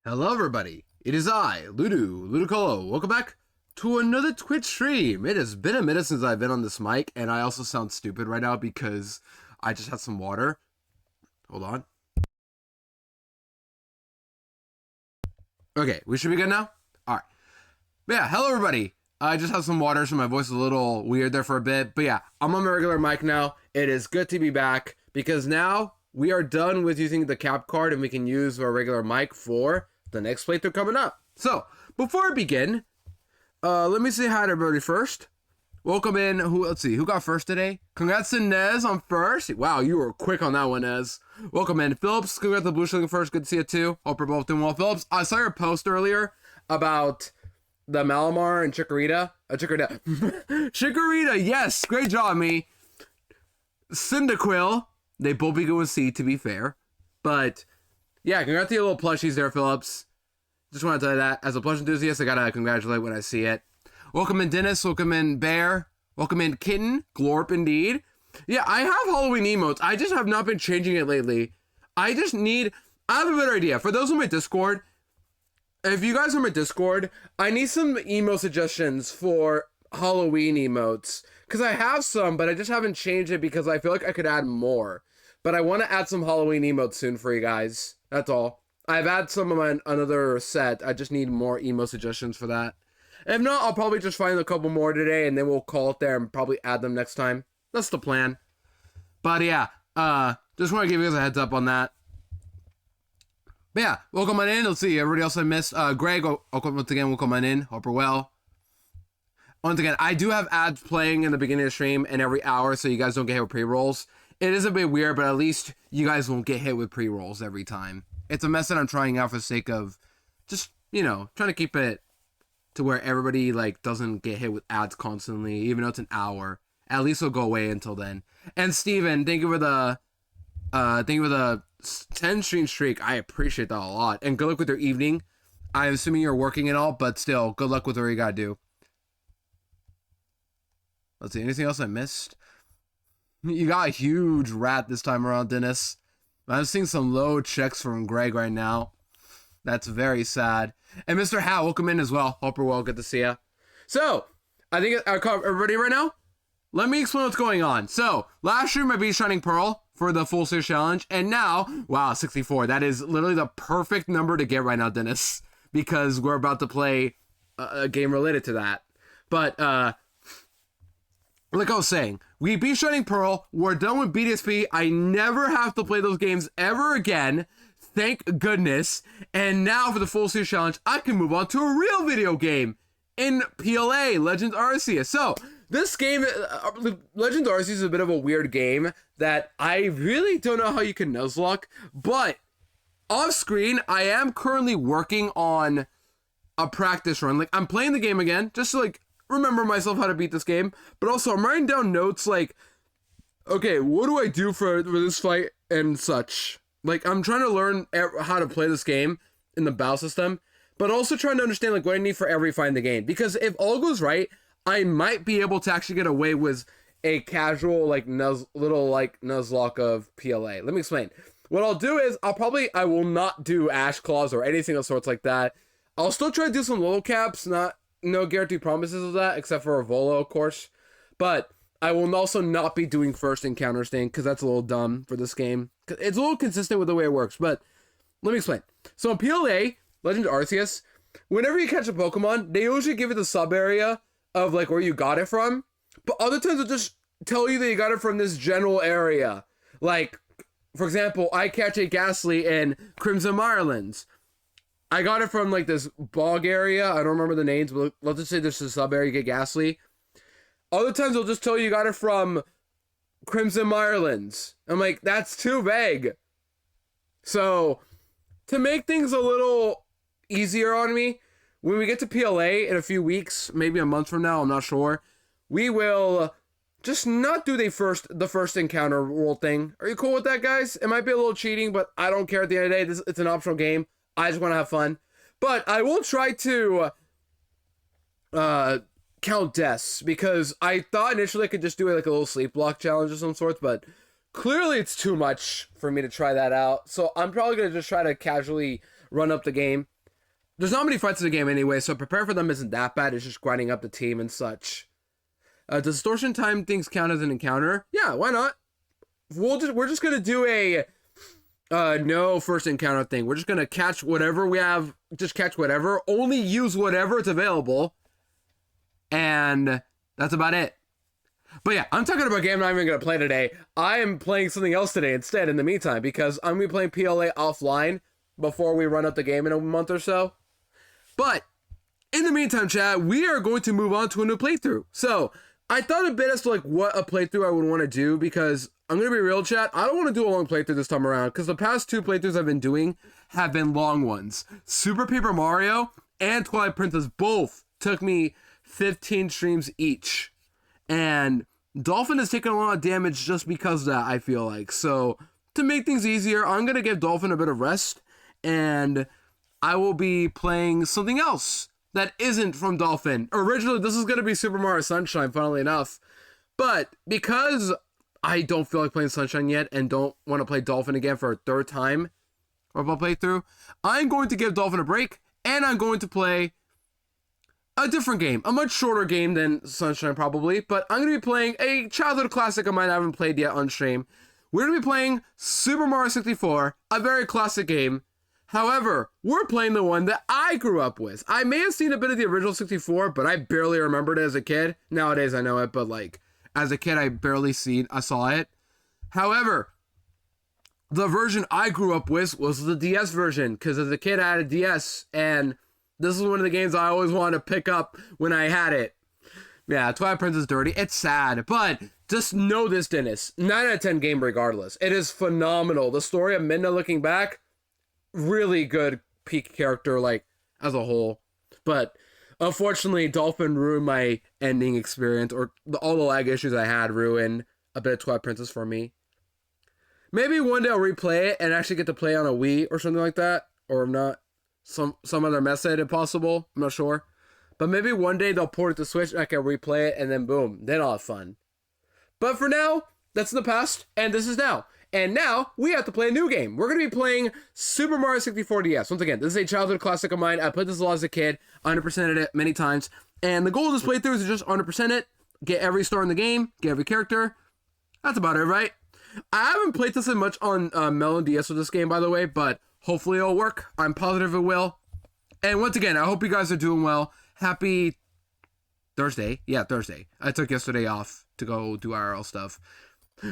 Hello everybody, it is I, Ludicolo. Welcome back to another Twitch stream. It has been a minute since I've been on this mic, and I also sound stupid right now because I just had some water. Hold on. Okay, we should be good now? Alright. But yeah, hello everybody. I just had some water, so my voice is a little weird there for a bit. But yeah, I'm on my regular mic now. It is good to be back because now we are done with using the cap card and we can use our regular mic for the next playthrough coming up. So, before I begin, let me say hi to everybody first. Welcome in, let's see, who got first today? Congrats to Nez on first. Wow, you were quick on that one, Nez. Welcome in. Phillips, congrats to Blue Shilling first. Good to see you too. Hope you're both doing well. Phillips, I saw your post earlier about the Malamar and Chikorita. Chikorita, yes, great job, me. Cyndaquil, they both begin with C, to be fair. But, yeah, congrats to your little plushies there, Phillips. Just want to tell you that. As a plush enthusiast, I gotta congratulate when I see it. Welcome in, Dennis. Welcome in, Bear. Welcome in, Kitten. Glorp, indeed. Yeah, I have Halloween emotes. I just have not been changing it lately. I have a better idea. For those on my Discord, if you guys are on my Discord, I need some emo suggestions for Halloween emotes. Because I have some, but I just haven't changed it because I feel like I could add more. But I want to add some Halloween emotes soon for you guys. That's all. I've had some of my another set. I just need more emo suggestions for that. If not, I'll probably just find a couple more today and then we'll call it there and probably add them next time. That's the plan. But yeah, just want to give you guys a heads up on that. But yeah, welcome on in. Let's see, everybody else I missed. Greg, once again, welcome on in. Hope you're well. Once again, I do have ads playing in the beginning of the stream and every hour so you guys don't get hit with pre-rolls. It is a bit weird, but at least you guys won't get hit with pre-rolls every time. It's a method I'm trying out for the sake of just, you know, trying to keep it to where everybody, like, doesn't get hit with ads constantly, even though it's an hour. At least it'll go away until then. And Steven, thank you for the 10 stream streak. I appreciate that a lot. And good luck with your evening. I'm assuming you're working and all, but still, good luck with what you gotta do. Let's see, anything else I missed? You got a huge rat this time around, Dennis. I'm seeing some low checks from Greg right now. That's very sad. And Mr. Howe, welcome in as well. Hope you're well. Good to see you. So, I think I caught everybody right now. Let me explain what's going on. So, last stream I beat Shining Pearl for the full series challenge. And now, wow, 64. That is literally the perfect number to get right now, Dennis. Because we're about to play a game related to that. But, like I was saying, we beat Shining Pearl. We're done with BDSP. I never have to play those games ever again. Thank goodness. And now for the full series challenge, I can move on to a real video game in PLA, Legends Arceus. So, this game, Legends Arceus is a bit of a weird game that I really don't know how you can Nuzlocke. But, off screen, I am currently working on a practice run. Like, I'm playing the game again, just to, like, remember myself how to beat this game, but also I'm writing down notes like, okay, what do I do for this fight and such? Like, I'm trying to learn how to play this game in the battle system, but also trying to understand like what I need for every fight in the game. Because if all goes right, I might be able to actually get away with a casual like Nuzlocke of PLA. Let me explain. What I'll do is I will not do Ash Claws or anything of sorts like that. I'll still try to do some little caps, no guaranteed promises of that, except for a Volo, of course. But I will also not be doing first encounters thing, because that's a little dumb for this game. It's a little consistent with the way it works, but let me explain. So in PLA, Legend Arceus, whenever you catch a Pokemon, they usually give it the sub-area of like where you got it from. But other times they'll just tell you that you got it from this general area. Like, for example, I catch a Ghastly in Crimson Mirelands. I got it from, like, this bog area. I don't remember the names, but let's just say there's a sub-area, you get Ghastly. Other times, they'll just tell you got it from Crimson Mirelands. I'm like, that's too vague. So, to make things a little easier on me, when we get to PLA in a few weeks, maybe a month from now, I'm not sure, we will just not do the first encounter rule thing. Are you cool with that, guys? It might be a little cheating, but I don't care at the end of the day. It's an optional game. I just want to have fun. But I will try to count deaths, because I thought initially I could just do like a little sleep block challenge of some sorts, but clearly it's too much for me to try that out. So I'm probably going to just try to casually run up the game there's not many fights in the game anyway, so prepare for them isn't that bad. It's just grinding up the team and such. Does distortion time things count as an encounter? Yeah, why not? We're just gonna do a no first encounter thing. We're just gonna catch whatever we have. Just catch whatever. Only use whatever is available, and that's about it. But yeah, I'm talking about a game I'm not even gonna play today. I am playing something else today instead. In the meantime, because I'm gonna be playing PLA offline before we run up the game in a month or so. But in the meantime, chat, we are going to move on to a new playthrough. So I thought a bit as to like what a playthrough I would want to do, because I'm going to be real, chat. I don't want to do a long playthrough this time around, because the past 2 playthroughs I've been doing have been long ones. Super Paper Mario and Twilight Princess both took me 15 streams each. And Dolphin has taken a lot of damage just because of that, I feel like. So to make things easier, I'm going to give Dolphin a bit of rest, and I will be playing something else that isn't from Dolphin. Originally, this is going to be Super Mario Sunshine, funnily enough. But because I don't feel like playing Sunshine yet and don't want to play Dolphin again for a 3rd time of a playthrough, I'm going to give Dolphin a break, and I'm going to play a different game. A much shorter game than Sunshine, probably. But I'm going to be playing a childhood classic of mine I haven't played yet on stream. We're going to be playing Super Mario 64, a very classic game. However, we're playing the one that I grew up with. I may have seen a bit of the original 64, but I barely remembered it as a kid. Nowadays, I know it, but like, as a kid, I saw it. However, the version I grew up with was the DS version, because as a kid, I had a DS, and this is one of the games I always wanted to pick up when I had it. Yeah, Twilight Princess is dirty. It's sad, but just know this, Dennis. 9 out of 10 game regardless. It is phenomenal. The story of Midna looking back, really good peak character, like, as a whole. But unfortunately, Dolphin ruined my ending experience, or all the lag issues I had ruined a bit of Twilight Princess for me. Maybe one day I'll replay it and actually get to play on a Wii or something like that. Or if not, some other method if possible. I'm not sure. But maybe one day they'll port it to Switch and I can replay it, and then boom, then I'll have fun. But for now, that's in the past, and this is now. And now, we have to play a new game. We're going to be playing Super Mario 64 DS. Once again, this is a childhood classic of mine. I played this a lot as a kid. 100%ed it many times. And the goal of this playthrough is to just 100% it. Get every star in the game. Get every character. That's about it, right? I haven't played this as much on Melon DS with this game, by the way. But hopefully it'll work. I'm positive it will. And once again, I hope you guys are doing well. Happy Thursday. Yeah, Thursday. I took yesterday off to go do IRL stuff.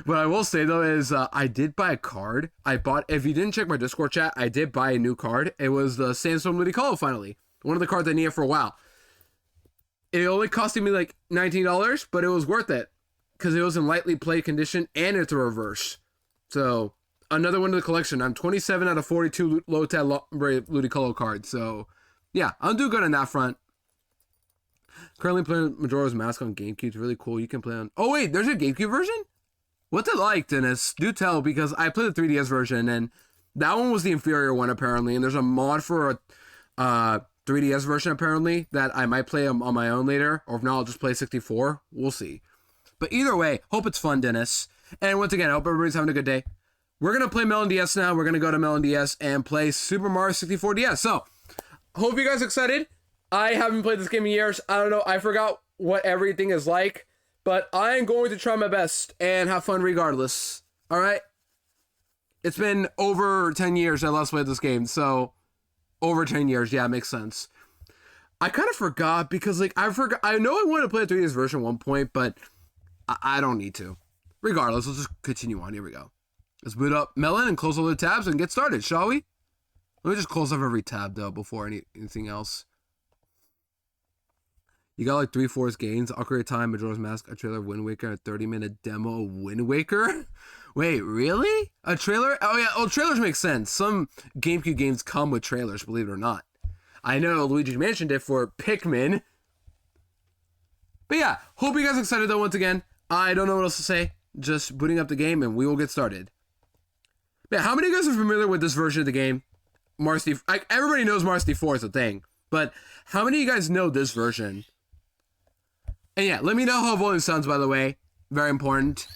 What I will say, though, is I did buy a card. If you didn't check my Discord chat, I did buy a new card. It was the Sandstorm Ludicolo, finally. One of the cards I needed for a while. It only costed me like $19, but it was worth it. Because it was in lightly played condition, and it's a reverse. So, another one in the collection. I'm 27 out of 42 low-tab Ludicolo cards. So, yeah, I'm doing good on that front. Currently playing Majora's Mask on GameCube. It's really cool. You can play on... Oh, wait, there's a GameCube version? What's it like, Dennis? Do tell, because I played the 3DS version, and that one was the inferior one, apparently. And there's a mod for a 3DS version, apparently, that I might play on my own later. Or if not, I'll just play 64. We'll see. But either way, hope it's fun, Dennis. And once again, I hope everybody's having a good day. We're going to play Melon DS now. We're going to go to Melon DS and play Super Mario 64 DS. So, hope you guys are excited. I haven't played this game in years. I don't know. I forgot what everything is like. But I am going to try my best and have fun regardless. Alright? It's been over 10 years I last played this game, so over 10 years, yeah, it makes sense. I kind of forgot because, like, I know I wanted to play a 3DS version at one point, but I don't need to. Regardless, let's just continue on. Here we go. Let's boot up Melon and close all the tabs and get started, shall we? Let me just close off every tab, though, before anything else. You got like 3/4 games, Ocarina of Time, Majora's Mask, a trailer of Wind Waker, a 30-minute demo of Wind Waker? Wait, really? A trailer? Oh yeah, well, trailers make sense. Some GameCube games come with trailers, believe it or not. I know Luigi mentioned it for Pikmin. But yeah, hope you guys are excited though once again. I don't know what else to say. Just booting up the game and we will get started. Yeah, how many of you guys are familiar with this version of the game? Everybody knows Mario 64 is a thing. But how many of you guys know this version? And yeah, let me know how volume sounds, by the way. Very important.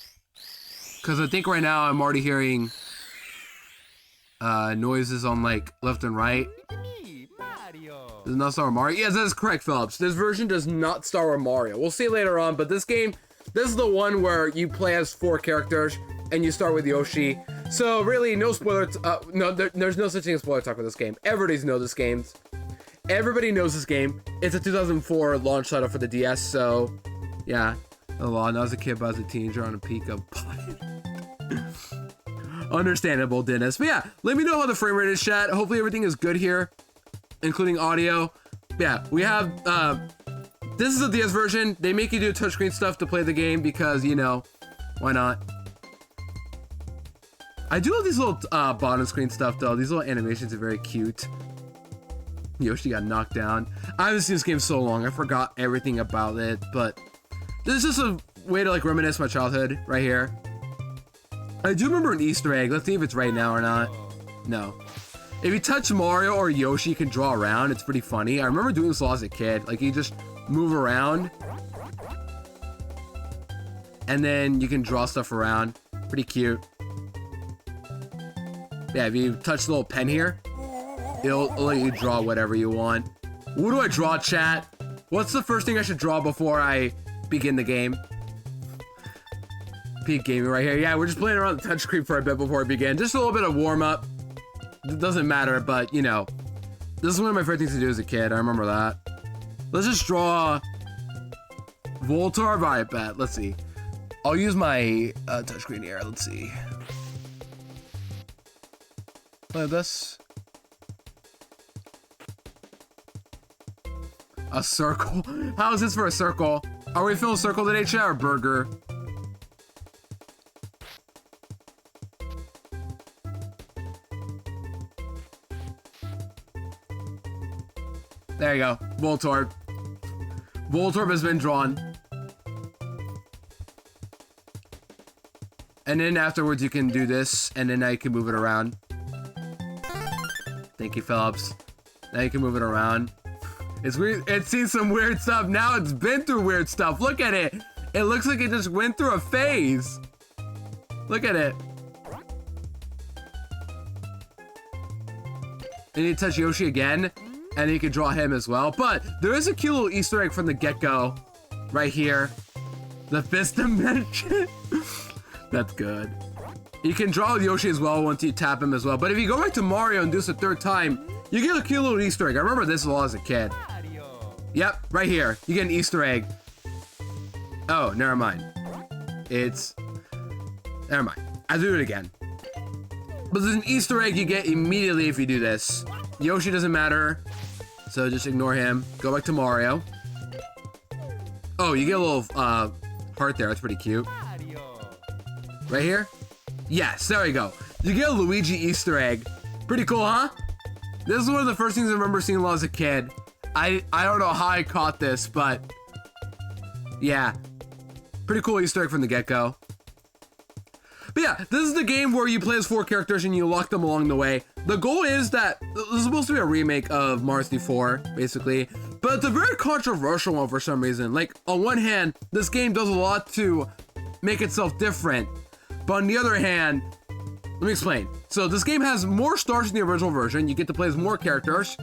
Because I think right now I'm already hearing noises on like left and right. Me, Mario. Does not star with Mario? Yes, that is correct, Phillips. This version does not star with Mario. We'll see later on, but this game, this is the one where you play as 4 characters and you start with Yoshi. So really, no spoiler. There's no such thing as spoiler talk with this game. Everybody knows this game. Everybody knows this game. It's a 2004 launch title for the DS. So yeah, a lot. Not as a kid, but as a teenager on a peak of. Understandable, Dennis. But yeah, let me know how the frame rate is, chat. Hopefully everything is good here, including audio. Yeah, we have, this is the DS version. They make you do touchscreen stuff to play the game because, you know, why not? I do love these little bottom screen stuff, though. These little animations are very cute. Yoshi got knocked down. I haven't seen this game so long. I forgot everything about it, but this is just a way to, like, reminisce my childhood right here. I do remember an Easter egg. Let's see if it's right now or not. No. If you touch Mario or Yoshi, you can draw around. It's pretty funny. I remember doing this a lot as a kid. Like, you just move around. And then you can draw stuff around. Pretty cute. Yeah, if you touch the little pen here, it'll let you draw whatever you want. What do I draw, chat? What's the first thing I should draw before I begin the game? Peak gaming right here. Yeah, we're just playing around the touchscreen for a bit before we begin. Just a little bit of warm-up. It doesn't matter, but, you know, this is one of my favorite things to do as a kid. I remember that. Let's just draw Voltar Vipat. Let's see. I'll use my touchscreen here. Let's see. Like this. A circle? How is this for a circle? Are we filling a circle today, chat, or burger? There you go. Voltorb. Voltorb has been drawn. And then afterwards you can do this, and then now you can move it around. Thank you, Phillips. Now you can move it around. It's weird. It's seen some weird stuff. Now it's been through weird stuff. Look at it. It looks like it just went through a phase. Look at it. And you touch Yoshi again, and you can draw him as well. But there is a cute little Easter egg from the get-go right here. The fifth dimension. That's good. You can draw Yoshi as well once you tap him as well. But if you go back to Mario and do this a third time, you get a cute little Easter egg. I remember this a lot as a kid. Yep, right here. You get an Easter egg. Oh, never mind. Never mind. I'll do it again. But there's an Easter egg you get immediately if you do this. Yoshi doesn't matter, so just ignore him. Go back to Mario. Oh, you get a little heart there. That's pretty cute. Right here? Yes, there we go. You get a Luigi Easter egg. Pretty cool, huh? This is one of the first things I remember seeing a lot as a kid. I don't know how I caught this, but yeah. Pretty cool Easter egg from the get-go. But yeah, this is the game where you play as 4 characters and you lock them along the way. The goal is that this is supposed to be a remake of Mario 64, basically, but it's a very controversial one for some reason. Like, on one hand, this game does a lot to make itself different, but on the other hand, let me explain. So this game has more stars than the original version. You get to play as more characters,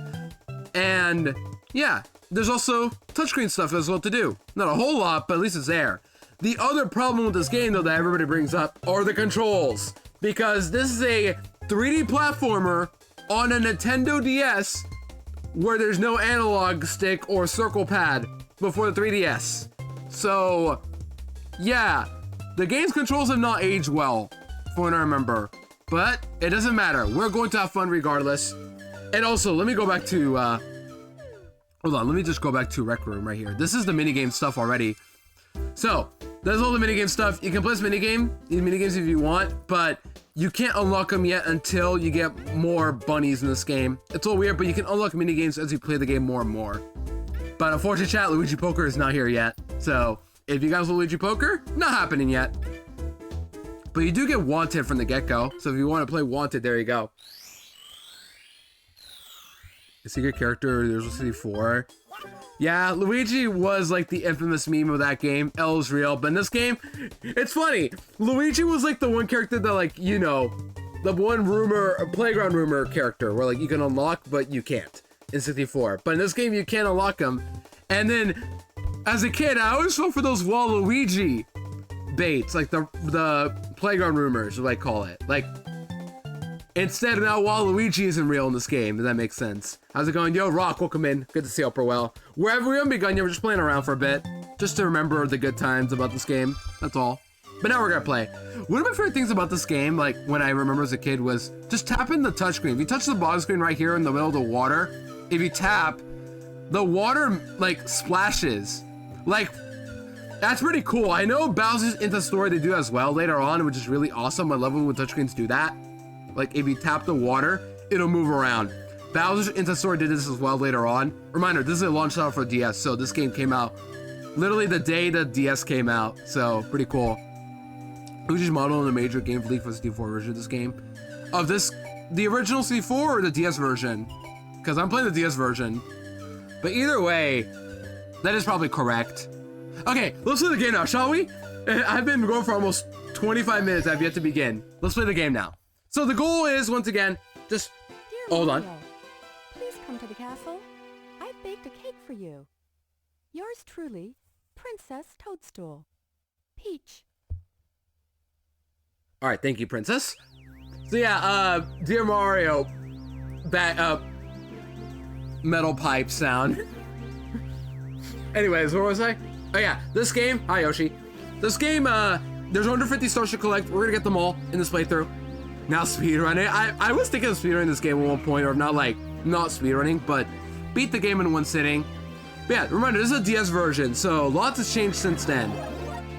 and yeah, there's also touchscreen stuff as well to do. Not a whole lot, but at least it's there. The other problem with this game, though, that everybody brings up are the controls. Because this is a 3D platformer on a Nintendo DS where there's no analog stick or circle pad before the 3DS. So, yeah, the game's controls have not aged well, from what I remember. But it doesn't matter. We're going to have fun regardless. And also, let me go back to, hold on, let me just go back to Rec Room right here. This is the minigame stuff already. So, there's all the minigame stuff. You can play this minigames if you want, but you can't unlock them yet until you get more bunnies in this game. It's a little weird, but you can unlock minigames as you play the game more and more. But unfortunately, chat, Luigi Poker is not here yet. So, if you guys want Luigi Poker, not happening yet. But you do get Wanted from the get-go, so if you want to play Wanted, there you go. A secret character, there's City 4. Yeah, Luigi was like the infamous meme of that game. L is real, but in this game, it's funny. Luigi was like the one character that, like, you know, the one playground rumor character where like you can unlock, but you can't. in 64. But in this game, you can't unlock them. And then, as a kid, I always fell for those Waluigi baits, like the playground rumors, what I call it. Like, instead, now Waluigi isn't real in this game, if that makes sense. How's it going? Yo, Rock, welcome in. Good to see you, Upper Well. Wherever we haven't begun, we're just playing around for a bit. Just to remember the good times about this game. That's all. But now we're gonna play. One of my favorite things about this game, like when I remember as a kid, was just tapping the touchscreen. If you touch the bottom screen right here in the middle of the water, if you tap, the water like splashes. Like, that's pretty cool. I know Bowser's Into Story they do as well later on, which is really awesome. I love when touchscreens do that. Like if you tap the water, it'll move around. Bowser's Into Story did this as well later on. Reminder, this is a launch title for DS, so this game came out literally the day the DS came out, so pretty cool. Luigi's model in a major game leak for the 64 version of this game. Of this, the original 64 or the DS version? Because I'm playing the DS version. But either way, that is probably correct. Okay, let's play the game now, shall we? I've been going for almost 25 minutes. I've yet to begin. Let's play the game now. So the goal is, once again, just hold on. Please come to the castle. I've baked a cake for you. Yours truly, Princess Toadstool. Peach. All right, thank you, Princess. So yeah, dear Mario, that metal pipe sound. Anyways, what was I? Oh yeah, this game. Hi Yoshi. This game, there's 150 stars to collect. We're gonna get them all in this playthrough. Now speedrunning. I was thinking of speedrunning this game at one point, or not speedrunning, but beat the game in one sitting. But yeah, remember this is a DS version, so lots has changed since then.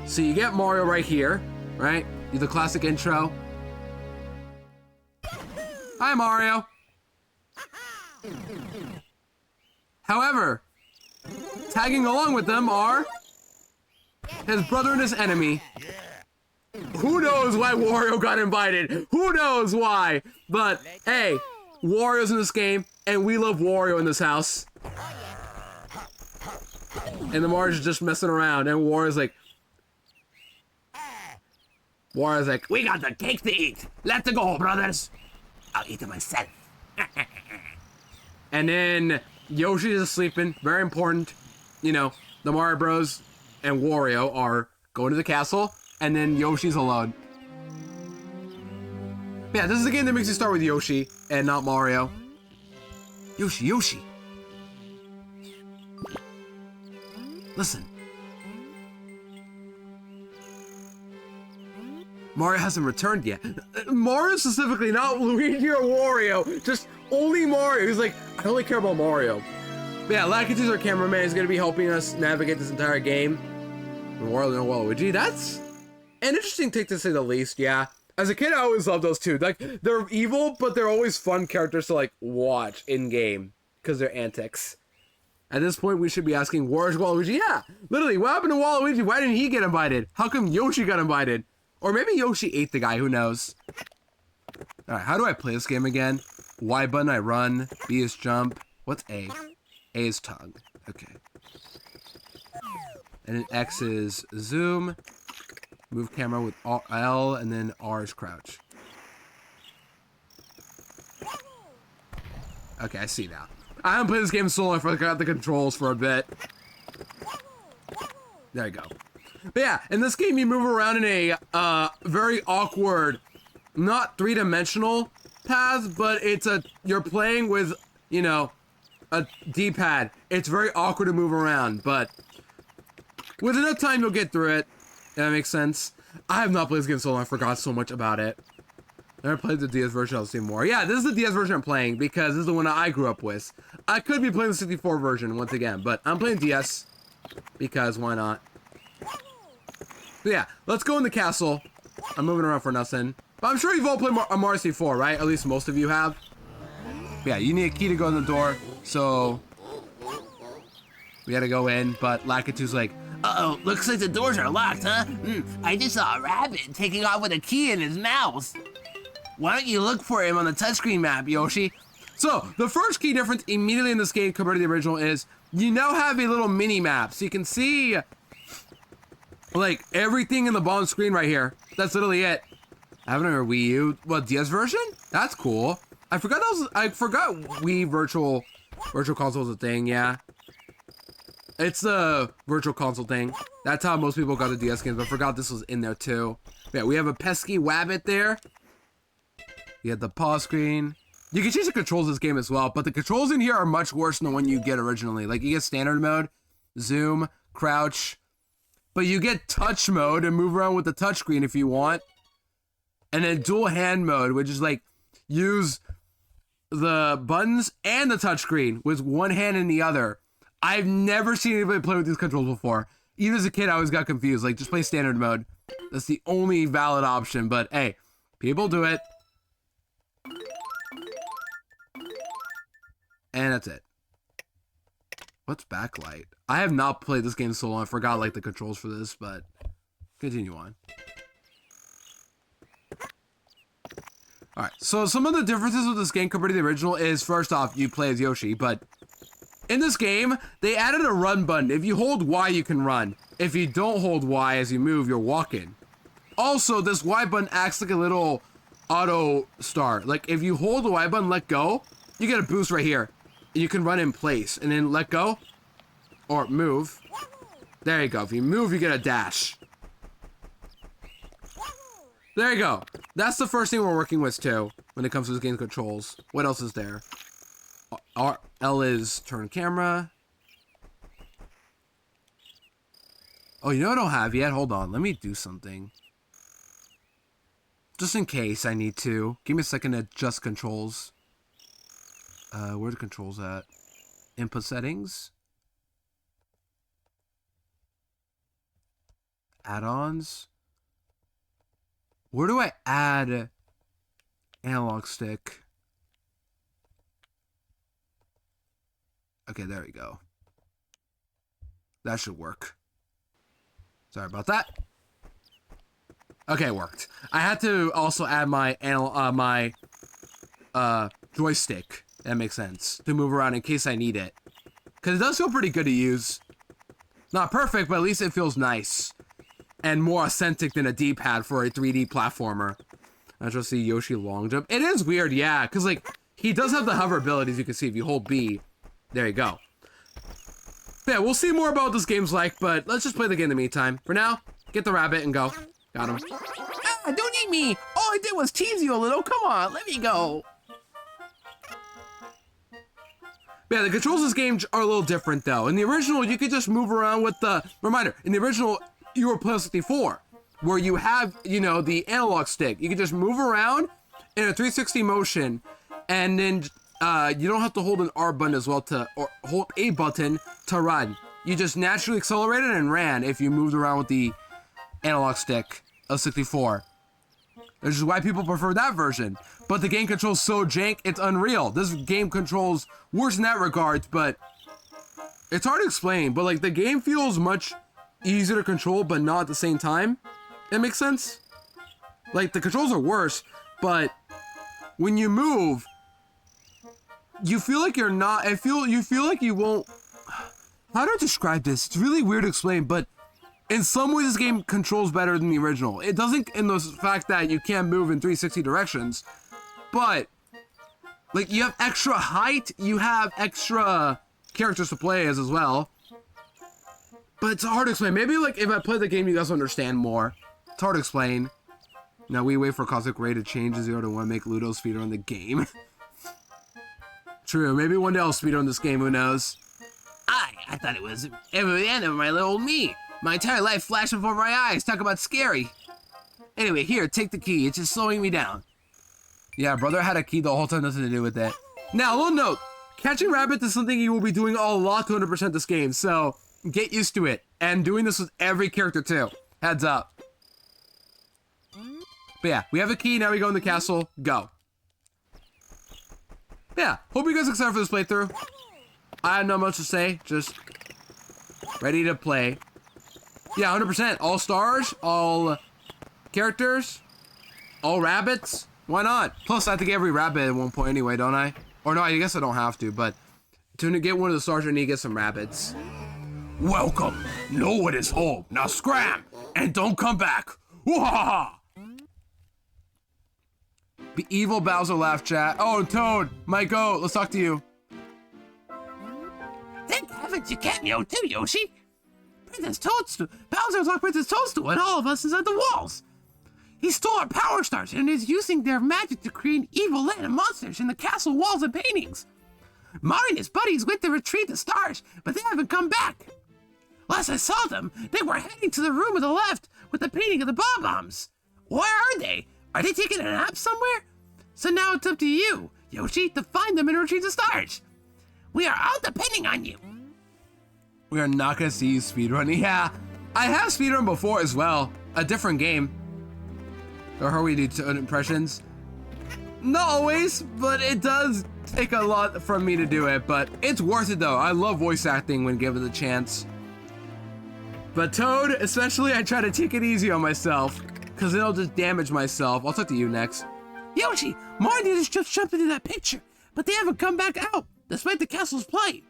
So you get Mario right here, right? The classic intro. Hi, Mario. However, tagging along with them are his brother and his enemy. Who knows why Wario got invited? Who knows why? But hey, Wario's in this game, and we love Wario in this house. And the Mario's just messing around, and Wario's like, we got the cake to eat. Let's go, brothers. I'll eat it myself. And then Yoshi is sleeping. Very important. You know, the Mario Bros. And Wario are going to the castle, and then Yoshi's alone. Yeah, this is a game that makes you start with Yoshi and not Mario. Yoshi. Listen. Mario hasn't returned yet. Mario specifically, not Luigi or Wario. Just only Mario. He's like, I only care about Mario. But yeah, Lakitus, our cameraman, is going to be helping us navigate this entire game. And Wario and Waluigi. That's an interesting take to say the least, yeah. As a kid, I always loved those two. Like, they're evil, but they're always fun characters to, like, watch in-game. Because they're antics. At this point, we should be asking, where's Waluigi? Yeah, literally, what happened to Waluigi? Why didn't he get invited? How come Yoshi got invited? Or maybe Yoshi ate the guy, who knows? Alright, how do I play this game again? Y button, I run. B is jump. What's A? A is tug. Okay. And then X is zoom. Move camera with L, and then R is crouch. Okay, I see now. I haven't played this game so long, I forgot the controls for a bit. There you go. But yeah, in this game you move around in a very awkward, not three-dimensional path, but it's you're playing with, you know, a D-pad. It's very awkward to move around, but with enough time you'll get through it. That makes sense. I have not played this game so long, I forgot so much about it. I never played the DS version, I'll see more. Yeah, this is the DS version I'm playing because this is the one I grew up with. I could be playing the 64 version once again, but I'm playing DS because why not? But yeah, let's go in the castle. I'm moving around for nothing. But I'm sure you've all played Mario 64, right? At least most of you have. But yeah, you need a key to go in the door, so we gotta go in, but Lakitu's like, uh-oh, looks like the doors are locked, huh? I just saw a rabbit taking off with a key in his mouth. Why don't you look for him on the touchscreen map, Yoshi? So, the first key difference immediately in this game compared to the original is you now have a little mini-map. So you can see, like, everything in the bottom screen right here. That's literally it. I haven't heard Wii U. What, DS version? That's cool. I forgot Wii Virtual Virtual console's a thing, yeah. It's the virtual console thing. That's how most people got the DS games, but I forgot this was in there too. Yeah, we have a pesky wabbit there. You have the pause screen. You can change the controls of this game as well, but the controls in here are much worse than the one you get originally. Like, you get standard mode, zoom, crouch, but you get touch mode and move around with the touchscreen if you want. And then dual hand mode, which is like, use the buttons and the touchscreen with one hand in the other. I've never seen anybody play with these controls before. Even as a kid, I always got confused. Like, just play standard mode. That's the only valid option, but hey, people do it. And that's it. What's backlight? I have not played this game so long. I forgot like the controls for this, but continue on. Alright, so some of the differences with this game compared to the original is, first off, you play as Yoshi, but in this game, they added a run button. If you hold Y, you can run. If you don't hold Y as you move, you're walking. Also, this Y button acts like a little auto start. Like, if you hold the Y button, let go, you get a boost right here. You can run in place, and then let go, or move. There you go. If you move, you get a dash. There you go. That's the first thing we're working with, too, when it comes to this game controls. What else is there? L is turn camera. Oh, you know what I don't have yet? Hold on. Let me do something. Just in case I need to. Give me a second to adjust controls. Where are the controls at? Input settings. Add-ons. Where do I add analog stick? Okay, there we go. That should work. Sorry about that. Okay, it worked. I had to also add my joystick. That makes sense. To move around in case I need it. Because it does feel pretty good to use. Not perfect, but at least it feels nice. And more authentic than a D-pad for a 3D platformer. I just see Yoshi long jump. It is weird, yeah. Because, like, he does have the hover ability, as you can see. If you hold B, there you go. Yeah, we'll see more about what this game's like, but let's just play the game in the meantime. For now, get the rabbit and go. Got him. Ah, don't eat me! All I did was tease you a little. Come on, let me go. Yeah, the controls of this game are a little different, though. In the original, you could just move around with the... Reminder, in the original, you were playing 64, where you have, you know, the analog stick. You can just move around in a 360 motion, and then you don't have to hold an R button as well to... Or hold A button to run. You just naturally accelerated and ran if you moved around with the analog stick of 64. Which is why people prefer that version. But the game controls so jank, it's unreal. This game controls worse in that regard, but it's hard to explain. But like, the game feels much easier to control, but not at the same time. That makes sense? Like, the controls are worse, but when you move, you feel like you're not, you feel like you won't, how do I describe this? It's really weird to explain, but in some ways, this game controls better than the original. It doesn't in the fact that you can't move in 360 directions, but like, you have extra height, you have extra characters to play as well. But it's hard to explain. Maybe like if I play the game, you guys understand more. It's hard to explain. Now we wait for Cosmic Ray to change 0 to 1, make Ludo speedrun the game. True. Maybe one day I'll speedrun this game. Who knows? I thought it was the end of my little me. My entire life flashed before my eyes. Talk about scary. Anyway, here, take the key. It's just slowing me down. Yeah, brother had a key the whole time, nothing to do with it. Now, a little note. Catching rabbits is something you will be doing a lot to 100% this game, so get used to it. And doing this with every character, too. Heads up. But yeah, we have a key. Now we go in the castle. Go. Yeah, hope you guys are excited for this playthrough. I have not much to say. Just ready to play. Yeah, 100%. All stars, all characters, all rabbits. Why not? Plus, I have to get every rabbit at one point anyway, don't I? Or no, I guess I don't have to, but to get one of the stars, I need to get some rabbits. Welcome. No one is home. Now scram and don't come back. Wahaha! The evil Bowser laugh chat. Oh, Toad, my goat. Let's talk to you. Thank heavens you cameo too, Yoshi. Princess Toadstool, Bowser locked Princess Toadstool and all of us inside the walls. He stole our power stars and is using their magic to create evil land and monsters in the castle walls and paintings. Mario and his buddies went to retrieve the stars, but they haven't come back. Last I saw them, they were heading to the room on the left with the painting of the bob-bombs. Where are they? Are they taking a nap somewhere? So now it's up to you, Yoshi, to find them and retrieve the stars. We are all depending on you. We are not gonna see you speedrunning. Yeah, I have speedrun before as well. A different game. Or how we do impressions. Not always, but it does take a lot from me to do it. But it's worth it though. I love voice acting when given the chance. But Toad, especially, I try to take it easy on myself, because it'll just damage myself. I'll talk to you next. Yoshi, Mario just jumped into that picture, but they haven't come back out, despite the castle's plight.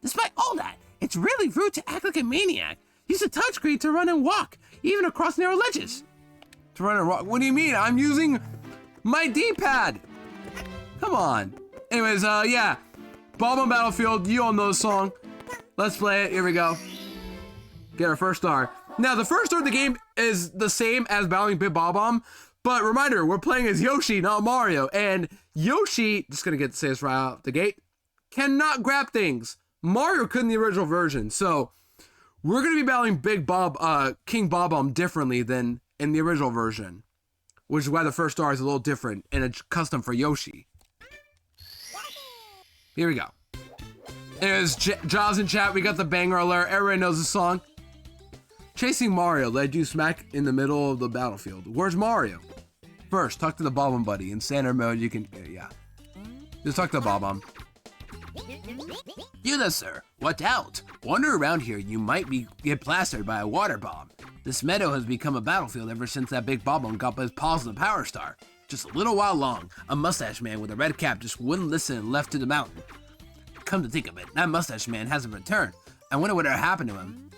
Despite all that, it's really rude to act like a maniac. Use a touchscreen to run and walk, even across narrow ledges. To run and walk? What do you mean? I'm using my D-pad. Come on. Anyways, yeah. Bob on Battlefield, you all know the song. Let's play it. Here we go. Get our first star. Now, the first star of the game is the same as battling Big Bob-omb, but reminder, we're playing as Yoshi, not Mario, and Yoshi, just gonna say this right out the gate, cannot grab things. Mario could in the original version, so we're gonna be battling King Bob-omb differently than in the original version, which is why the first star is a little different and it's custom for Yoshi. Here we go. There's Jaws in chat, we got the banger alert, everybody knows the song. Chasing Mario led you smack in the middle of the battlefield. Where's Mario? First, talk to the Bob-omb buddy. In standard mode, you can, yeah. Just talk to the Bob-omb. You there, sir. Watch out. Wander around here, you might get plastered by a water bomb. This meadow has become a battlefield ever since that big Bob-omb got his paws on the power star. Just a little while long, a mustache man with a red cap just wouldn't listen and left to the mountain. Come to think of it, that mustache man hasn't returned. I wonder what happened to him.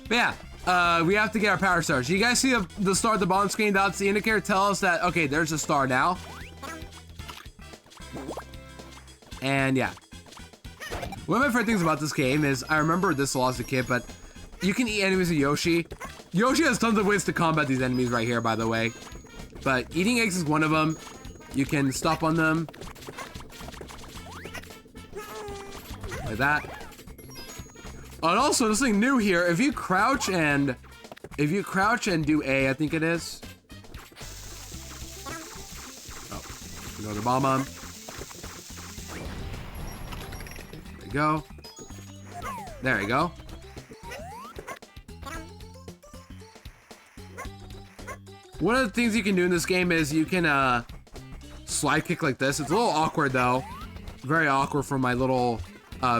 But yeah, we have to get our power stars. You guys see the star at the bottom screen? That's the indicator. Tell us that, okay, there's a star now. And yeah. One of my favorite things about this game is, I remember this a lot as a kid, but you can eat enemies with Yoshi. Yoshi has tons of ways to combat these enemies right here, by the way. But eating eggs is one of them. You can stop on them. Like that. And also, there's something new here. If you crouch and do A, I think it is. Oh, another bomb on. There you go. There you go. One of the things you can do in this game is you can slide kick like this. It's a little awkward though. Very awkward for my little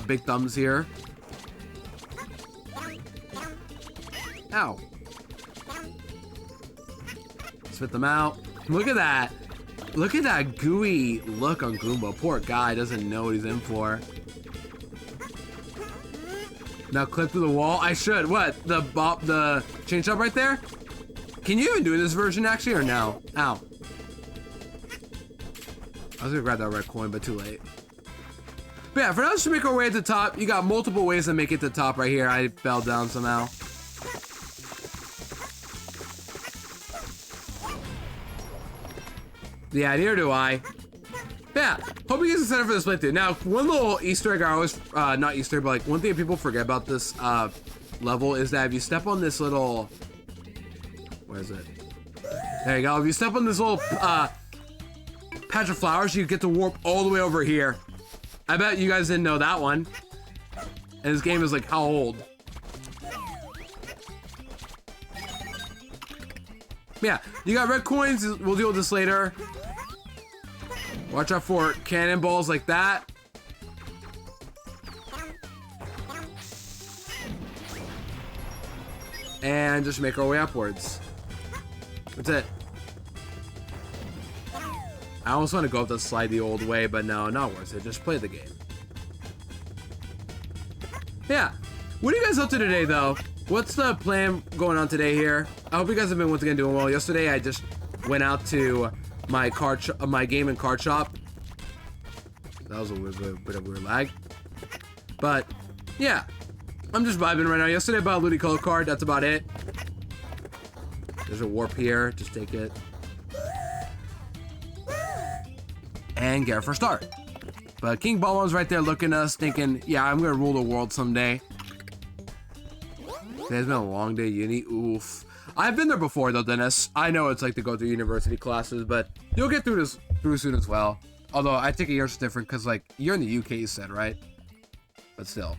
big thumbs here. Ow. Spit them out. Look at that. Look at that gooey look on Goomba. Poor guy doesn't know what he's in for. Now clip through the wall. I should. What? The chain shot right there? Can you even do this version actually or no? Ow. I was gonna grab that red coin, but too late. But yeah, for now, just to make our way at the top, you got multiple ways to make it to the top right here. I fell down somehow. Yeah, neither do I. Yeah, hope you guys are excited for this playthrough. Now, one little Easter egg I always, not Easter, but like one thing people forget about this level is that if you step on this little, where is it? There you go. If you step on this little patch of flowers, you get to warp all the way over here. I bet you guys didn't know that one. And this game is like how old? Yeah, you got red coins. We'll deal with this later. Watch out for cannonballs like that. And just make our way upwards. That's it. I almost want to go up the slide the old way, but no, not worth it. Just play the game. Yeah. What are you guys up to today, though? What's the plan going on today here? I hope you guys have been once again doing well. Yesterday, I just went out to my game and card shop. That was a bit of weird lag. But, yeah. I'm just vibing right now. Yesterday I bought a Ludicolo card. That's about it. There's a warp here. Just take it. And get our first start. But King Balmon's right there looking at us thinking, yeah, I'm going to rule the world someday. It's been a long day, uni. Oof. I've been there before, though, Dennis. I know it's like to go through university classes, but you'll get through this soon as well. Although, I think a year's different because, like, you're in the UK, you said, right? But still.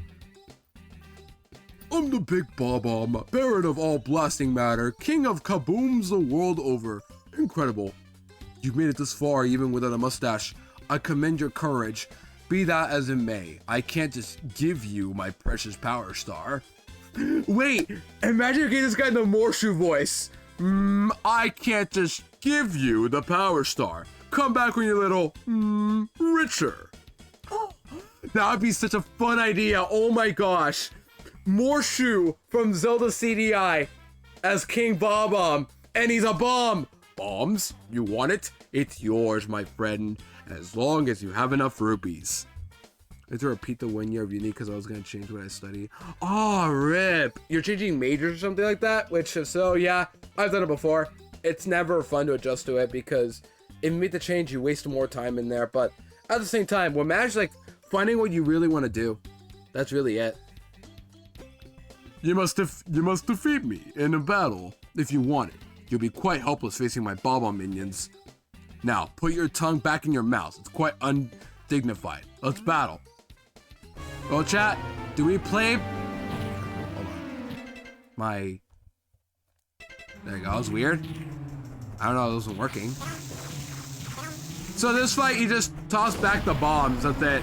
I'm the Big Bob-omb, Baron of all blasting matter, King of kabooms the world over. Incredible. You've made it this far even without a mustache. I commend your courage. Be that as it may, I can't just give you my precious power star. Wait, imagine getting this guy in the Morshu voice. I can't just give you the power star. Come back when you're little, richer. That would be such a fun idea. Oh my gosh. Morshu from Zelda CDI as King Bob-omb, and he's a bomb. Bombs? You want it? It's yours, my friend, as long as you have enough rupees. I had to repeat the 1 year of uni because I was going to change what I study. Oh, rip. You're changing majors or something like that? Which, if so, yeah, I've done it before. It's never fun to adjust to it because if you make the change, you waste more time in there. But at the same time, what matters is like finding what you really want to do. That's really it. You must defeat me in a battle if you want it. You'll be quite helpless facing my Bob-omb minions. Now, put your tongue back in your mouth. It's quite undignified. Let's battle. Well, chat, do we play? Hold on. There you go. That was weird. I don't know. This wasn't working. So this fight, you just toss back the bombs. That's it.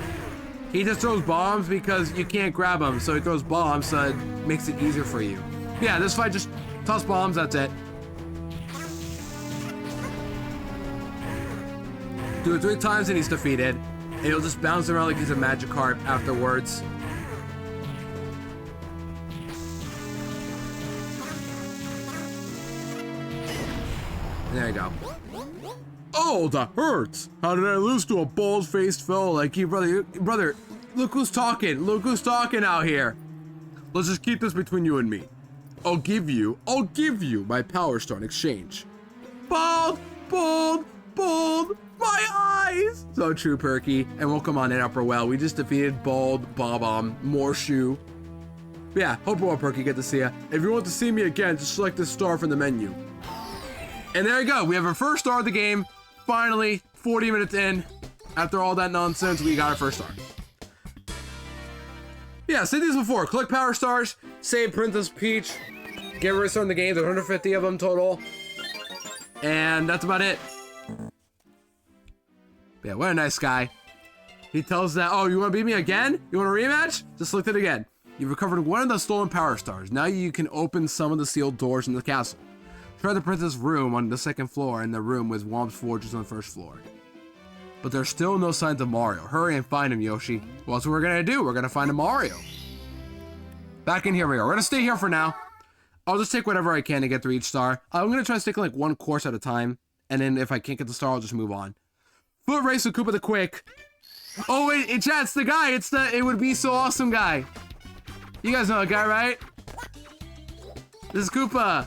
He just throws bombs because you can't grab them. So he throws bombs so it makes it easier for you. Yeah, this fight, just toss bombs. That's it. Do it 3 times and he's defeated. And he'll just bounce around like he's a Magikarp afterwards. There you go. Oh, that hurts! How did I lose to a bald-faced fellow like you, brother? Brother, look who's talking. Look who's talking out here. Let's just keep this between you and me. I'll give you my power star in exchange. Bald, bald, bald. My eyes! So true, Perky. And we'll come on in upper well. We just defeated Bald, Bob-omb, Morshu. Yeah, hope well, Perky. Good to see ya. If you want to see me again, just select this star from the menu. And there you go. We have our first star of the game. Finally, 40 minutes in. After all that nonsense, we got our first star. Yeah, said these before. Collect power stars, save Princess Peach, get rid of some of the games. 150 of them total. And that's about it. Yeah, what a nice guy. He tells that, oh, you want to beat me again? You want a rematch? Just select it again. You've recovered one of the stolen power stars. Now you can open some of the sealed doors in the castle. Try the princess room on the 2nd floor and the room with Womb's forges on the 1st floor. But there's still no signs of Mario. Hurry and find him, Yoshi. Well, that's what we're gonna do. We're gonna find a Mario. Back in here we are. We're gonna stay here for now. I'll just take whatever I can to get through each star. I'm gonna try to stick in like one course at a time. And then if I can't get the star, I'll just move on. Foot race with Koopa the Quick. Oh wait, it's the guy. It would be so awesome guy. You guys know the guy, right? This is Koopa.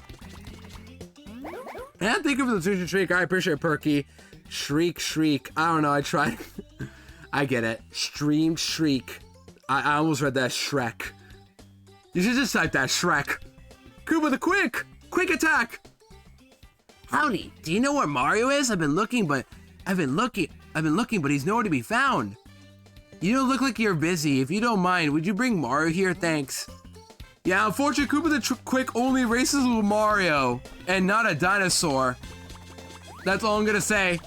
And thank you for the sushi shriek. I appreciate it, Perky. Shriek. I don't know. I tried. I get it. Stream shriek. I almost read that Shrek. You should just type that Shrek. Koopa the Quick. Quick attack. Howdy. Do you know where Mario is? I've been looking, but he's nowhere to be found. You don't look like you're busy. If you don't mind, would you bring Mario here? Thanks. Yeah, unfortunately, Koopa the Quick only races with Mario and not a dinosaur. That's all I'm gonna say.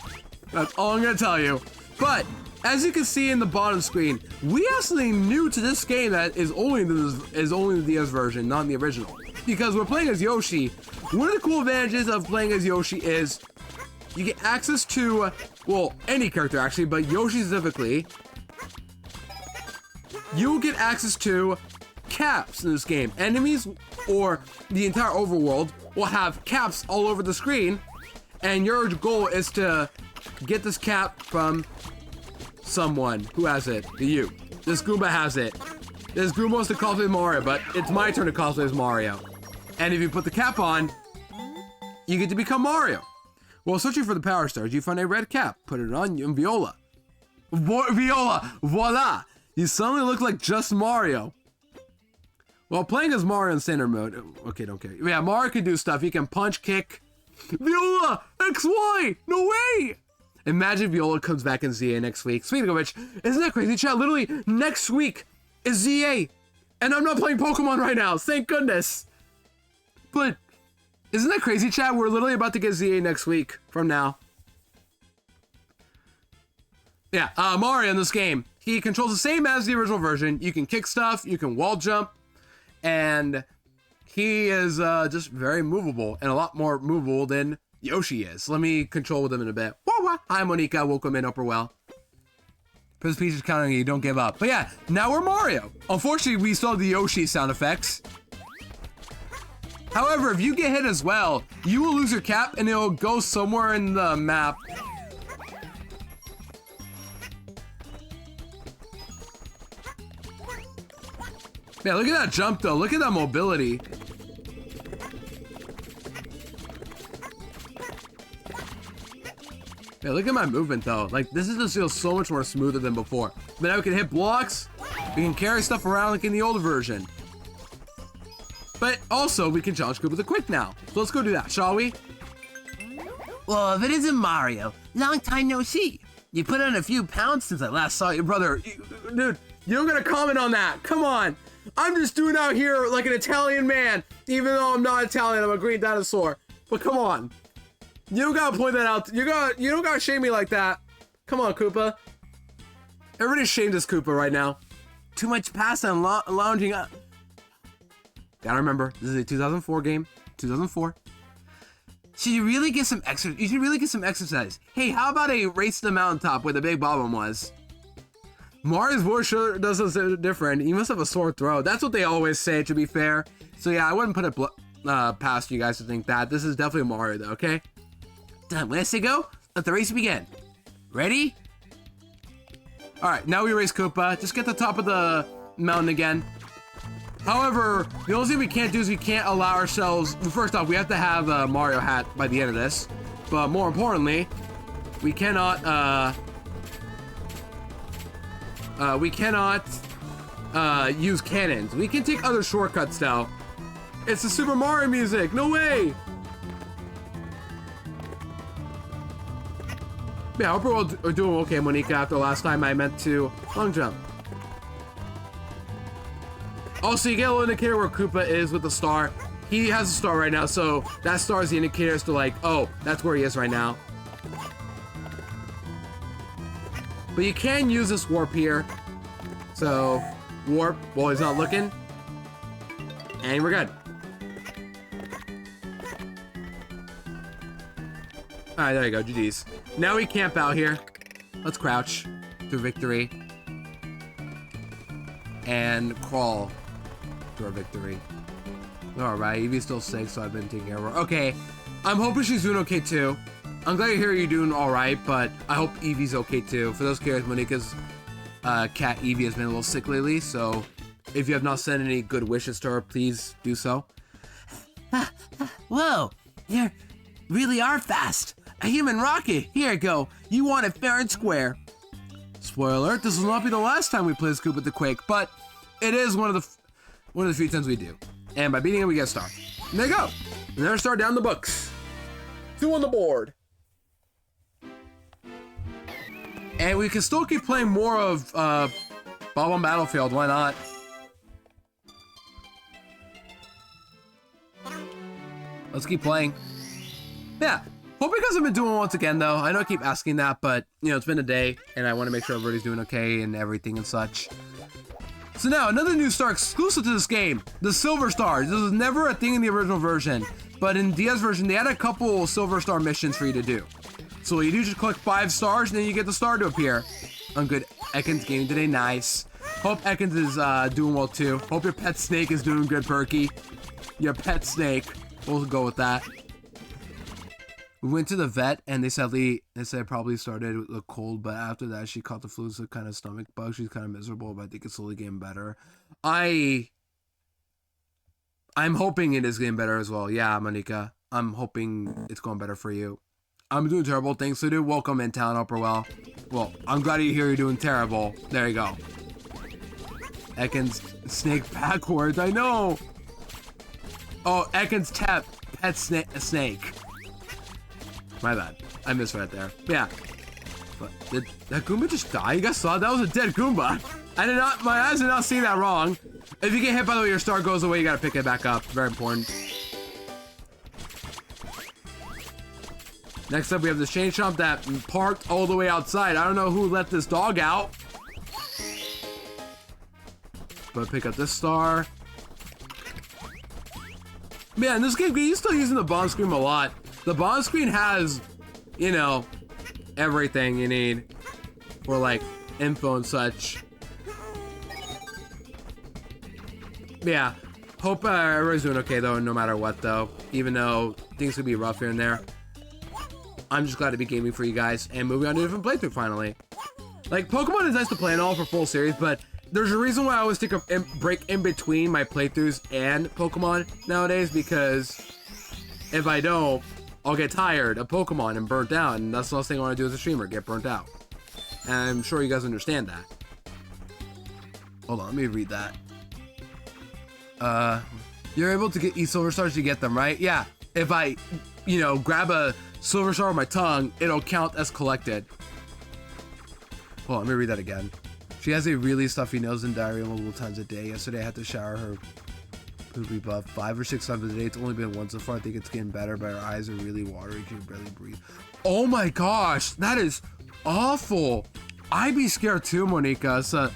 That's all I'm gonna tell you. But as you can see in the bottom screen, we have something new to this game that is only the DS version, not the original. Because we're playing as Yoshi. One of the cool advantages of playing as Yoshi is you get access to, well, any character actually, but Yoshi specifically. You'll get access to caps in this game. Enemies or the entire overworld will have caps all over the screen, and your goal is to get this cap from someone who has it. You. This Goomba has it. This Goomba wants to cosplay as Mario, but it's my turn to cosplay as Mario. And if you put the cap on, you get to become Mario. While searching for the Power Stars, you find a red cap. Put it on you and Viola. Viola! Voila! You suddenly look like just Mario. While playing as Mario in standard mode, okay, don't care. Yeah, Mario can do stuff. He can punch, kick. Viola! XY! No way! Imagine Viola comes back in ZA next week. Speaking of which, isn't that crazy, chat? Literally, next week is ZA. And I'm not playing Pokemon right now. Thank goodness. But, isn't that crazy, chat? We're literally about to get ZA next week from now. Yeah, Mario in this game, he controls the same as the original version. You can kick stuff, you can wall jump, and he is just very movable and a lot more movable than Yoshi is. Let me control with him in a bit. Wah, wah. Hi, Monica. Welcome in, Upper Well. Prince Peach is counting you. Don't give up. But yeah, now we're Mario. Unfortunately, we still have the Yoshi sound effects. However, if you get hit as well, you will lose your cap and it'll go somewhere in the map. Yeah, look at that jump though. Look at that mobility. Yeah, look at my movement though. Like, this is just feels so much more smoother than before. But now we can hit blocks. We can carry stuff around like in the older version. But also, we can challenge Koopa with a quick now. So let's go do that, shall we? Well, if it isn't Mario, long time no see. You put on a few pounds since I last saw you. Brother, dude, you don't gotta comment on that. Come on. I'm just doing out here like an Italian man. Even though I'm not Italian, I'm a green dinosaur. But come on. You don't gotta point that out. You don't gotta shame me like that. Come on, Koopa. Everybody's shamed as Koopa right now. Too much pasta and lounging up. Gotta remember, this is a 2004 game. 2004. Should you really get some exercise? You should really get some exercise. Hey, how about a race to the mountaintop where the big bottom was? Mario's voice sure does something different. He must have a sore throat. That's what they always say, to be fair. So yeah, I wouldn't put it past you guys to think that. This is definitely Mario though, okay? Done. When I say go, let the race begin. Ready? Alright, now we race Koopa. Just get to the top of the mountain again. However, the only thing we can't do is we can't allow ourselves... First off, we have to have a Mario hat by the end of this. But more importantly, we cannot, use cannons. We can take other shortcuts though. It's the Super Mario music. No way. Yeah, I hope we're doing okay, Monica, after last time I meant to long jump. Also, you get a little indicator where Koopa is with the star. He has a star right now, so that star is the indicator as to like, oh, that's where he is right now. But you can use this warp here. So, warp while he's not looking. And we're good. Alright, there you go, GG's. Now we camp out here. Let's crouch to victory. And crawl to our victory. Alright, Evie's still sick, so I've been taking care of her. Okay, I'm hoping she's doing okay too. I'm glad to hear you're doing alright, but I hope Evie's okay too. For those curious, Monica's cat Evie has been a little sick lately, so if you have not sent any good wishes to her, please do so. Whoa, you really are fast. A human rocket. Here you go. You want it fair and square. Spoiler alert, this will not be the last time we play as Koopa the Quake, but it is one of the few times we do. And by beating it, we get a star. And there you go. Another star down the books. 2 on the board. And we can still keep playing more of Bob on Battlefield. Why not? Let's keep playing. Yeah. Hope you guys have been doing once again, though. I know I keep asking that, but, you know, it's been a day, and I want to make sure everybody's doing okay and everything and such. So now, another new star exclusive to this game, the Silver Star. This was never a thing in the original version, but in DS version, they had a couple Silver Star missions for you to do. So what you do, just collect 5 stars, and then you get the star to appear. I'm good. Ekans gaming today, nice. Hope Ekans is doing well, too. Hope your pet snake is doing good, Perky. Your pet snake. We'll go with that. We went to the vet and they said it probably started with a cold, but after that she caught the flu, so kind of stomach bug. She's kind of miserable, but I think it's slowly getting better. I'm hoping it is getting better as well. Yeah, Monica, I'm hoping it's going better for you. I'm doing terrible things, so dude, welcome in town, Upper Well. Well, I'm glad to hear you're doing terrible. There you go. Ekans snake backwards, I know. Oh, Ekans pet snake. My bad. I missed right there. Yeah. But did that Goomba just die? You guys saw that was a dead Goomba. My eyes did not see that wrong. If you get hit, by the way, your star goes away. You gotta pick it back up. Very important. Next up, we have this chain shop that parked all the way outside. I don't know who let this dog out. But pick up this star. Man, this game, you're still using the bomb screen a lot. The bomb screen has, you know, everything you need for like info and such. Yeah, hope everyone's doing okay though, no matter what though. Even though things could be rough here and there. I'm just glad to be gaming for you guys and moving on to a different playthrough finally. Like, Pokemon is nice to play and all for full series, but there's a reason why I always take a break in between my playthroughs and Pokemon nowadays, because if I don't, I'll get tired of Pokemon and burnt out, and that's the last thing I want to do as a streamer, get burnt out. And I'm sure you guys understand that. Hold on, let me read that. You're able to get Silver Stars, you get them, right? Yeah, if I, you know, grab a Silver Star with my tongue, it'll count as collected. Hold on, let me read that again. She has a really stuffy nose and diarrhea multiple times a day. Yesterday I had to shower her poopy buff 5 or 6 times a day. It's only been once so far. I think it's getting better, but her eyes are really watery. She can barely breathe. Oh my gosh, that is awful. I'd be scared too, Monica. So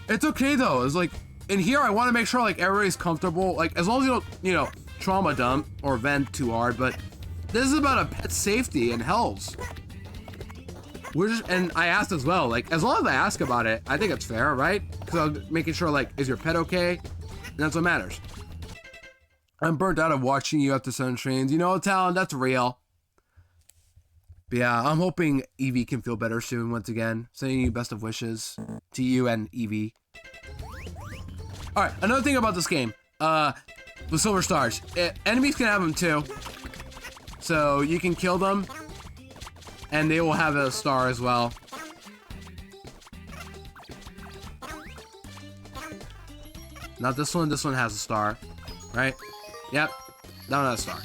it's okay though. It's like, in here I want to make sure like everybody's comfortable. Like, as long as you don't, you know, trauma dump or vent too hard, but this is about a pet's safety and health. And I asked as well, like, as long as I ask about it, I think it's fair, right? Because I'm making sure, like, is your pet okay? And that's what matters. I'm burnt out of watching you have to send trains. You know, Talon, that's real. But yeah, I'm hoping Eevee can feel better soon once again. Sending you best of wishes to you and Eevee. Alright, another thing about this game. The Silver Stars. Enemies can have them too. So you can kill them. And they will have a star as well. Not this one. This one has a star. Right? Yep. That one has a star.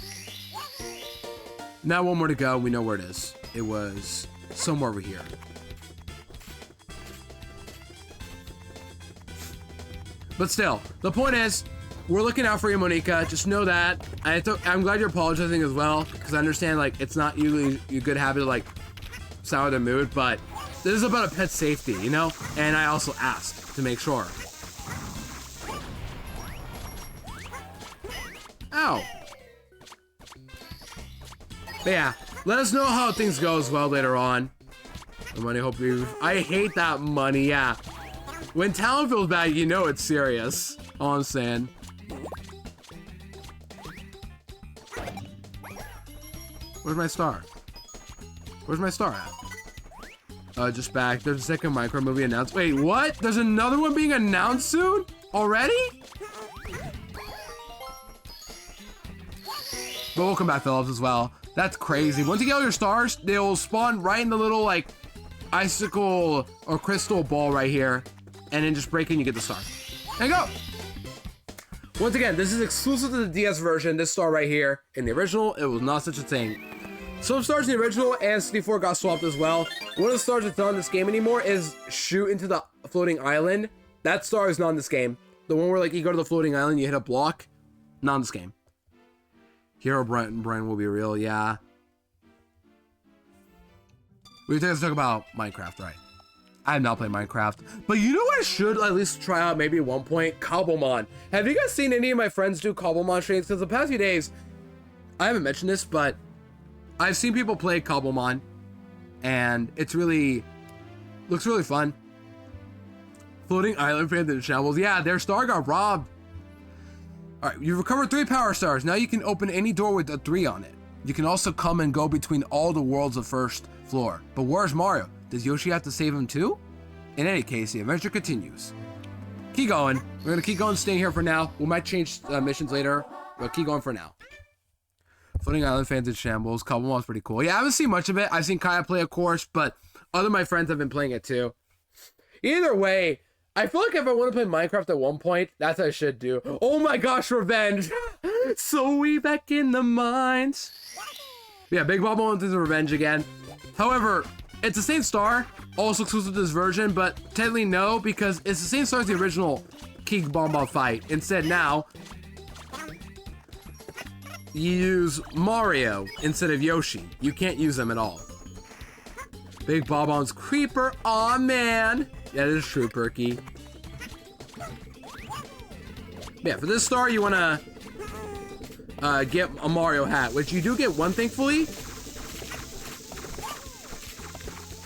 Now one more to go. We know where it is. It was somewhere over here. But still, the point is, we're looking out for you, Monica. Just know that. I'm glad you're apologizing as well, because I understand, like, it's not usually your good habit to, like, sour the mood, but this is about a pet's safety, you know? And I also asked to make sure. Ow. But yeah, let us know how things go as well later on. The money, hope you... I hate that money, yeah. When Talon feels bad, you know it's serious. All I'm saying. Where's my star? Where's my star at? Just back. There's a second micro movie announced. Wait, what? There's another one being announced soon? Already? But we'll come back, Phillips, as well. That's crazy. Once you get all your stars, they'll spawn right in the little, like, icicle or crystal ball right here. And then just break it and you get the star. There you go. Once again, this is exclusive to the DS version. This star right here. In the original, it was not such a thing. Some stars in the original and 64 got swapped as well. One of the stars that's not in this game anymore is shoot into the floating island. That star is not in this game. The one where, like, you go to the floating island, you hit a block. Not in this game. Hero Brian will be real, yeah. We have to talk about Minecraft, right? I have not played Minecraft, but you know what I should at least try out maybe at one point? Cobblemon. Have you guys seen any of my friends do Cobblemon streams? Because the past few days, I haven't mentioned this, but I've seen people play Cobblemon, and it's really, looks really fun. Floating island fans in shambles. Yeah, their star got robbed. All right, you've recovered 3 power stars. Now you can open any door with a 3 on it. You can also come and go between all the worlds of first floor. But where's Mario? Does Yoshi have to save him too? In any case, the adventure continues. Keep going. We're gonna keep going, staying here for now. We might change missions later, but keep going for now. Floating Island fans in shambles. Couple one's pretty cool. Yeah, I haven't seen much of it. I've seen Kaya play, of course, but other of my friends have been playing it too. Either way, I feel like if I want to play Minecraft at one point, that's what I should do. Oh my gosh, revenge! So we back in the mines. Yeah, Big Bob wants his revenge again. However, it's the same star, also exclusive to this version, but technically no, because it's the same star as the original King Bomb fight. Instead now, you use Mario instead of Yoshi. You can't use them at all. Big Bob-omb's Creeper. Aw, man. Yeah, that is true, Perky. Yeah, for this star, you want to get a Mario hat, which you do get one, thankfully.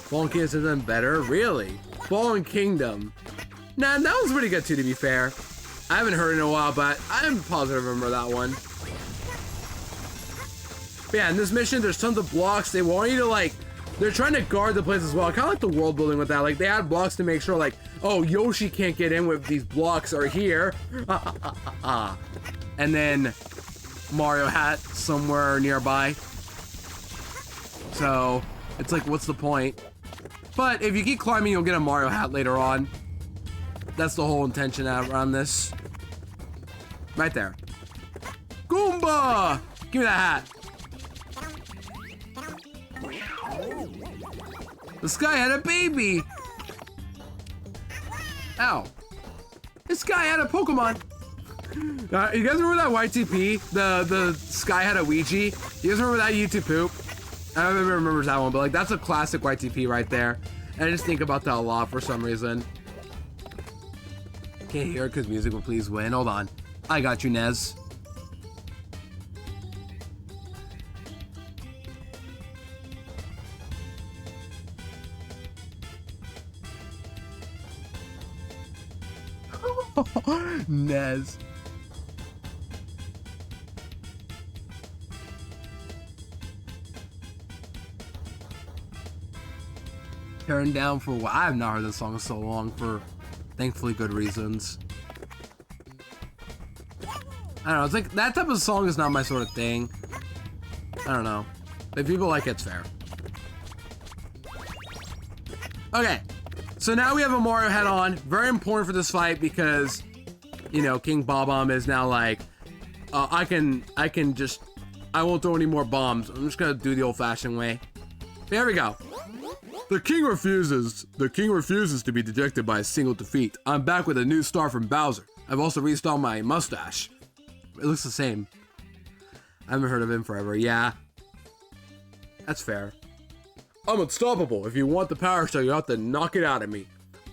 Fallen Kingdom is even better? Really? Fallen Kingdom. Nah, that was pretty good too, to be fair. I haven't heard it in a while, but I'm positive I remember that one. But yeah, in this mission, there's tons of blocks. They want you to, like, they're trying to guard the place as well. Kind of like the world building with that. Like, they add blocks to make sure, like, oh, Yoshi can't get in with these blocks are here. And then Mario hat somewhere nearby. So, it's like, what's the point? But if you keep climbing, you'll get a Mario hat later on. That's the whole intention around this. Right there. Goomba! Give me that hat. This guy had a baby. Ow. This guy had a Pokemon. You guys remember that YTP? The Sky had a Ouija? You guys remember that YouTube poop? I don't even remember that one, but like that's a classic YTP right there. And I just think about that a lot for some reason. Can't hear it because music will please win. Hold on. I got you, Nez. Nez. Turned down for what? I have not heard this song in so long for thankfully good reasons. I don't know, it's like that type of song is not my sort of thing. I don't know. If people like it, it's fair. Okay. So now we have a Mario head on. Very important for this fight because, you know, King Bob-omb is now like, I won't throw any more bombs. I'm just gonna do the old-fashioned way. There we go. The king refuses to be dejected by a single defeat. I'm back with a new star from Bowser. I've also restyled my mustache. It looks the same. I haven't heard of him forever. Yeah. That's fair. I'm unstoppable. If you want the power star, you have to knock it out of me.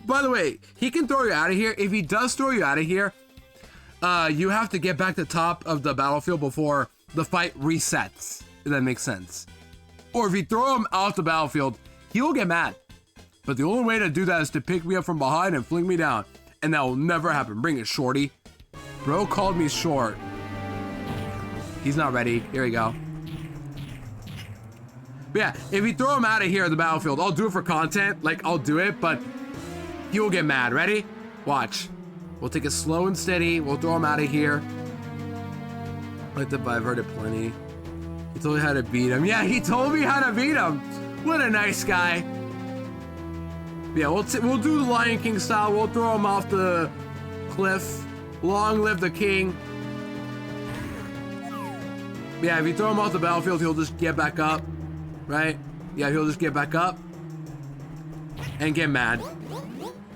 By the way, he can throw you out of here. If he does throw you out of here, you have to get back to the top of the battlefield before the fight resets. If that makes sense. Or if you throw him out the battlefield, he will get mad. But the only way to do that is to pick me up from behind and fling me down. And that will never happen. Bring it, shorty. Bro called me short. He's not ready. Here we go. But yeah, if you throw him out of here at the battlefield, I'll do it for content. Like, I'll do it, but he will get mad. Ready? Watch. We'll take it slow and steady. We'll throw him out of here. Like the I've heard it plenty. He told me how to beat him. Yeah, he told me how to beat him. What a nice guy. Yeah, we'll do the Lion King style. We'll throw him off the cliff. Long live the king. Yeah, if you throw him off the battlefield, he'll just get back up. Right? Yeah, he'll just get back up. And get mad.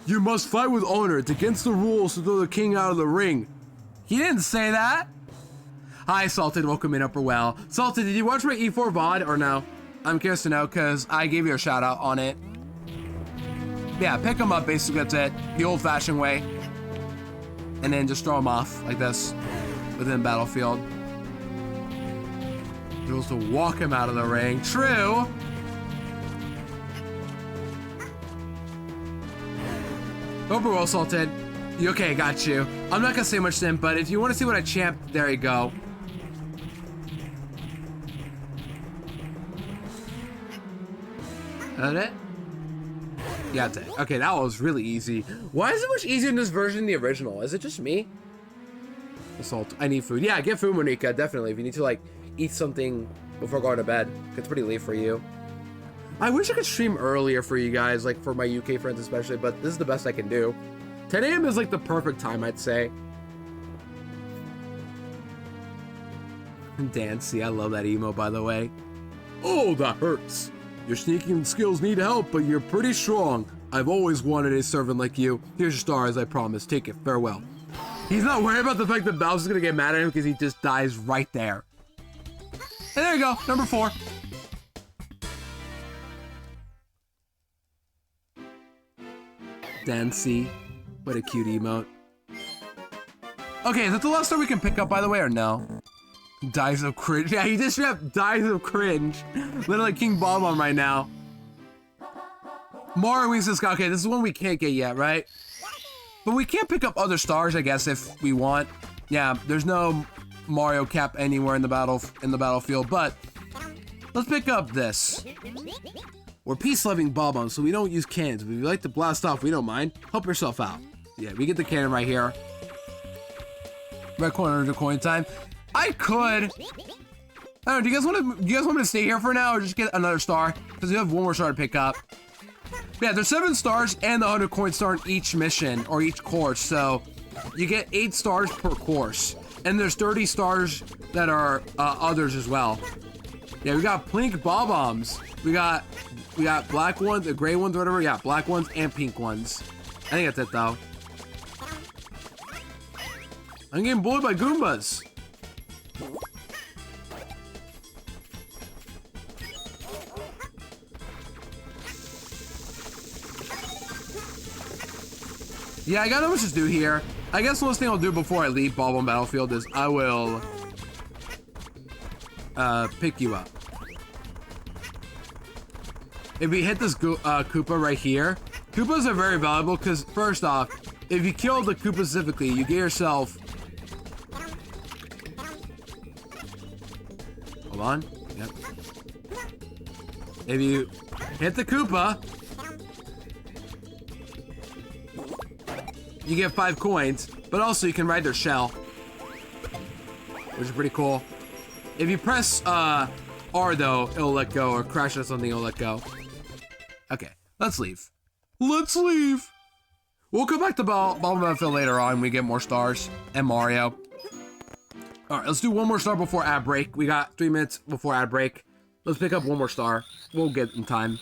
You must fight with honor. It's against the rules to throw the king out of the ring. He didn't say that. Hi, Salted. Welcome in, Upper Well. Salted, did you watch my E4 VOD or no? I'm curious to know because I gave you a shout out on it. Yeah, pick him up, basically, that's it. The old-fashioned way. And then just throw him off like this within the battlefield. You're supposed to walk him out of the ring. True. Upper Well, Salted. Okay, got you. I'm not gonna say much then, but if you want to see what I champ, there you go. Is that it? Yeah, that's it. Okay, that was really easy. Why is it much easier in this version than the original? Is it just me? Assault. I need food. Yeah, get food, Monica, definitely. If you need to, like, eat something before going to bed. It's pretty late for you. I wish I could stream earlier for you guys, like, for my UK friends especially, but this is the best I can do. 10 a.m. is, like, the perfect time, I'd say. Dancy, I love that emo, by the way. Oh, that hurts. Your sneaking skills need help, but you're pretty strong. I've always wanted a servant like you. Here's your star, as I promised. Take it. Farewell. He's not worried about the fact that Bowser's gonna get mad at him because he just dies right there. And there you go, number 4. Dancy. What a cute emote. Okay, is that the last star we can pick up, by the way, or no? Dies of cringe. Yeah, he just repped dies of cringe. Literally King Bomb right now. Mario wins this guy. Okay, this is one we can't get yet, right? But we can't pick up other stars, I guess, if we want. Yeah, there's no Mario cap anywhere in the battlefield, but let's pick up this. We're peace-loving Bob-ombs, so we don't use cannons. But if you like to blast off, we don't mind. Help yourself out. Yeah, we get the cannon right here. Red coin under coin time. I could. I don't know. Do you guys want me to stay here for now, or just get another star? Because we have one more star to pick up. But yeah, there's 7 stars and the 100 coin star in each mission or each course, so you get 8 stars per course, and there's 30 stars that are others as well. Yeah, we got pink bob-ombs. We got black ones, the gray ones, whatever. Yeah, black ones and pink ones. I think that's it though. I'm getting bullied by Goombas. Yeah, I got no much to do here. I guess the last thing I'll do before I leave Bob-omb Battlefield is I will pick you up. If we hit this Koopa right here, Koopas are very valuable because first off, if you kill the Koopa specifically, you get yourself. Hold on. Yep. If you hit the Koopa, you get 5 coins, but also you can ride their shell, which is pretty cool. If you press R though, it'll let go, or crash on something, it'll let go. Okay, let's leave. Let's leave. We'll come back to Bob-omb Battlefield later on when we get more stars and Mario. All right, let's do one more star before ad break. We got 3 minutes before ad break. Let's pick up one more star. We'll get in time.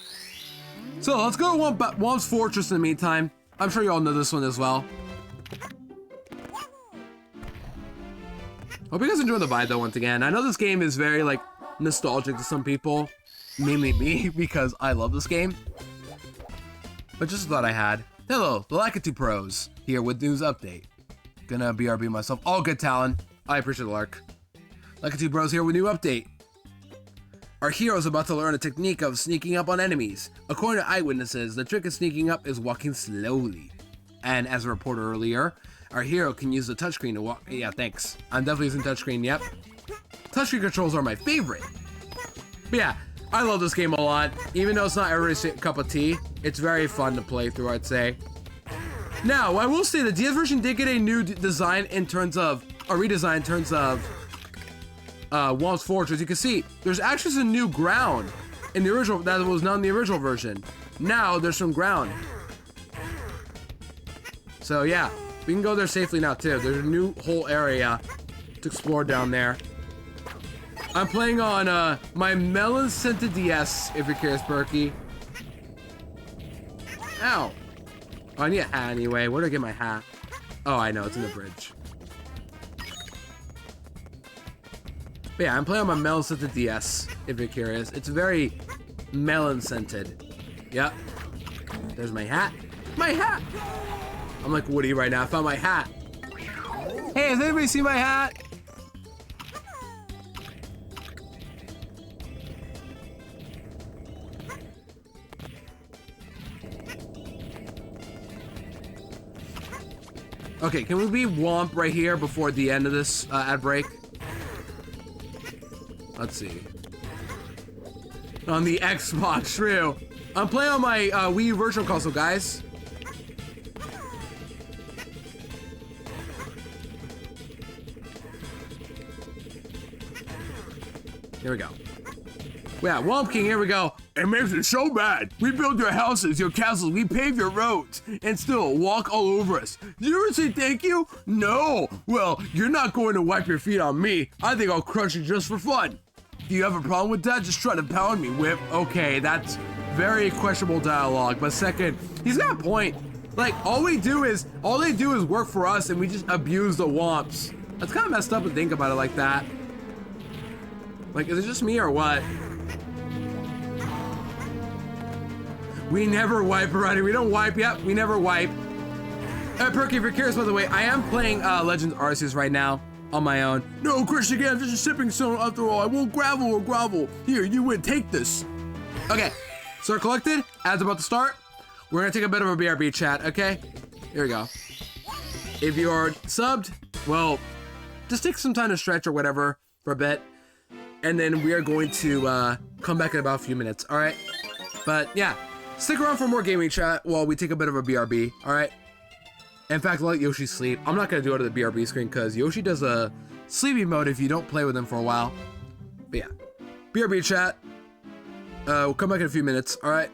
So let's go to Womb's Fortress in the meantime. I'm sure you all know this one as well. Hope you guys enjoy the vibe though once again. I know this game is very like nostalgic to some people. Mainly me, because I love this game. But just thought I had. Hello, the Lakitu Pros, here with news update. Gonna BRB myself. All good, Talon. I appreciate the lark. Lakitu Bros here with new update. Our hero is about to learn a technique of sneaking up on enemies. According to eyewitnesses, the trick of sneaking up is walking slowly. And as reported earlier, our hero can use the touchscreen to walk. Yeah, thanks. I'm definitely using touchscreen, yep. Touchscreen controls are my favorite. But yeah, I love this game a lot. Even though it's not everybody's cup of tea, it's very fun to play through, I'd say. Now, I will say the DS version did get a new design in terms of, a redesign in terms of Womb's Fortress. You can see there's actually some new ground in the original that was not in the original version. Now there's some ground. So yeah, we can go there safely now too. There's a new whole area to explore down there. I'm playing on my melon scented DS, if you're curious, Berkey. Ow. Oh, I need a hat anyway. Where do I get my hat? Oh, I know, it's in the bridge. But yeah, I'm playing on my melon scented DS, if you're curious. It's very melon scented. Yep. There's my hat. My hat! I'm like Woody right now. I found my hat. Hey, has anybody seen my hat? Okay, can we be Womp right here before the end of this ad break? Let's see. On the Xbox, true. I'm playing on my Wii U Virtual Console, guys. Here we go. Yeah, Womp King, here we go. It makes it so bad. We build your houses, your castles, we pave your roads, and still walk all over us. Did you ever say thank you? No. Well, you're not going to wipe your feet on me. I think I'll crush you just for fun. Do you have a problem with that? Just try to pound me, Whip. Okay, that's very questionable dialogue. But second, he's got a point. Like, all they do is work for us, and we just abuse the Womps. That's kind of messed up to think about it like that. Like, is it just me or what? We never wipe, already. We don't wipe. Yep, we never wipe. Perky, if you're curious, by the way, I am playing Legends Arceus right now on my own. No, Christian, again, I'm just a sipping stone after all. I won't gravel or grovel. Here, you win. Take this. Okay, start collected. Ads about to start. We're gonna take a bit of a BRB chat, okay? Here we go. If you're subbed, well, just take some time to stretch or whatever for a bit. And then we are going to come back in about a few minutes, all right? But yeah, stick around for more gaming chat while we take a bit of a BRB, all right? In fact, let Yoshi sleep. I'm not gonna do it to the BRB screen because Yoshi does a sleepy mode if you don't play with him for a while. But yeah, BRB chat. We'll come back in a few minutes, all right?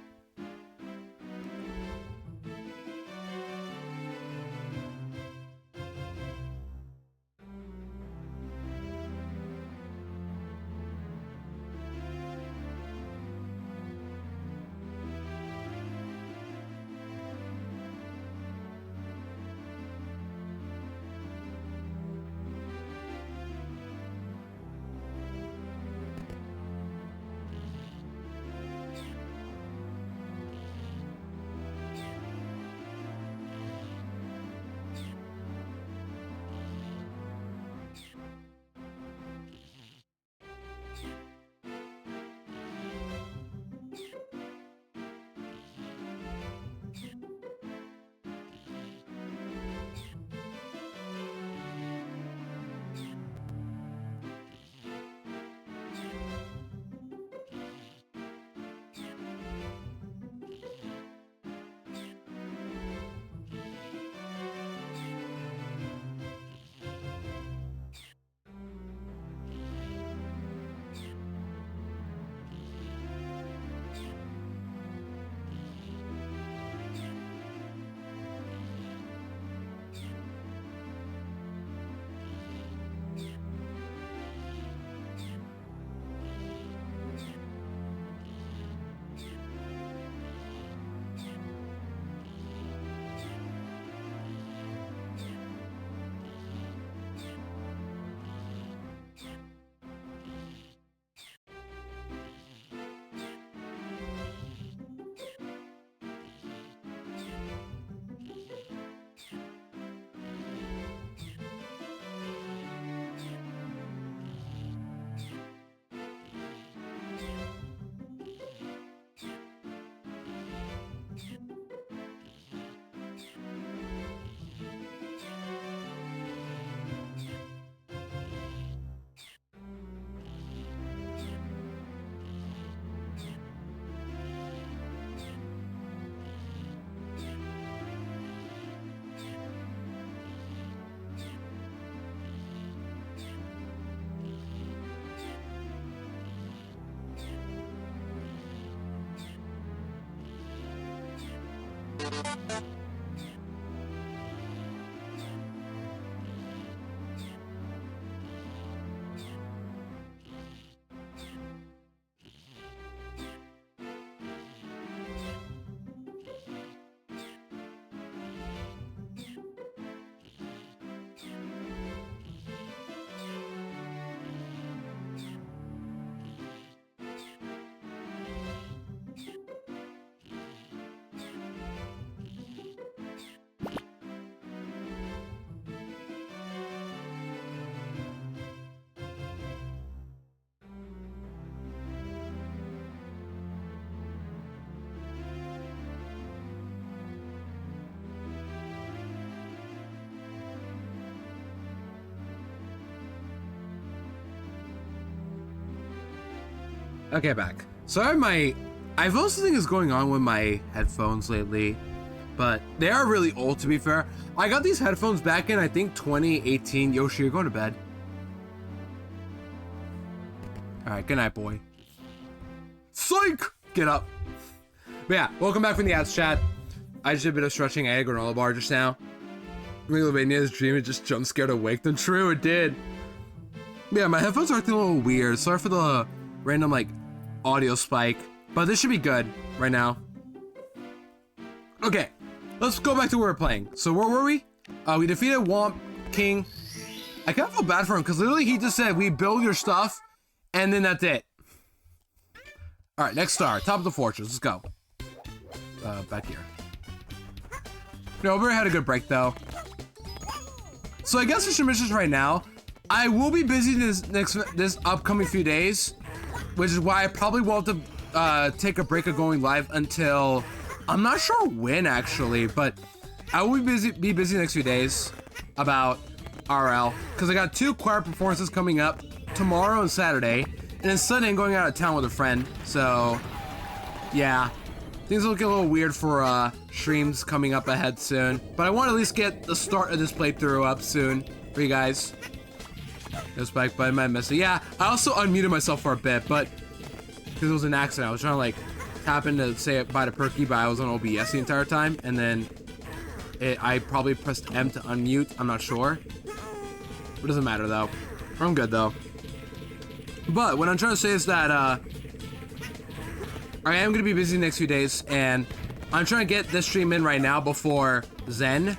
Okay, back. So I have my I've also think is going on with my headphones lately, but they are really old to be fair. I got these headphones back in I think 2018. Yoshi, you're going to bed. All right, good night, boy. Psych! Get up. But yeah, welcome back from the ads chat. I just did a bit of stretching. I ate a granola bar just now. Megalovania's dream, it just jump scared awake them. True, it did. But yeah, my headphones are acting a little weird. Sorry for the random like audio spike, but this should be good right now. Okay, let's go back to where we're playing. So where were we? We defeated Womp King. I kind of feel bad for him because literally he just said, we build your stuff, and then that's it. All right, next star, top of the fortress. Let's go. Back here. No, we had a good break though. So I guess for some missions right now, I will be busy this upcoming few days, which is why I probably won't have to take a break of going live until I'm not sure when actually, but I will be busy next few days about RL because I got 2 choir performances coming up tomorrow and Saturday, and then Sunday I'm going out of town with a friend. So yeah, things are looking a little weird for streams coming up ahead soon, but I want to at least get the start of this playthrough up soon for you guys. Goes back by my message. Yeah, I also unmuted myself for a bit, but because it was an accident. I was trying to like tap in to say it by the perky, but I was on OBS the entire time, and then I probably pressed M to unmute. I'm not sure. It doesn't matter though. I'm good though. But what I'm trying to say is that I am going to be busy the next few days, and I'm trying to get this stream in right now before Zen.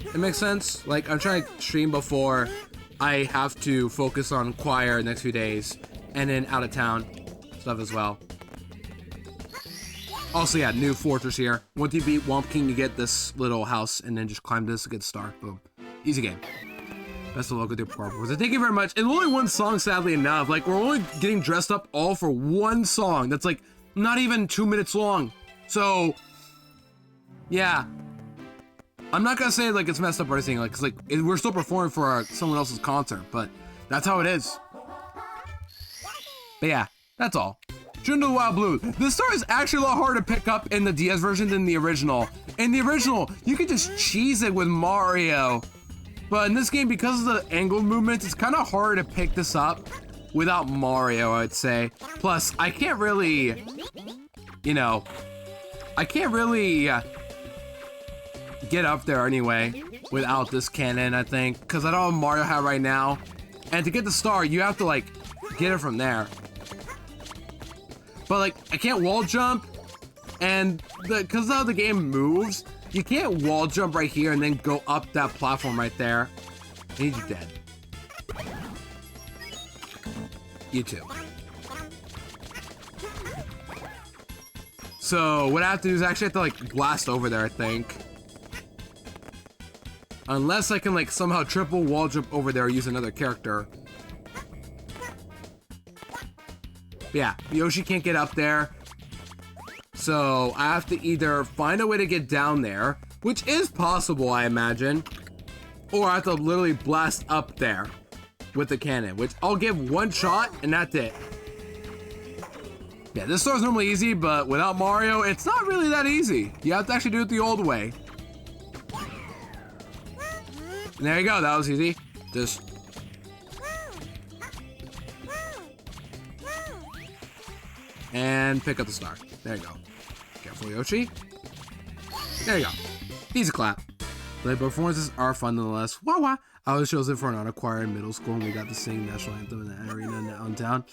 It makes sense? Like, I'm trying to stream before I have to focus on choir the next few days, and then out of town stuff as well. Also, yeah, new fortress here. Once you beat Womp King, you get this little house, and then just climb this to get the star. Boom. Easy game. Best of luck with your performance. Thank you very much. And only one song, sadly enough. Like, we're only getting dressed up all for one song. That's like not even 2 minutes long. So, yeah. I'm not gonna say like it's messed up or anything. Like, 'cause like we're still performing for someone else's concert, but that's how it is. But yeah, that's all. June to the Wild Blue. This star is actually a lot harder to pick up in the DS version than the original. In the original, you could just cheese it with Mario. But in this game, because of the angle movements, it's kind of hard to pick this up without Mario, I'd say. Plus, I can't really, you know, I can't really get up there anyway without this cannon, I think. Because I don't have Mario hat right now. And to get the star, you have to, like, get it from there. But, like, I can't wall jump. And because of how the game moves, you can't wall jump right here and then go up that platform right there. I need you dead. You too. So what I have to do is actually have to like blast over there, I think. Unless I can like somehow triple wall jump over there or use another character. But yeah, Yoshi can't get up there. So I have to either find a way to get down there, which is possible, I imagine, or I have to literally blast up there with the cannon, which I'll give one shot and that's it. Yeah, this star's normally easy, but without Mario, it's not really that easy. You have to actually do it the old way. And there you go, that was easy. Just... and pick up the star. There you go. Careful, Yoshi. There you go. Easy clap. The performances are fun nonetheless. Wah wah. I was chosen for an art choir in middle school, and we got to sing national anthem in the arena downtown.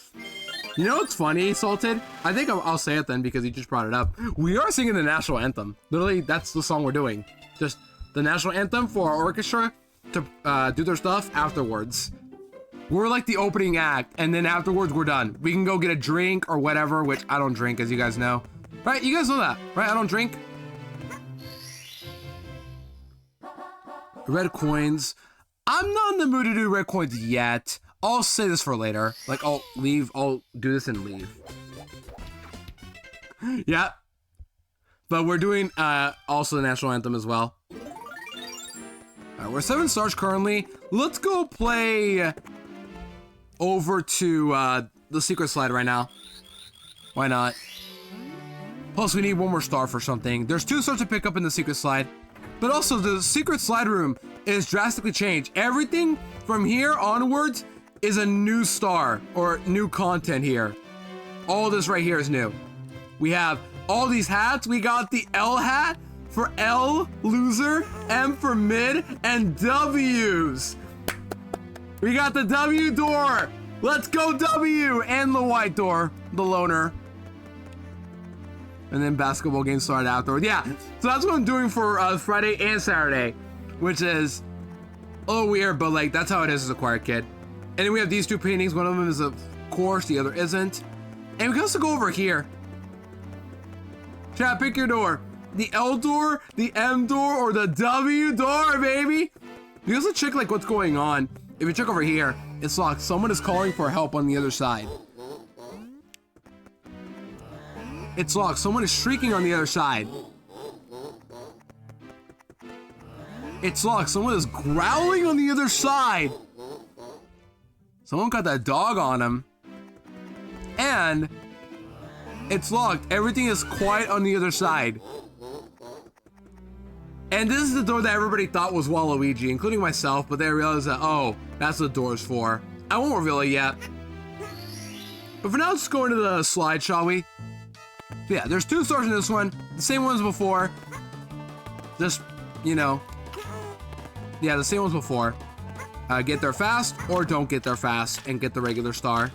You know what's funny, Salted? I think I'll say it then because you just brought it up. We are singing the national anthem. Literally, that's the song we're doing. Just the national anthem for our orchestra to do their stuff afterwards. We're like the opening act, and then afterwards we're done. We can go get a drink or whatever, which I don't drink, as you guys know. Right? You guys know that, right? I don't drink. Red coins. I'm not in the mood to do red coins yet. I'll say this for later. Like, I'll do this and leave. Yeah. But we're doing also the national anthem as well. Alright, we're 7 stars currently. Let's go play over to the secret slide right now. Why not? Plus, we need one more star for something. There's 2 stars to pick up in the secret slide. But also, the secret slide room is drastically changed. Everything from here onwards is a new star or new content here. All this right here is new. We have all these hats. We got the L hat for L, loser, M for mid, and W's. We got the W door. Let's go W, and the white door, the loner. And then basketball games started afterward. Yeah, so that's what I'm doing for Friday and Saturday, which is a little weird, but like that's how it is as a quiet kid. And then we have these 2 paintings. One of them is of course, the other isn't. And we can also go over here. Chat, pick your door. The L door, the M door, or the W door, baby. You also check like what's going on. If you check over here, it's locked. Someone is calling for help on the other side. It's locked. Someone is shrieking on the other side. It's locked. Someone is growling on the other side. Someone got that dog on him. And it's locked. Everything is quiet on the other side. And this is the door that everybody thought was Waluigi, including myself, but they realized that, oh, that's what the door's for. I won't reveal it yet. But for now, let's go into the slide, shall we? So yeah, there's 2 stars in this one. The same ones before. Just, you know. Yeah, the same ones before. Get there fast, or don't get there fast, and get the regular star.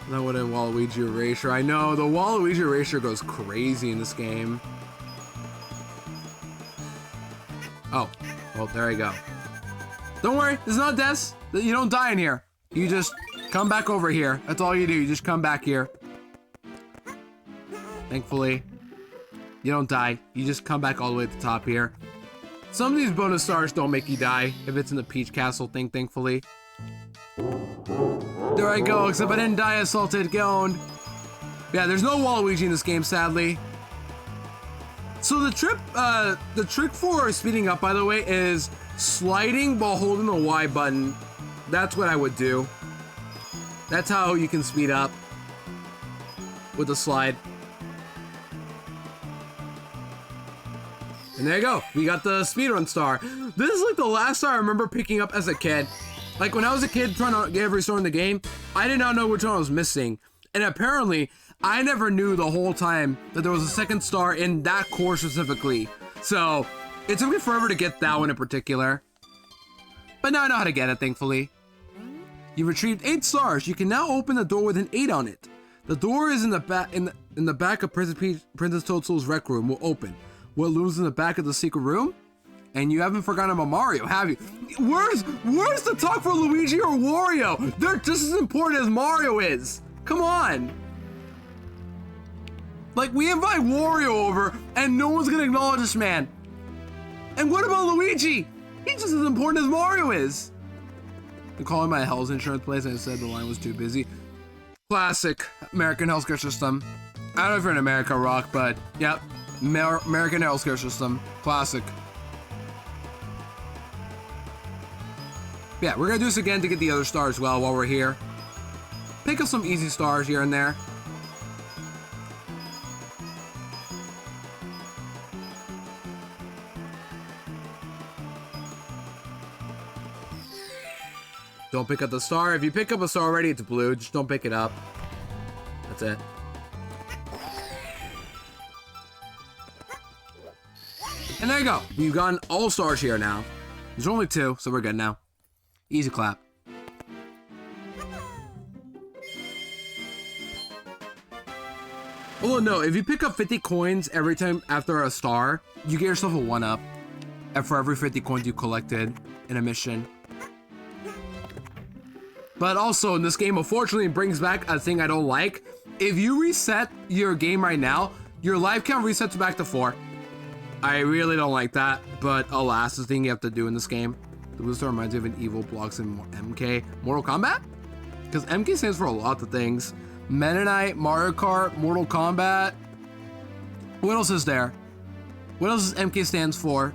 That would have Waluigi Erasure. I know, the Waluigi Erasure goes crazy in this game. Oh, well, there you go. Don't worry, this is not death. You don't die in here. You just come back over here. That's all you do. You just come back here. Thankfully, you don't die. You just come back all the way to the top here. Some of these bonus stars don't make you die if it's in the Peach Castle thing, thankfully. There I go, except I didn't die assaulted. Get owned. Yeah, there's no Waluigi in this game, sadly. So the trick for speeding up, by the way, is sliding while holding the Y button. That's what I would do. That's how you can speed up with the slide. And there you go. We got the speedrun star. This is like the last star I remember picking up as a kid. Like when I was a kid trying to get every star in the game, I did not know which one I was missing. And apparently, I never knew the whole time that there was a second star in that core specifically. So, it took me forever to get that one in particular. But now I know how to get it, thankfully. You've retrieved 8 stars. You can now open the door with an 8 on it. The door is in the back of Princess Toadstool's rec room will open. What looms in the back of the secret room? And you haven't forgotten about Mario, have you? Where's the talk for Luigi or Wario? They're just as important as Mario is. Come on. Like, we invite Wario over, and no one's gonna acknowledge this man. And what about Luigi? He's just as important as Mario is. I'm calling my health insurance place, and I said the line was too busy. Classic American healthcare system. I don't know if you're in America, Rock, but yep, American healthcare system. Classic. Yeah, we're gonna do this again to get the other star as well while we're here. Pick up some easy stars here and there. Don't pick up the star. If you pick up a star already, it's blue. Just don't pick it up. That's it. And there you go. We've gotten all stars here now. There's only 2, so we're good now. Easy clap. Oh no, if you pick up 50 coins every time after a star, you get yourself a 1-up. And for every 50 coins you collected in a mission. But also in this game, unfortunately, it brings back a thing I don't like. If you reset your game right now, your life count resets back to 4. I really don't like that, but alas, the thing you have to do in this game. The blue star reminds me of an evil blocks in MK. Mortal Kombat? Because MK stands for a lot of things. Mennonite, Mario Kart, Mortal Kombat. What else is there? What else does MK stands for?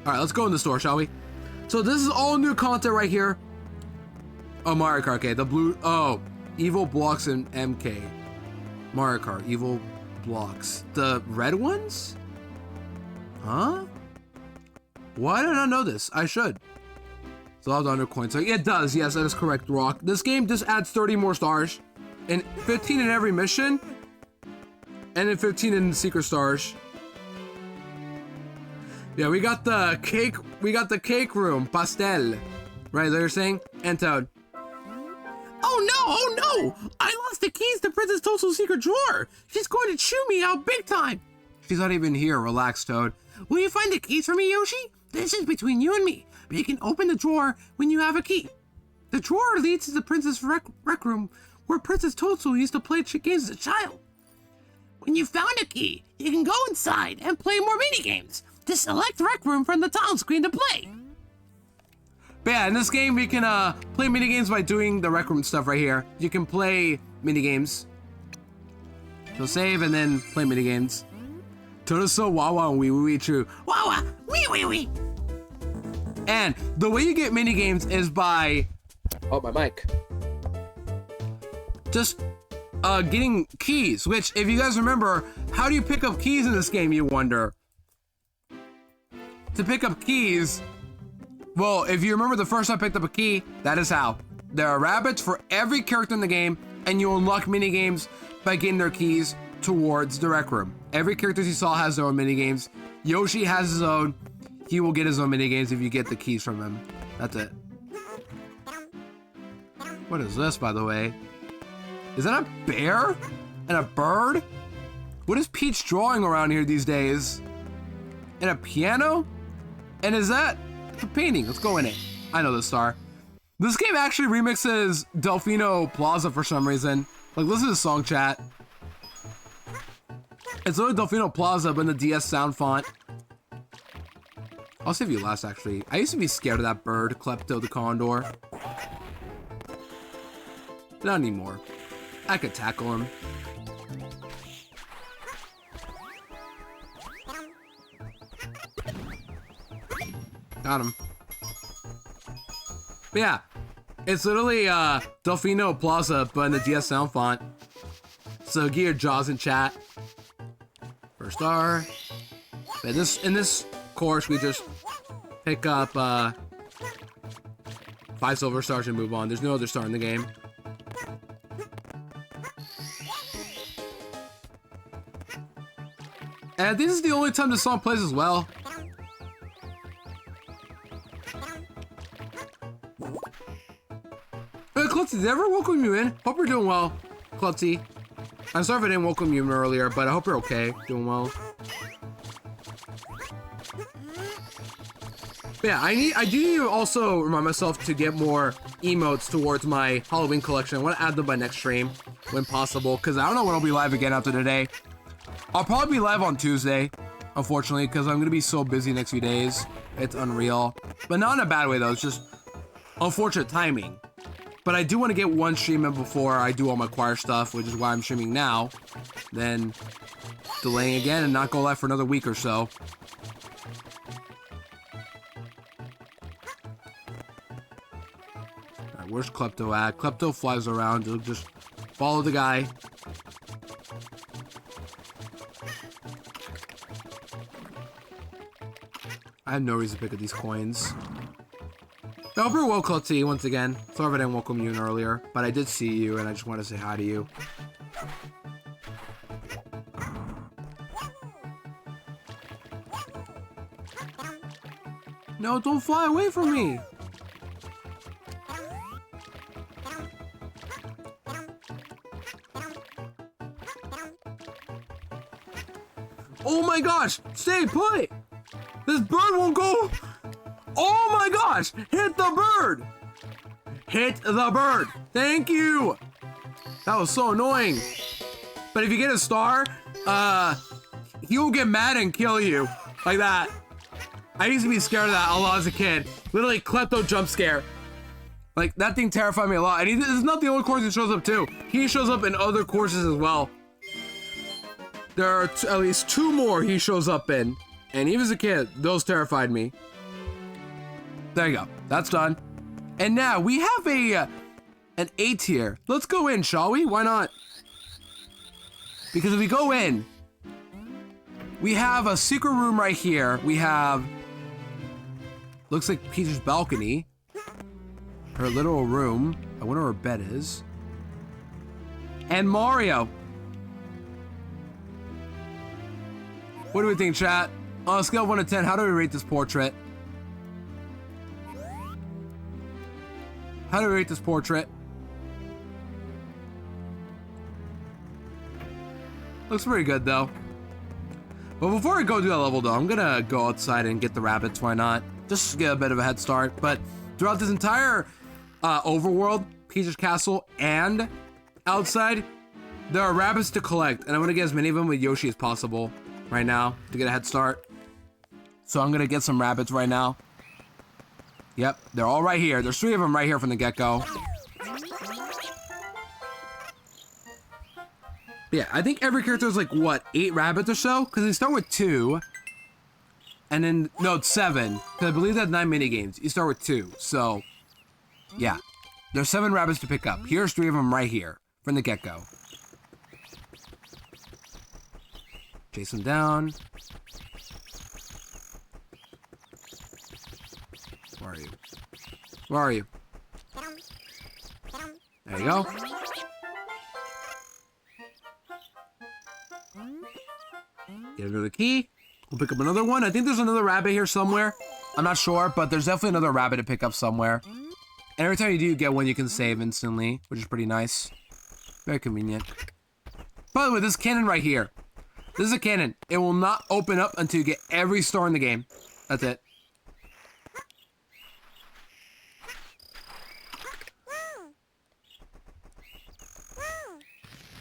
All right, let's go in the store, shall we? So this is all new content right here. Oh, Mario Kart, okay. The blue, oh, Evil Blocks and MK. Mario Kart, Evil Blocks. The red ones? Huh? Why did I not know this? I should. So I'll under coins. So it does, yes, that is correct, Rock. This game just adds 30 more stars. And 15 in every mission. And then 15 in the secret stars. Yeah, we got the cake room, pastel. Right, they're saying? And Toad. Oh no! I lost the keys to Princess Toadstool's secret drawer. She's going to chew me out big time. She's not even here. Relax, Toad. Will you find the keys for me, Yoshi? This is between you and me, but you can open the drawer when you have a key. The drawer leads to the Princess Rec Room, where Princess Toadstool used to play games as a child. When you found a key, you can go inside and play more mini-games. Just select Rec Room from the title screen to play. But yeah, in this game, we can play minigames by doing the Rec Room stuff right here. You can play minigames. So save and then play minigames. Toad is so wawa and wee true. Wawa, wee. And the way you get minigames is by... Oh, my mic. Just getting keys, which, if you guys remember, how do you pick up keys in this game, you wonder? To pick up keys, well, if you remember the first time I picked up a key, that is how. There are rabbits for every character in the game, and you unlock minigames by getting their keys towards the Rec Room. Every character you saw has their own minigames. Yoshi has his own. He will get his own minigames if you get the keys from him. That's it. What is this, by the way? Is that a bear? And a bird? What is Peach drawing around here these days? And a piano? And is that a painting? Let's go in it. I know this star. This game actually remixes Delfino Plaza for some reason. Like, listen to the song chat. It's literally Delfino Plaza, but in the DS sound font. I'll save you last, actually. I used to be scared of that bird, Klepto the Condor. Not anymore. I could tackle him. Got him. But yeah, it's literally Delfino Plaza, but in the DS sound font. So get your jaws in chat. First star. But in this course, we just pick up 5 silver stars and move on. There's no other star in the game. And this is the only time the song plays as well. Hey, Klutzy, did I ever welcome you in? Hope you're doing well, Klutzy. I'm sorry if I didn't welcome you in earlier, but I hope you're okay, doing well. But yeah, I do need to also remind myself to get more emotes towards my Halloween collection. I want to add them by next stream, when possible, because I don't know when I'll be live again after today. I'll probably be live on Tuesday, unfortunately, because I'm going to be so busy next few days. It's unreal. But not in a bad way, though. It's just unfortunate timing. But I do want to get one stream in before I do all my choir stuff, which is why I'm streaming now. Then delaying again and not go live for another week or so. Alright, where's Klepto at? Klepto flies around. He'll just follow the guy. I have no reason to pick up these coins. I hope you're well, Klutzy, once again. Sorry if I didn't welcome you in earlier, but I did see you and I just want to say hi to you. No, don't fly away from me! Oh my gosh! Stay put! This bird won't go! Oh my gosh! Hit the bird! Hit the bird! Thank you! That was so annoying. But if you get a star, he will get mad and kill you. Like that. I used to be scared of that a lot as a kid. Literally, Klepto jump scare. Like, that thing terrified me a lot. And this is not the only course he shows up too. He shows up in other courses as well. There are at least 2 more he shows up in. And even as a kid, those terrified me. There you go. That's done. And now we have an A tier. Let's go in, shall we? Why not? Because if we go in, we have a secret room right here. We have, looks like Peach's balcony. Her literal room. I wonder where her bed is. And Mario. What do we think, chat? On a scale of 1 to 10, how do we rate this portrait? How do we rate this portrait? Looks pretty good, though. But before I go do that level, though, I'm gonna go outside and get the rabbits. Why not? Just to get a bit of a head start. But throughout this entire overworld, Peach's Castle, and outside, there are rabbits to collect. And I want to get as many of them with Yoshi as possible right now to get a head start. So I'm gonna get some rabbits right now. Yep, they're all right here. There's 3 of them right here from the get-go. Yeah, I think every character is like, what, 8 rabbits or so? Because they start with 2. And then, no, it's 7. Because I believe that's 9 minigames. You start with 2. So, yeah. There's 7 rabbits to pick up. Here's 3 of them right here from the get-go. Chase them down. Where are you? Where are you? There you go. Get another key. We'll pick up another one. I think there's another rabbit here somewhere. I'm not sure, but there's definitely another rabbit to pick up somewhere. And every time you do get one, you can save instantly, which is pretty nice. Very convenient. By the way, this cannon right here. This is a cannon. It will not open up until you get every star in the game. That's it.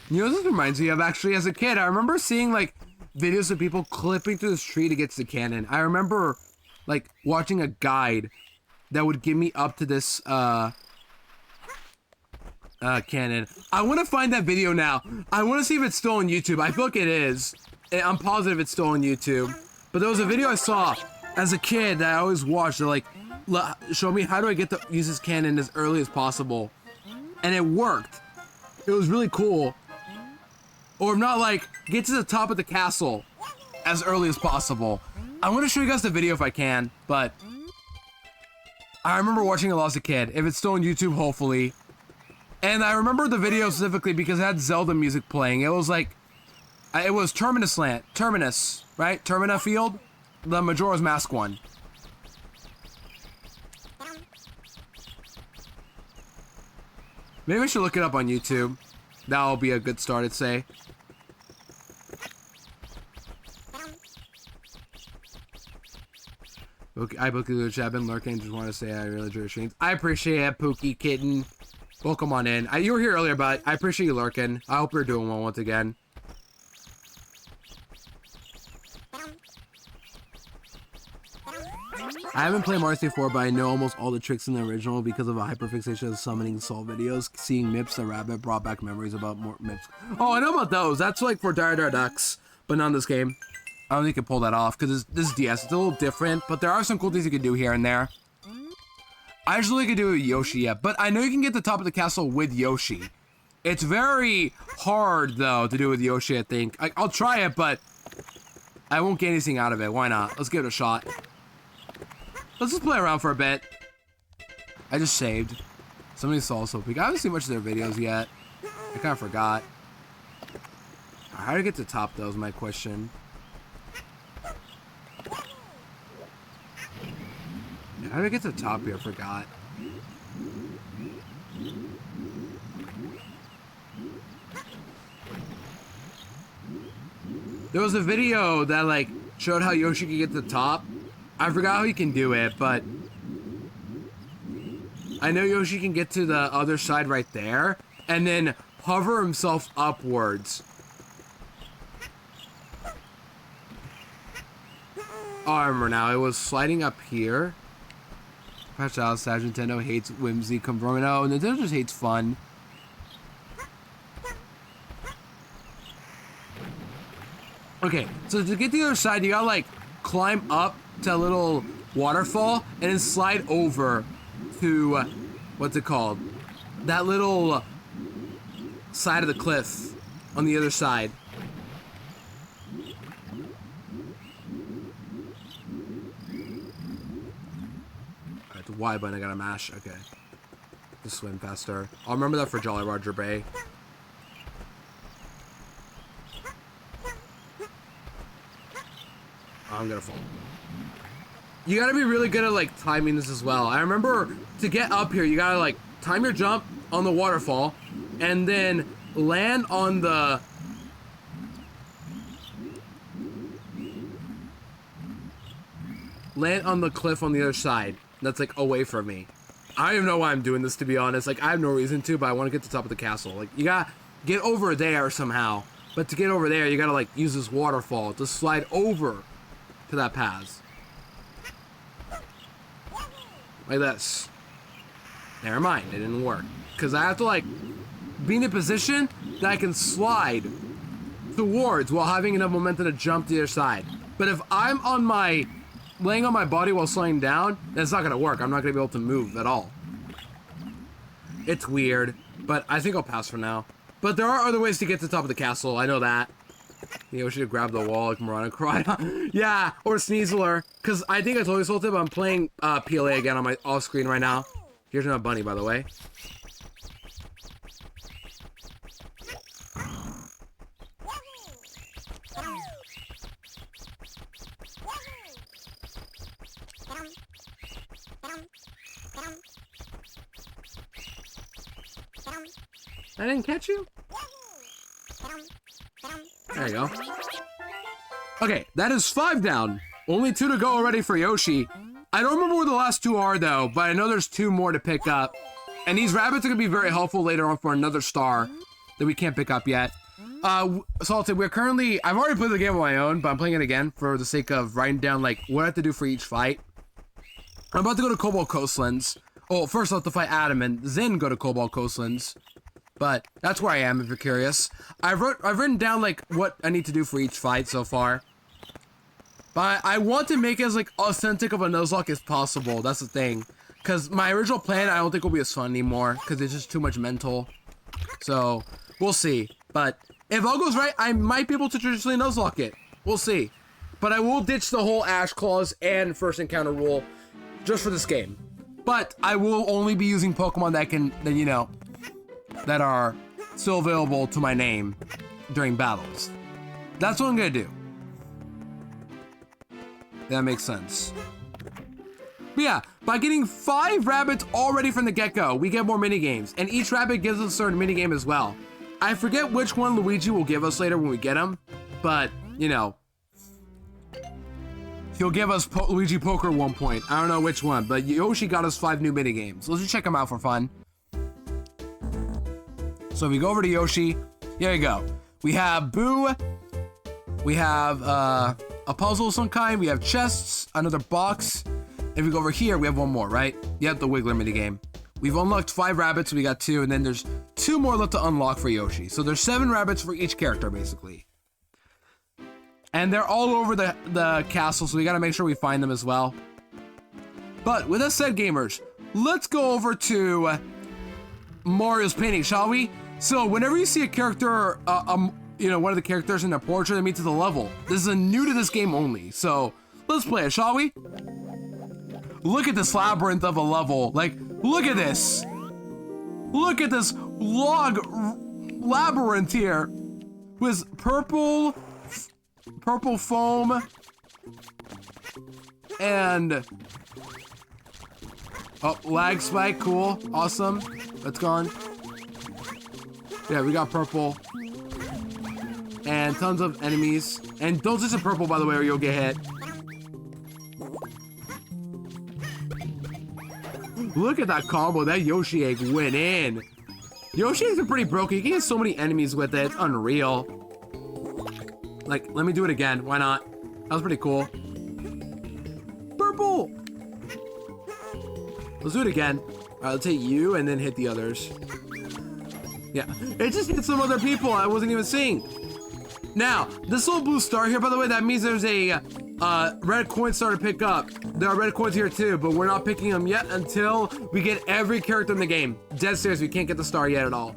You know what this reminds me of, actually, as a kid? I remember seeing, like, videos of people clipping through this tree to get to the cannon. I remember, like, watching a guide that would get me up to this, cannon. I want to find that video now. I want to see if it's still on YouTube. I feel like it is. I'm positive it's still on YouTube. But there was a video I saw as a kid that I always watched that, like, show me how do I get to use this cannon as early as possible. And it worked. It was really cool. Or if not, like, get to the top of the castle as early as possible. I want to show you guys the video if I can, but I remember watching it as a kid. If it's still on YouTube, hopefully. And I remember the video specifically because it had Zelda music playing. It was like, it was Terminus, right? Termina Field? The Majora's Mask one. Maybe I should look it up on YouTube. That'll be a good start, I'd say. Okay, I Pookie Lucha, I've been lurking, just want to say I really enjoy your streams. I appreciate it, Pookie Kitten. Welcome on in. You were here earlier, but I appreciate you lurking. I hope you're doing well once again. I haven't played Mario 64, but I know almost all the tricks in the original because of a hyperfixation of summoning Soul videos. Seeing Mips the rabbit brought back memories about more Mips. Oh, I know about those. That's like for Dire Ducks, but not in this game. I don't think you can pull that off because this is DS. It's a little different, but there are some cool things you can do here and there. I actually could do it with Yoshi yet, but I know you can get to the top of the castle with Yoshi. It's very hard, though, to do with Yoshi, I think. I'll try it, but I won't get anything out of it. Why not? Let's give it a shot. Let's just play around for a bit. I just saved. Somebody saw so big. I haven't seen much of their videos yet. I kind of forgot. How to get to the top, though, is my question. How do I get to the top here? I forgot. There was a video that, like, showed how Yoshi could get to the top. I forgot how he can do it, but I know Yoshi can get to the other side right there and then hover himself upwards. Oh, I remember now. It was sliding up here. Patch out, Sag Nintendo hates whimsy. Confirming. No, Nintendo just hates fun. Okay, so to get to the other side, you gotta, like, climb up to a little waterfall and then slide over to, what's it called? That little side of the cliff on the other side. Alright, the Y button I gotta mash. Okay. To swim faster. I'll remember that for Jolly Roger Bay. I'm gonna fall. You gotta be really good at like timing this as well. I remember to get up here, you gotta like time your jump on the waterfall and then land on the cliff on the other side. That's like away from me. I don't even know why I'm doing this, to be honest. Like, I have no reason to, but I want to get to the top of the castle. Like, you gotta get over there somehow. But to get over there, you gotta like use this waterfall to slide over to that path. Like this. Never mind, it didn't work. Because I have to like be in a position that I can slide towards while having enough momentum to jump to the other side. But if I'm on my laying on my body while sliding down, that's not gonna work. I'm not gonna be able to move at all. It's weird, but I think I'll pass for now. But there are other ways to get to the top of the castle, I know that. You know, we should have grabbed the wall like Marana cried. Yeah, or Sneasler. Because I think I totally sold it, but I'm playing PLA again on my off screen right now. Here's my bunny, by the way. I didn't catch you? There you go. Okay, that is 5 down. Only 2 to go already for Yoshi. I don't remember where the last 2 are though, but I know there's 2 more to pick up. And these rabbits are gonna be very helpful later on for another star that we can't pick up yet. Salted, we're currently, I've already played the game on my own, but I'm playing it again for the sake of writing down like what I have to do for each fight. I'm about to go to Cobalt Coastlands. Oh, first I'll have to fight Adam and then go to Cobalt Coastlands. But that's where I am if you're curious. I've written down like what I need to do for each fight so far. But I want to make it as like authentic of a Nuzlocke as possible. That's the thing. Because my original plan I don't think will be as fun anymore. Because it's just too much mental. So we'll see. But if all goes right, I might be able to traditionally Nuzlocke it. We'll see. But I will ditch the whole Ash Claws and First Encounter rule just for this game. But I will only be using Pokemon that can, you know, that are still available to my name during battles. That's what I'm gonna do. That makes sense. But yeah, by getting 5 rabbits already from the get-go, we get more minigames, and each rabbit gives us a certain minigame as well. I forget which one Luigi will give us later when we get him, but, you know, he'll give us Luigi Poker at one point. I don't know which one, but Yoshi got us 5 new minigames. Let's just check them out for fun. So if we go over to Yoshi, here we go. We have Boo. We have a puzzle of some kind. We have chests, another box. If we go over here, we have one more, right? Yep, the Wiggler minigame. We've unlocked 5 rabbits, we got 2, and then there's 2 more left to unlock for Yoshi. So there's 7 rabbits for each character, basically. And they're all over the castle, so we gotta make sure we find them as well. But with that said, gamers, let's go over to Mario's painting, shall we? So whenever you see a character, you know, one of the characters in the portrait, that means it's a level. This is a new to this game only, so let's play it, shall we? Look at this labyrinth of a level. Like, look at this. Look at this log labyrinth here with purple foam and oh, lag spike, cool, awesome. That's gone. Yeah, we got purple and tons of enemies. And don't touch the purple, by the way, or you'll get hit. Look at that combo. That Yoshi egg went in. Yoshi eggs are pretty broken. You can get so many enemies with it. It's unreal. Like, let me do it again. Why not? That was pretty cool. Purple! Let's do it again. All right, let's hit you and then hit the others. Yeah, it just hit some other people I wasn't even seeing. Now, this little blue star here, by the way, that means there's a Red coins start to pick up. There are red coins here too, but we're not picking them yet until we get every character in the game. Dead serious, we can't get the star yet at all.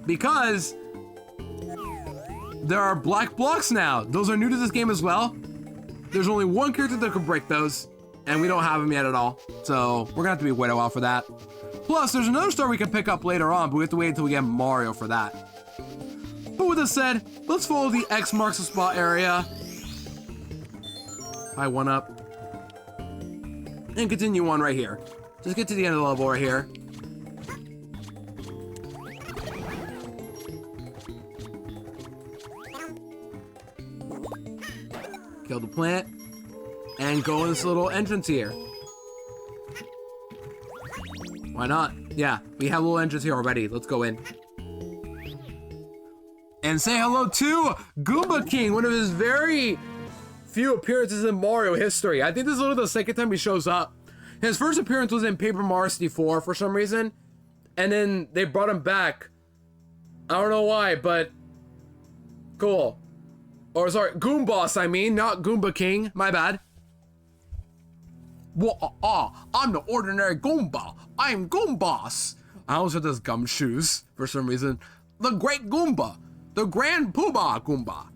Because there are black blocks now. Those are new to this game as well. There's only one character that can break those, and we don't have them yet at all. So we're gonna have to be wait a while for that. Plus, there's another star we can pick up later on, but we have to wait until we get Mario for that. But with that said, let's follow the X marks the spot area. I one up. And continue on right here. Just get to the end of the level right here. Kill the plant. And go in this little entrance here. Why not? Yeah, we have a little entrance here already. Let's go in. And say hello to Goomba King, one of his very few appearances in Mario history. I think this is literally the second time he shows up. His first appearance was in Paper Mario 64 for some reason. And then they brought him back. I don't know why, but cool. Or sorry, Goomboss, I mean, not Goomba King. My bad. Well, I'm the ordinary Goomba. I'm Goomboss. I almost said this gumshoes for some reason. The Great Goomba. The Grand Poobah Goomba.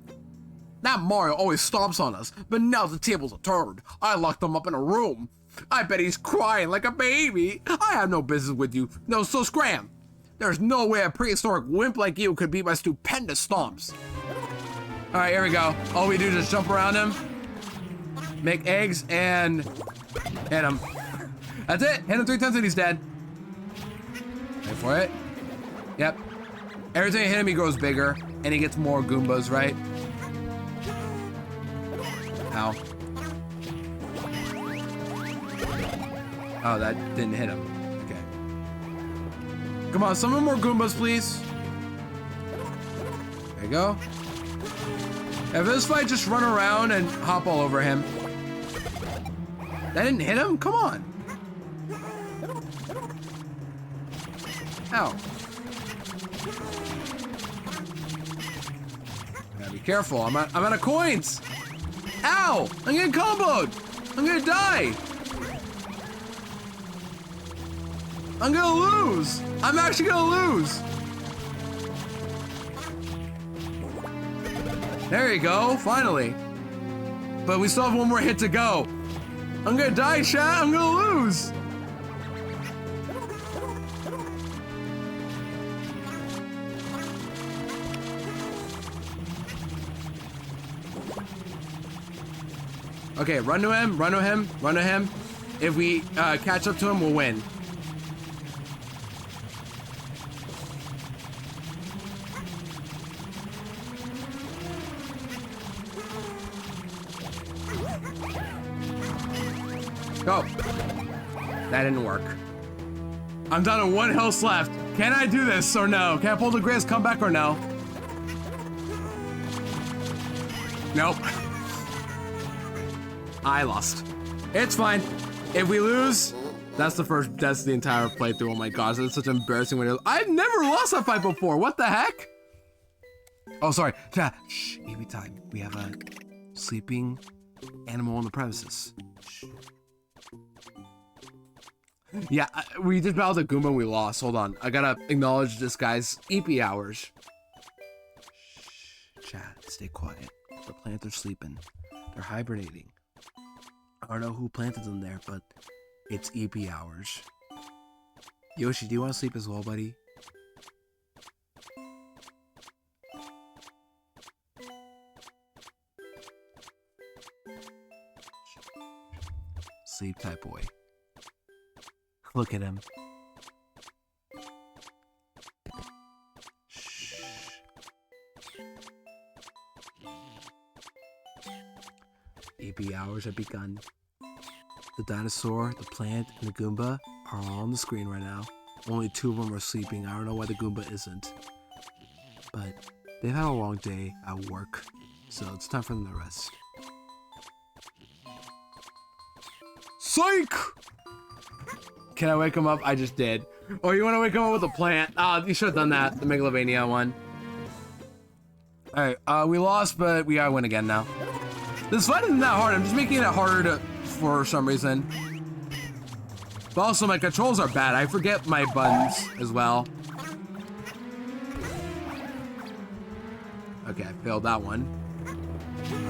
That Mario always stomps on us, but now the tables are turned. I locked him up in a room. I bet he's crying like a baby. I have no business with you. No, so scram. There's no way a prehistoric wimp like you could beat my stupendous stomps. All right, here we go. All we do is just jump around him, make eggs, and hit him. That's it. Hit him 3 times and he's dead. Wait for it. Yep. Every time you hit him, he grows bigger, and he gets more Goombas, right? Ow. Oh, that didn't hit him. Okay. Come on, summon more Goombas, please. There you go. If this fight, just run around and hop all over him. That didn't hit him? Come on. Ow. Gotta be careful. I'm out of coins. Ow! I'm getting comboed. I'm gonna die. I'm gonna lose. I'm actually gonna lose. There you go, finally. But we still have one more hit to go. I'm gonna die, chat. I'm gonna lose. Okay, run to him, run to him, run to him. If we catch up to him, we'll win. Go. That didn't work. I'm down to 1 health left. Can I do this or no? Can I pull the greatest comeback or no? Nope. I lost. It's fine. If we lose, that's the entire playthrough. Oh my gosh, that's such an embarrassing way to. I've never lost a fight before. What the heck? Oh, sorry. Shh, baby time. We have a sleeping animal on the premises. Shh. Yeah, we just battled a Goomba and we lost. Hold on. I gotta acknowledge this guy's EP hours. Shh, chat, stay quiet. The plants are sleeping. They're hibernating. I don't know who planted them there, but it's EP hours. Yoshi, do you want to sleep as well, buddy? Sleep type boy. Look at him. Shh. EP hours have begun. The dinosaur, the plant, and the Goomba are all on the screen right now. Only 2 of them are sleeping. I don't know why the Goomba isn't. But they've had a long day at work, so it's time for them to rest. Psych! Can I wake him up? I just did. Or you want to wake him up with a plant? You should have done that. The Megalovania one. Alright, we lost, but we gotta win again now. This fight isn't that hard. I'm just making it harder for some reason. But also, my controls are bad. I forget my buttons as well. Okay, I failed that one.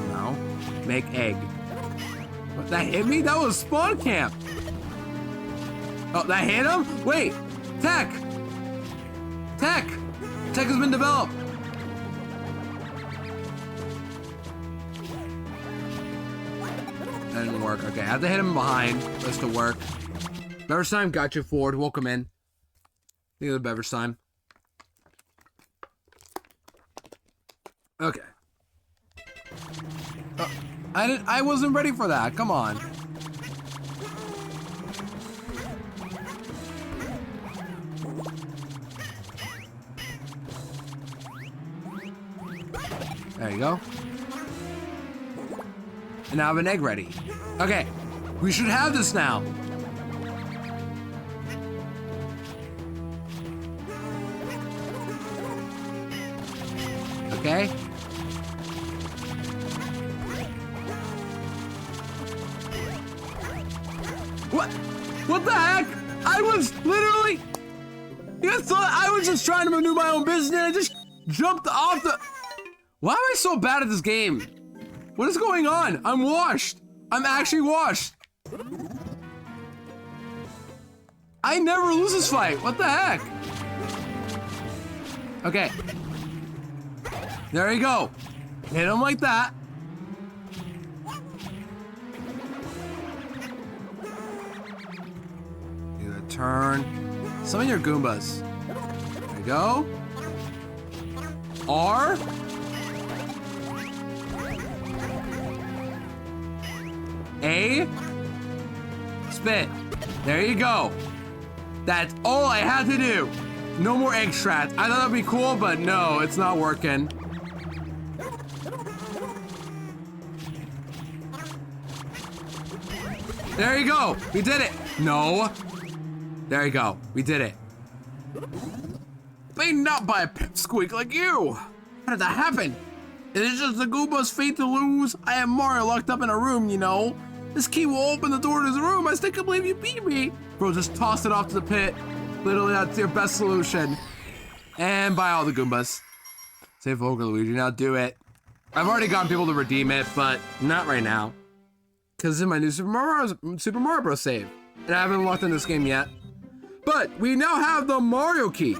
No. Make egg. What, that hit me? That was spawn camp. Oh, that hit him? Wait. Tech. Tech. Tech has been developed. That didn't work. Okay, I have to hit him behind for this to work. Beverage time, got you, Ford. Welcome in. Think of the beverage time. Okay. Oh, I wasn't ready for that. Come on. There you go. And now I have an egg ready. Okay, we should have this now. Okay. What? What the heck? I was literally... You guys thought I was just trying to do my own business and I just jumped off the... Why am I so bad at this game? What is going on? I'm washed. I'm actually washed. I never lose this fight. What the heck? Okay. There you go. Hit him like that. You gotta turn. Summon your Goombas. There you go. R. A. Spit. There you go. That's all I had to do. No more egg strats. I thought that'd be cool, but no, it's not working. There you go. We did it. No. There you go. We did it. Beaten up by a pipsqueak like you. How did that happen? It is just the Goomba's fate to lose. I have Mario locked up in a room, you know. This key will open the door to his room. I still can't believe you beat me. Bro, just toss it off to the pit. Literally, that's your best solution. And buy all the Goombas. Save Ogre Luigi. Now do it. I've already gotten people to redeem it, but not right now. Because it's in my new Super Mario Bros. Save. And I haven't locked in this game yet. But we now have the Mario key.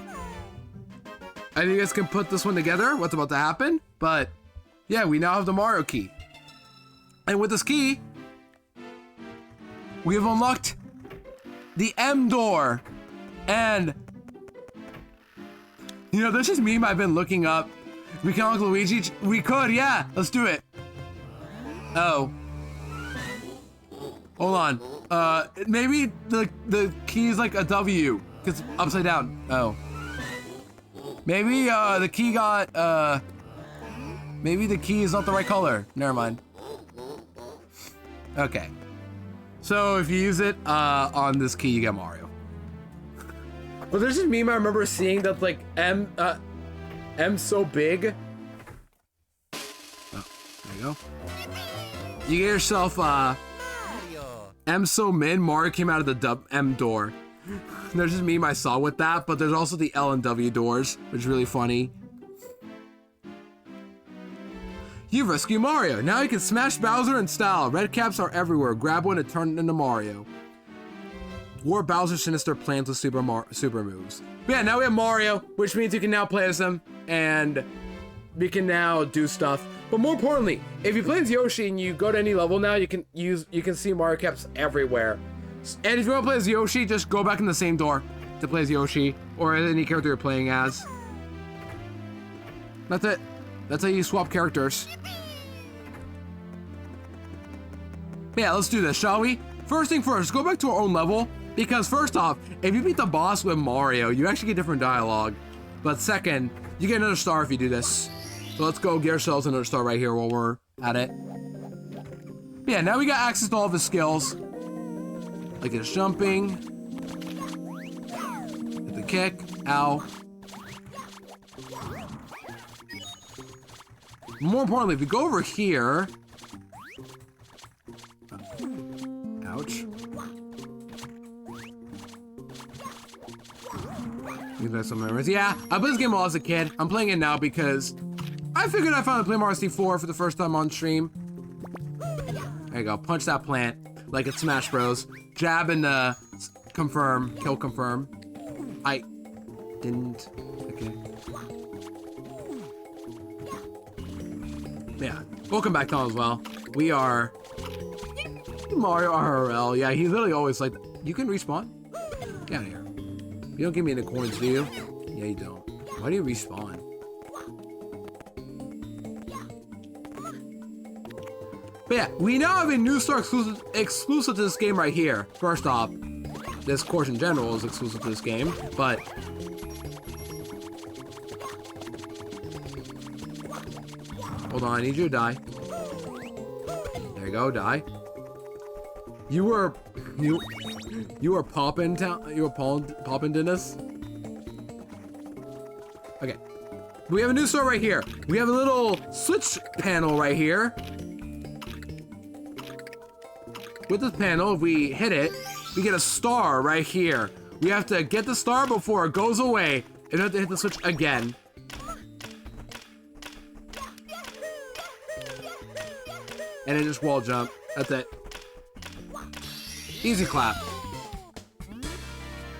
I think you guys can put this one together, what's about to happen. But yeah, we now have the Mario key. And with this key, we have unlocked the M door. And you know, there's this meme I've been looking up. We can unlock Luigi. We could, yeah. Let's do it. Oh. Hold on. Maybe the key is like a W, because it's upside down. Oh. Maybe the key got maybe the key is not the right color. Never mind. Okay. So if you use it on this key, you get Mario. But there's this meme I remember seeing that's like M so big. Oh, there you go. You get yourself M so min. Mario came out of the M door. There's this meme I saw with that, but there's also the L and W doors, which is really funny. You rescue Mario. Now you can smash Bowser in style. Red caps are everywhere. Grab one and turn it into Mario. War Bowser's sinister plans with super moves. But yeah, now we have Mario, which means you can now play as him, and we can now do stuff. But more importantly, if you play as Yoshi and you go to any level now, you can see Mario caps everywhere. And if you want to play as Yoshi, just go back in the same door to play as Yoshi or any character you're playing as. That's it. That's how you swap characters. But yeah, let's do this, shall we? First thing first, go back to our own level. Because first off, if you beat the boss with Mario, you actually get different dialogue. But second, you get another star if you do this. So let's go get ourselves another star right here while we're at it. But yeah, now we got access to all of his skills. Like his jumping. Hit the kick. Ow. More importantly, if we go over here, These are some memories. Yeah, I played this game while I was a kid. I'm playing it now because I figured I'd finally play Mario 64 for the first time on stream. There you go. Punch that plant like it's Smash Bros. Jab and confirm. Kill confirm. I didn't. Okay. Yeah. Welcome back, Tom, as well. We are Mario RRL. Yeah, he's literally always like, you can respawn? Get out of here. You don't give me any coins, do you? Yeah, you don't. Why do you respawn? But yeah, we now have a new star exclusive to this game right here. First off, this course in general is exclusive to this game, but hold on, I need you to die. There you go, die. You were popping town. You were popping Dennis. Okay, we have a new star right here. We have a little switch panel right here. With this panel, if we hit it, we get a star right here. We have to get the star before it goes away, and we have to hit the switch again. And then just wall jump. That's it. Easy clap.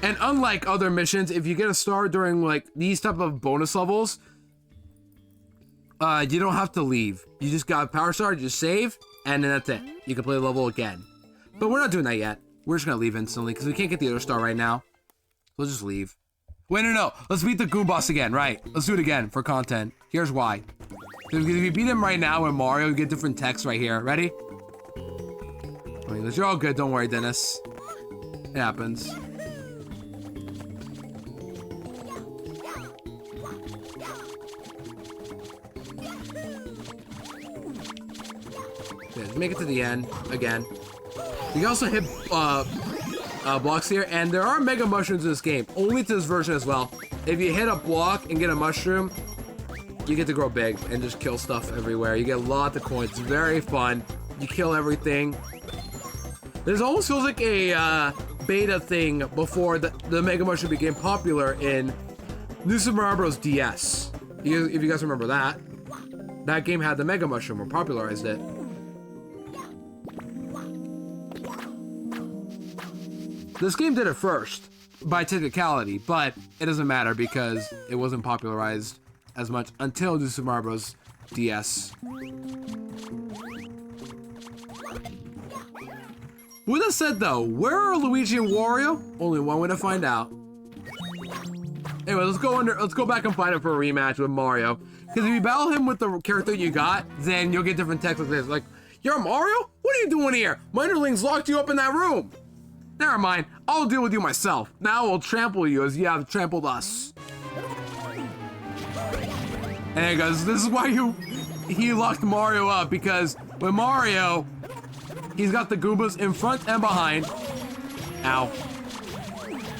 And unlike other missions, if you get a star during like these type of bonus levels, you don't have to leave. You just got a power star, you just save, and then that's it. You can play the level again. But we're not doing that yet. We're just gonna leave instantly because we can't get the other star right now. So we'll just leave. Wait, no. Let's beat the Goon Boss again, right? Let's do it again for content. Here's why. Because if you beat him right now with Mario, you get different text right here. Ready? You're all good, don't worry, Dennis. It happens. Okay, make it to the end again. You can also hit blocks here, and there are mega mushrooms in this game, only to this version as well. If you hit a block and get a mushroom, you get to grow big and just kill stuff everywhere. You get lots of coins. It's very fun. You kill everything. This almost feels like a beta thing before the Mega Mushroom became popular in New Super Mario Bros. DS. If you guys remember that. That game had the Mega Mushroom or popularized it. This game did it first, by technicality, but it doesn't matter because it wasn't popularized as much until New Super Mario Bros. DS. With that said though, where are Luigi and Wario? Only one way to find out. Anyway, let's go back and find him for a rematch with Mario. Because if you battle him with the character you got, then you'll get different text like this. Like, you're Mario? What are you doing here? My underlings locked you up in that room. Never mind, I'll deal with you myself. Now we'll trample you as you have trampled us. And he goes, this is why he locked Mario up, because with Mario, he's got the Goombas in front and behind. Ow.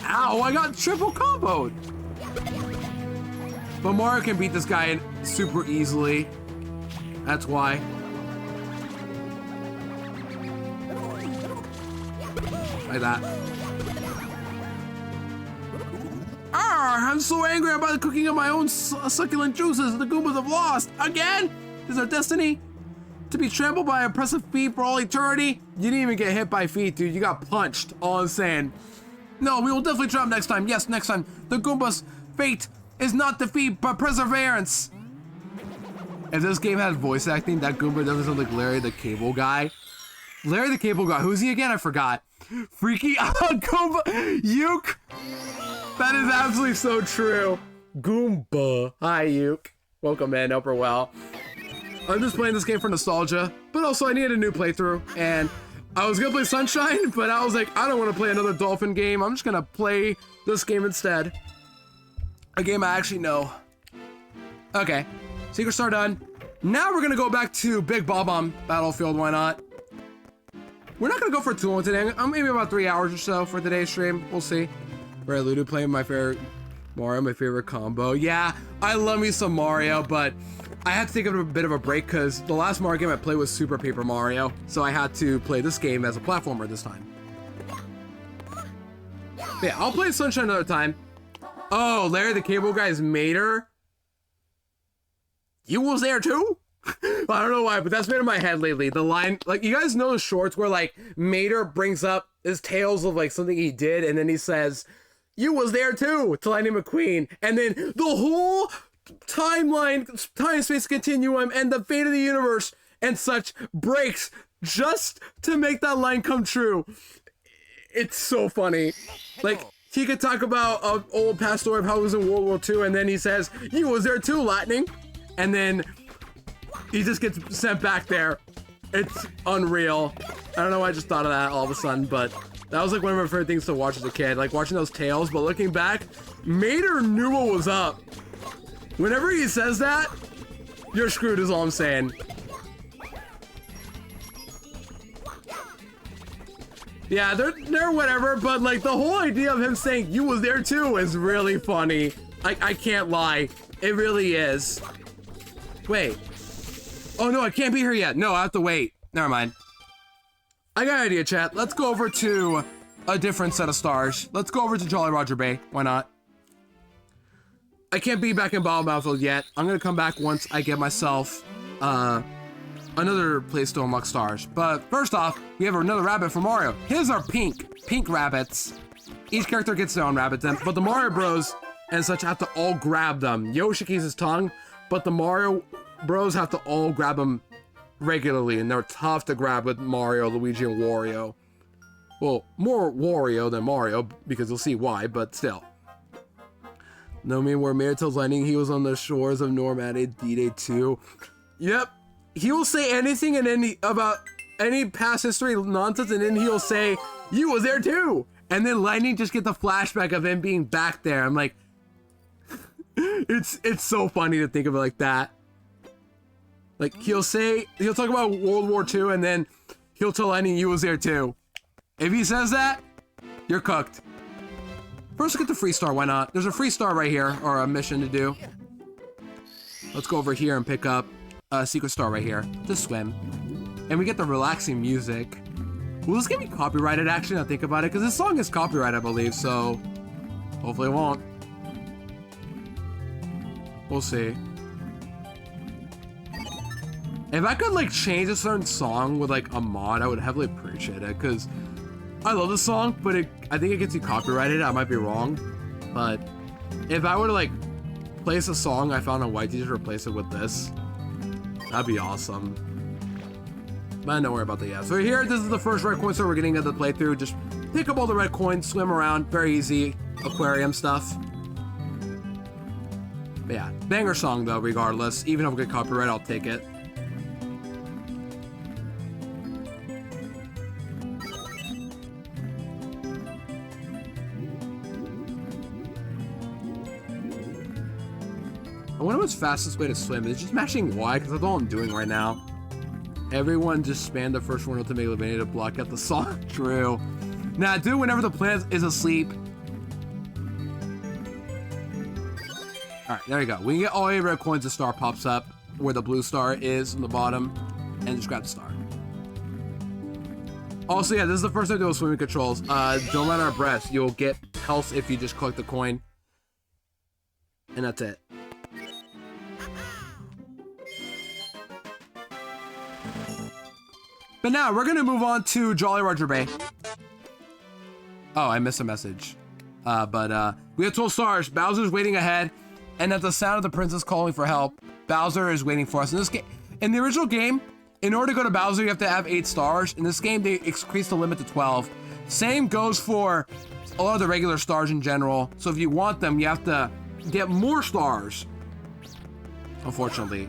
Ow, I got triple comboed. But Mario can beat this guy super easily. That's why. Like that. I'm so angry about the cooking of my own succulent juices. The Goombas have lost. Again? Is our destiny to be trampled by oppressive feet for all eternity? You didn't even get hit by feet, dude. You got punched. All I'm saying. No, we will definitely try next time. Yes, next time. The Goombas' fate is not defeat, but perseverance. If this game has voice acting, that Goomba doesn't sound like Larry the Cable Guy. Larry the Cable Guy. Who's he again? I forgot. Freaky Goomba. Yuke. That is absolutely so true. Goomba. Hi, Yuke. Welcome in. Hope you're well. I'm just playing this game for nostalgia, but also I needed a new playthrough, and I was gonna play Sunshine, but I was like, I don't want to play another Dolphin game. I'm just gonna play this game instead. A game I actually know. Okay, Secret Star done. Now we're gonna go back to Big Bob-omb Battlefield. Why not? We're not gonna go for too long today. Maybe about 3 hours or so for today's stream. We'll see. We're alluded playing my favorite Mario, my favorite combo. Yeah, I love me some Mario, but I had to take a bit of a break because the last Mario game I played was Super Paper Mario, so I had to play this game as a platformer this time. But yeah, I'll play Sunshine another time. Oh, Larry the Cable Guy's Mater. You was there too? I don't know why, but that's been in my head lately. The line, like, you guys know the shorts where, like, Mater brings up his tales of, like, something he did, and then he says, you was there too, to Lightning McQueen. And then the whole timeline, time-space continuum, and the fate of the universe and such breaks just to make that line come true. It's so funny. Like, he could talk about an old past story of how he was in World War II, and then he says, you was there too, Lightning. And then he just gets sent back there. It's unreal. I don't know why I just thought of that all of a sudden, but that was like one of my favorite things to watch as a kid, like watching those tales. But looking back, Mater knew what was up. Whenever he says that, you're screwed is all I'm saying. Yeah, they're whatever, but like the whole idea of him saying you was there too is really funny. I can't lie. It really is. Wait. Oh no, I can't be here yet. No, I have to wait. Never mind. I got an idea, chat. Let's go over to a different set of stars. Let's go over to Jolly Roger Bay. Why not? I can't be back in Battlefield yet. I'm gonna come back once I get myself another place to unlock stars. But first off, we have another rabbit for Mario. His are pink rabbits. Each character gets their own rabbit then, but the Mario Bros and such have to all grab them. Yoshi keeps his tongue, but the Mario Bros have to all grab them regularly, and they're tough to grab with Mario, Luigi, and Wario. Well, more Wario than Mario, because you'll see why, but still. No, I mean, where Mater tells Lightning he was on the shores of Normandy D-Day 2. Yep. He will say anything and about any past history nonsense, and then he'll say, you was there too! And then Lightning just get the flashback of him being back there. I'm like, it's so funny to think of it like that. Like, he'll talk about World War II, and then he'll tell Lightning you was there too. If he says that, you're cooked. First, get the free star, why not? There's a free star right here, or a mission to do. Let's go over here and pick up a secret star right here. Just swim. And we get the relaxing music. Will this get me copyrighted, actually, now think about it? Because this song is copyrighted, I believe, so hopefully it won't. We'll see. If I could, like, change a certain song with, like, a mod, I would heavily appreciate it, because I love this song, but I think it gets you copyrighted. I might be wrong, but if I were to, like, place a song I found on YT to replace it with this, that'd be awesome. But don't worry about that yet. So here, this is the first red coin store we're getting at the playthrough. Just pick up all the red coins, swim around, very easy aquarium stuff. But yeah, banger song though, regardless. Even if we get copyright, I'll take it. I wonder what's fastest way to swim. Is just mashing Y, because that's all I'm doing right now. Everyone just spam the first one to make Lavinia to block out the song. True. Now, do whenever the planet is asleep. Alright, there you go. We can get all 8 red coins, the star pops up where the blue star is on the bottom, and just grab the star. Also, yeah, this is the first time doing swimming controls. Don't run out of breath. You'll get health if you just collect the coin. And that's it. But now, we're gonna move on to Jolly Roger Bay. Oh, I missed a message. We have 12 stars. Bowser's waiting ahead, and at the sound of the princess calling for help, Bowser is waiting for us. In this game, in the original game, in order to go to Bowser, you have to have 8 stars. In this game, they increased the limit to 12. Same goes for a lot of the regular stars in general. So if you want them, you have to get more stars. Unfortunately.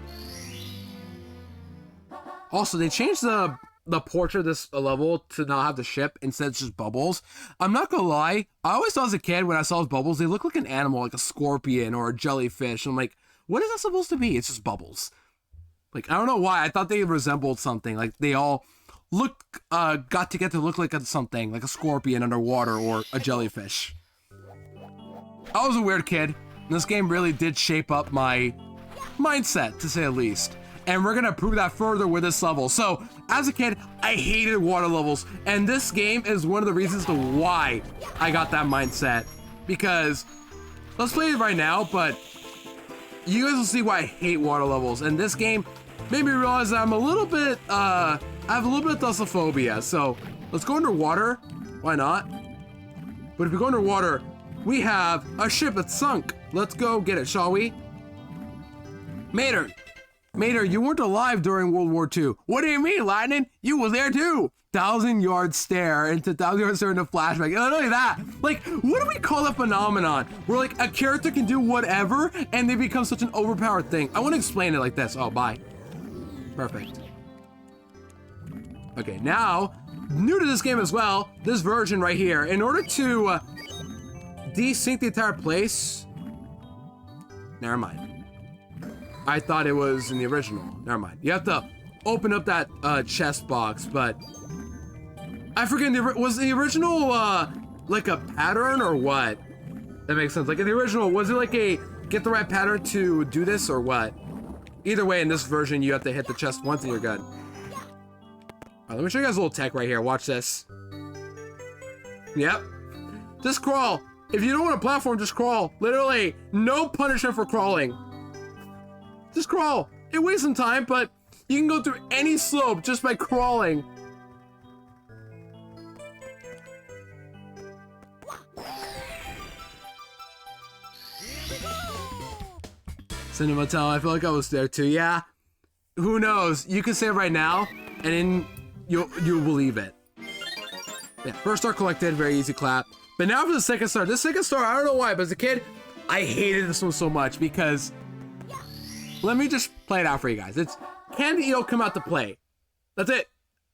Also, they changed the portrait of this level to not have the ship, instead it's just bubbles. I'm not gonna lie, I always thought as a kid when I saw those bubbles, they look like an animal, like a scorpion or a jellyfish. I'm like, what is that supposed to be? It's just bubbles. Like, I don't know why, I thought they resembled something. Like, they all got to get to look like something, like a scorpion underwater or a jellyfish. I was a weird kid, and this game really did shape up my mindset, to say the least. And we're gonna prove that further with this level. So, as a kid, I hated water levels, and this game is one of the reasons to why I got that mindset. Because let's play it right now, but you guys will see why I hate water levels. And this game made me realize that I'm a little bit, I have a little bit of thalassophobia. So let's go underwater. Why not? But if we go underwater, we have a ship that's sunk. Let's go get it, shall we? Mater, you weren't alive during World War II. What do you mean, Lightning? You were there too. 1,000-yard stare into flashback. Not only that, like, what do we call that phenomenon? Where like a character can do whatever and they become such an overpowered thing. I want to explain it like this. Oh, bye. Perfect. Okay, now, new to this game as well, this version right here. In order to desync the entire place, never mind. I thought it was in the original. Never mind. You have to open up that chest box, but I forget, was the original like a pattern or what? That makes sense. Like in the original, was it like a get the right pattern to do this or what? Either way, in this version, you have to hit the chest once and you're good. Alright, let me show you guys a little tech right here. Watch this. Yep. Just crawl. If you don't want a platform, just crawl. Literally, no punishment for crawling. Just crawl. It wastes some time, but you can go through any slope just by crawling. Cinema Town, I feel like I was there too. Yeah. Who knows? You can say it right now, and then you'll believe it. Yeah, first star collected, very easy clap. But now for the second star. This second star, I don't know why, but as a kid, I hated this one so much because let me just play it out for you guys. It's can the eel come out to play? That's it.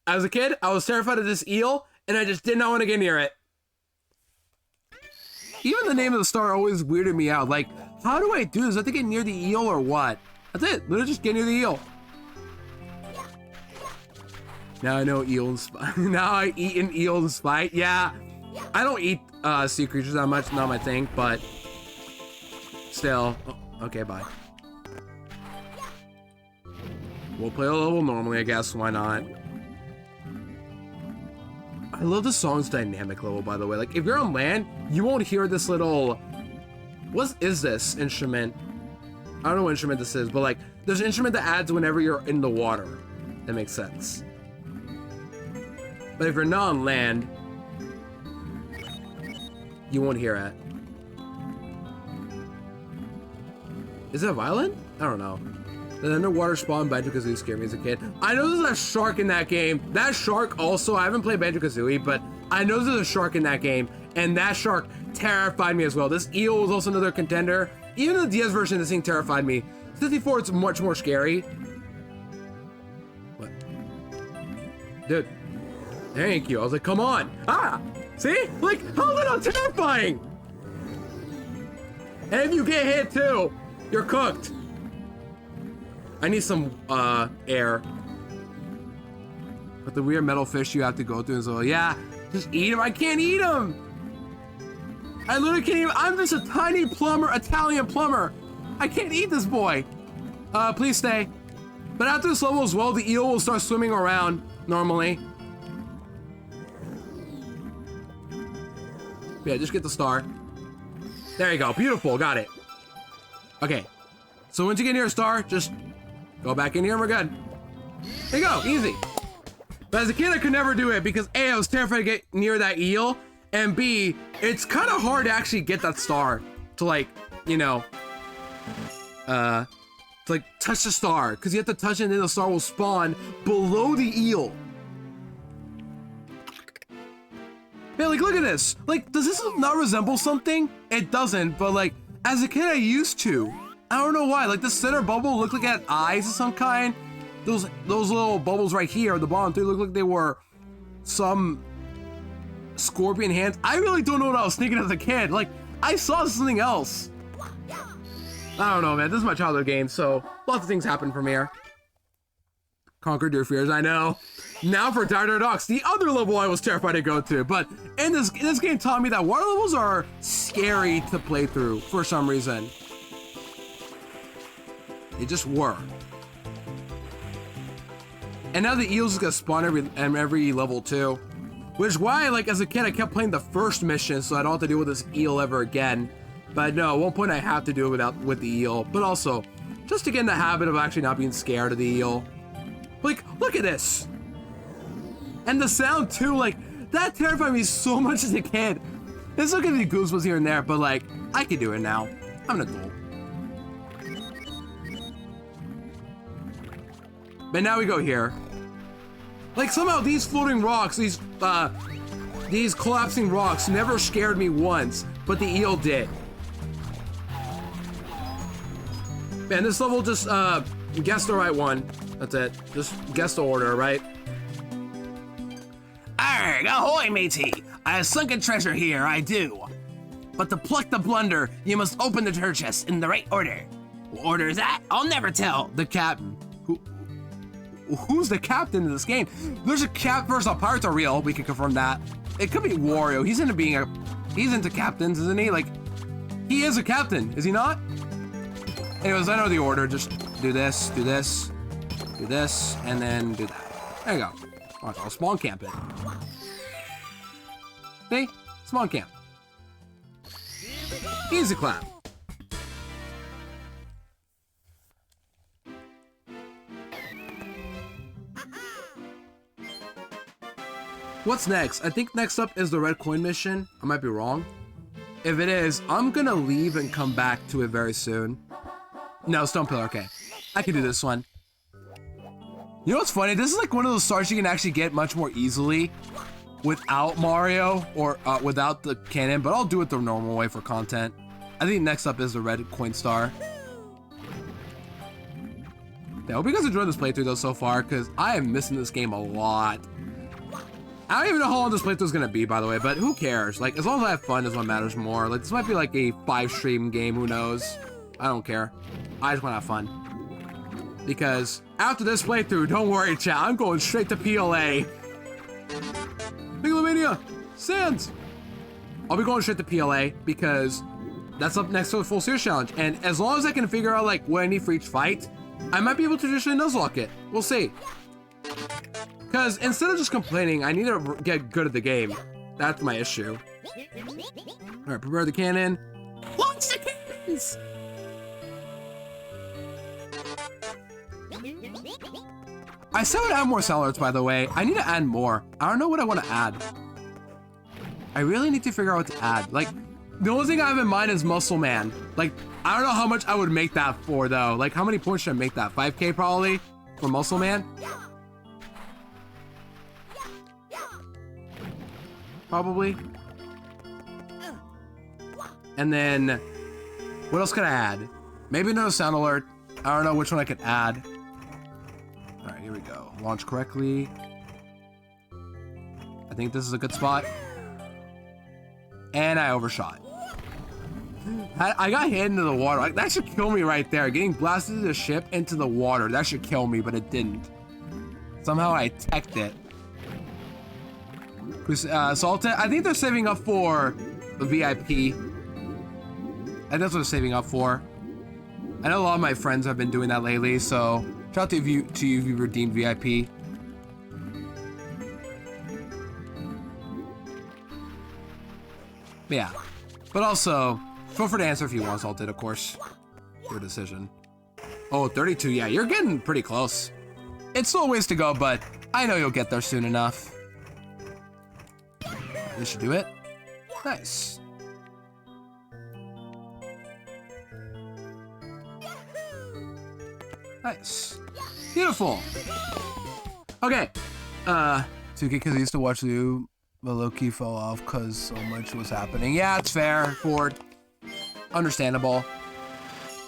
As a kid, I was terrified of this eel, and I just did not want to get near it. Even the name of the star always weirded me out. Like, how do I do this? I have to get near the eel or what? That's it. Literally just get near the eel. Now I know eel and spite. Now I eat an eel and spite. Yeah. I don't eat sea creatures that much. Not my thing, but still. Oh, okay, bye. We'll play a level normally, I guess. Why not? I love the song's dynamic level, by the way. Like, if you're on land, you won't hear this little... What is this instrument? I don't know what instrument this is, but like, there's an instrument that adds whenever you're in the water. That makes sense. But if you're not on land, you won't hear it. Is it a violin? I don't know. The underwater spawn Banjo-Kazooie scared me as a kid. I know there's a shark in that game. That shark also, I haven't played Banjo-Kazooie, but I know there's a shark in that game, and that shark terrified me as well. This eel was also another contender. Even the DS version of this thing terrified me. 54, it's much more scary. What? Dude. Thank you. I was like, come on. Ah! See? Like, how is that not terrifying? And if you get hit too, you're cooked. I need some air. But the weird metal fish you have to go through and so yeah, just eat him. I can't eat him. I literally can't even. I'm just a tiny plumber, Italian plumber. I can't eat this boy. Please stay. But after this level as well, the eel will start swimming around normally. Yeah, just get the star. There you go. Beautiful. Got it. Okay. So once you get near a star, just go back in here and we're good. There you go. Easy. But as a kid, I could never do it because A, I was terrified to get near that eel, and B, it's kind of hard to actually get that star to like, you know, to like touch the star because you have to touch it and then the star will spawn below the eel. Yeah, like look at this. Like, does this not resemble something? It doesn't, but like, as a kid, I used to. I don't know why. Like the center bubble looked like it had eyes of some kind. Those little bubbles right here, the bottom three, look like they were some scorpion hands. I really don't know what I was thinking as a kid. Like, I saw something else. I don't know, man. This is my childhood game, so lots of things happen from here. Conquered your fears, I know. Now for Dire Docks, the other level I was terrified to go to. But in this game taught me that water levels are scary to play through for some reason. They just were. And now the eels gonna spawn every level too. Which is why, like, as a kid, I kept playing the first mission so I don't have to deal with this eel ever again. But no, at one point I have to do it with the eel. But also, just to get in the habit of actually not being scared of the eel. Like, look at this. And the sound too, like, that terrified me so much as a kid. It's still giving me goosebumps here and there, but like, I can do it now. I'm an adult. But now we go here. Like, somehow these floating rocks, these collapsing rocks never scared me once, but the eel did. Man, this level just, guess the right one. That's it. Just guess the order, right? Arrgh, ahoy, matey! I have sunken treasure here, I do. But to pluck the blunder, you must open the treasure chest in the right order. What order is that? I'll never tell. The captain. Who's the captain in this game? There's a first off, pirates are real. We can confirm that. It could be Wario. He's into captains, isn't he? Like, he is a captain, is he not? Anyways, I know the order. Just do this, do this, do this, and then do that. There you go. Alright, I'll spawn camp it. See? Spawn camp. Easy clap. What's next? I think next up is the red coin mission. I might be wrong. If it is, I'm gonna leave and come back to it very soon. No, Stone Pillar, okay. I can do this one. You know what's funny? This is like one of those stars you can actually get much more easily without Mario or without the cannon, but I'll do it the normal way for content. I think next up is the red coin star. I hope you guys enjoyed this playthrough though so far, because I am missing this game a lot. I don't even know how long this playthrough is gonna be, by the way, but who cares? Like, as long as I have fun is what matters more. Like, this might be like a 5-stream game, who knows? I don't care. I just wanna have fun. Because after this playthrough, don't worry, chat, I'm going straight to PLA. Megalomania! Sands! I'll be going straight to PLA because that's up next to the full series challenge. And as long as I can figure out like what I need for each fight, I might be able to traditionally nuzlocke it. We'll see. Because instead of just complaining, I need to get good at the game. That's my issue. Alright, prepare the cannon. Launch the cannons! I said I would add more salads, by the way. I need to add more. I don't know what I want to add. I really need to figure out what to add. Like, the only thing I have in mind is Muscle Man. Like, I don't know how much I would make that for, though. Like, how many points should I make that? 5K, probably? For Muscle Man? Probably. And then, what else could I add? Maybe another sound alert. I don't know which one I could add. Alright, here we go. Launch correctly. I think this is a good spot. And I overshot. I got hit into the water. Like, that should kill me right there. Getting blasted to the ship into the water. That should kill me, but it didn't. Somehow I teched it. Salted. I think they're saving up for the VIP. And that's what they're saving up for. I know a lot of my friends have been doing that lately, so shout out to you if you redeemed VIP. Yeah. But also, feel free to answer if you want Salted, of course. Your decision. Oh, 32. Yeah, you're getting pretty close. It's still a ways to go, but I know you'll get there soon enough. This should do it. Nice. Nice. Beautiful. Okay. 2K because I used to watch you, but low-key fell off because so much was happening. Yeah, it's fair, Ford. Understandable.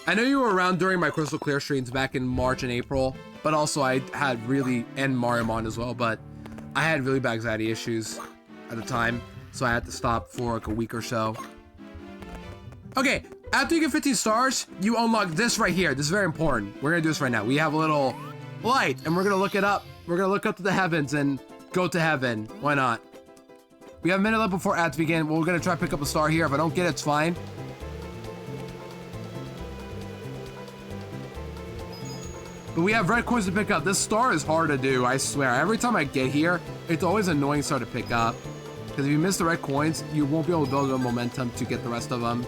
I know you were around during my Crystal Clear streams back in March and April, but also I had really, and Mario Mon as well, but I had really bad anxiety issues at the time, so I had to stop for like a week or so. Okay, after you get 15 stars, you unlock this right here. This is very important. We're gonna do this right now. We have a little light, and we're gonna look it up. We're gonna look up to the heavens and go to heaven. Why not? We have a minute left before ads begin. We're gonna try to pick up a star here. If I don't get it, it's fine. But we have red coins to pick up. This star is hard to do, I swear. Every time I get here, it's always an annoying star to pick up. Because if you miss the red coins, you won't be able to build the momentum to get the rest of them.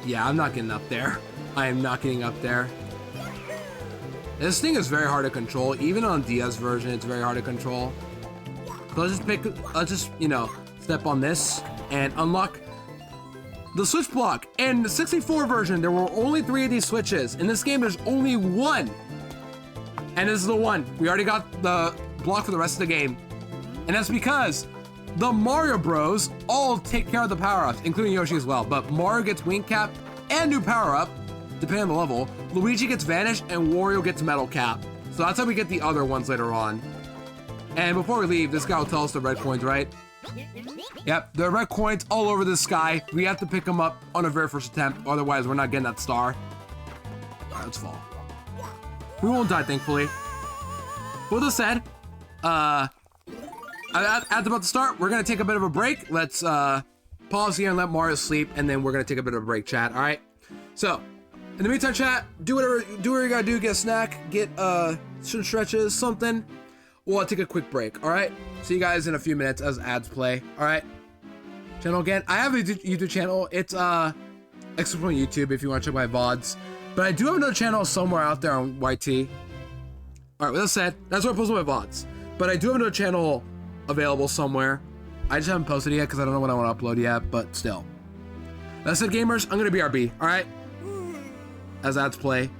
Yeah, I'm not getting up there. I am not getting up there. This thing is very hard to control. Even on DS version, it's very hard to control. So I'll just, you know, step on this and unlock the switch block. In the 64 version, there were only 3 of these switches. In this game, there's only 1. And this is the one. We already got the block for the rest of the game. And that's because the Mario Bros all take care of the power-ups, including Yoshi as well. But Mario gets Wing Cap and new power-up, depending on the level. Luigi gets Vanish, and Wario gets Metal Cap. So that's how we get the other ones later on. And before we leave, this guy will tell us the red coins, right? Yep, there are red coins all over the sky. We have to pick them up on our very first attempt, otherwise we're not getting that star. Alright, let's fall. We won't die, thankfully. With that said, at about to start, we're gonna take a bit of a break. Let's pause here and let Mario sleep, and then we're gonna take a bit of a break, chat. All right. So, in the meantime, chat, do whatever you gotta do. Get a snack, get some stretches, something. We'll take a quick break. All right. See you guys in a few minutes as ads play. All right. Channel again. I have a YouTube channel. It's exclusive on YouTube if you want to check my VODs. But I do have another channel somewhere out there on YT. All right, with that said, that's where I post my VODs. But I do have another channel available somewhere. I just haven't posted it yet because I don't know when I want to upload yet, but still. That said, gamers, I'm going to BRB, all right? As ads play.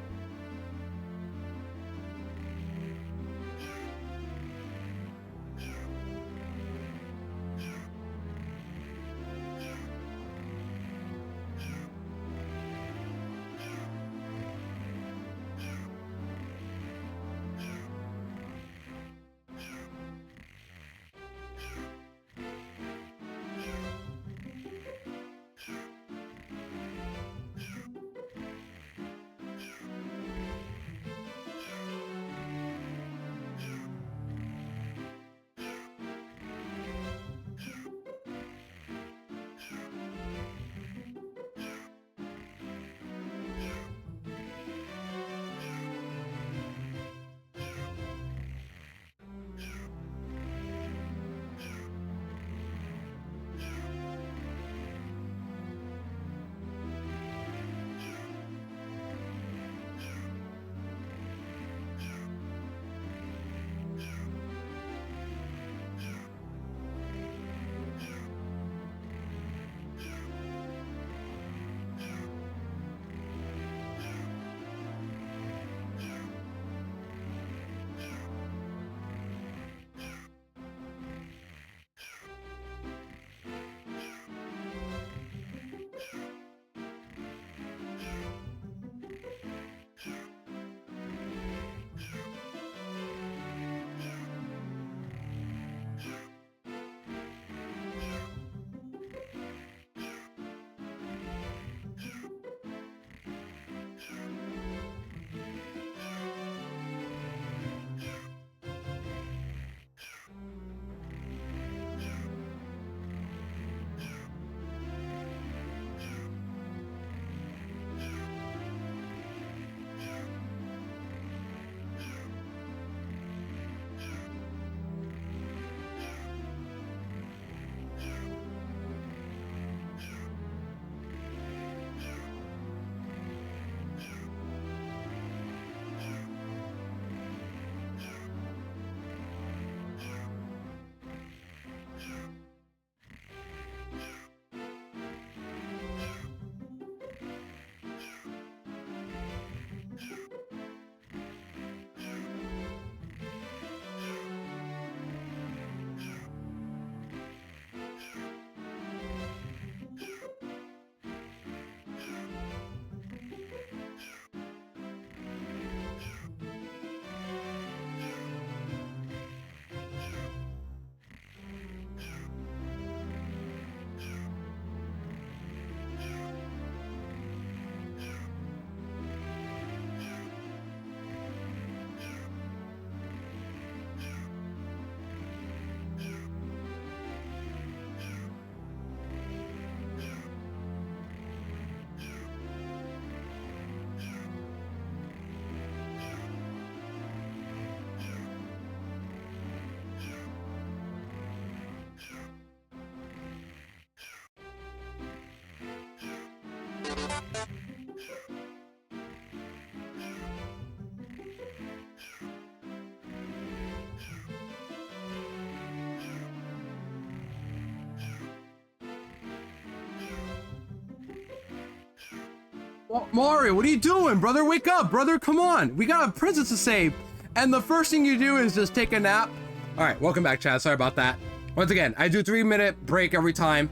Mario, what are you doing, brother? Wake up, brother. Come on. We got a princess to save. And the first thing you do is just take a nap. All right, welcome back, Chad. Sorry about that. Once again, I do a 3-minute break every time.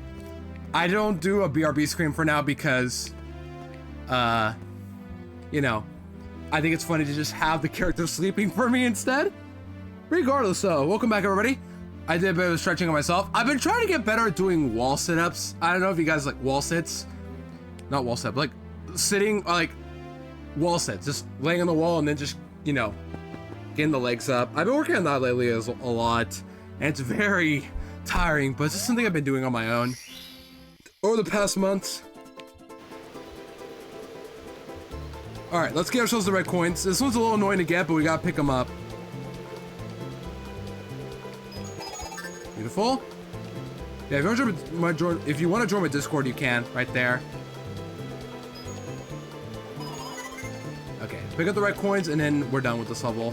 I don't do a BRB screen for now because, you know, I think it's funny to just have the character sleeping for me instead. Regardless, though, welcome back, everybody. I did a bit of stretching on myself. I've been trying to get better at doing wall sit-ups. I don't know if you guys like wall sits. Not wall sit, like sitting, like wall sits. Just laying on the wall and then just, you know, getting the legs up. I've been working on that lately a lot. And it's very tiring, but it's just something I've been doing on my own over the past months. All right, let's get ourselves the red coins. This one's a little annoying to get, but we gotta pick them up. Beautiful. Yeah, if you want to join my Discord, you can, right there. Okay, pick up the red coins, and then we're done with this level.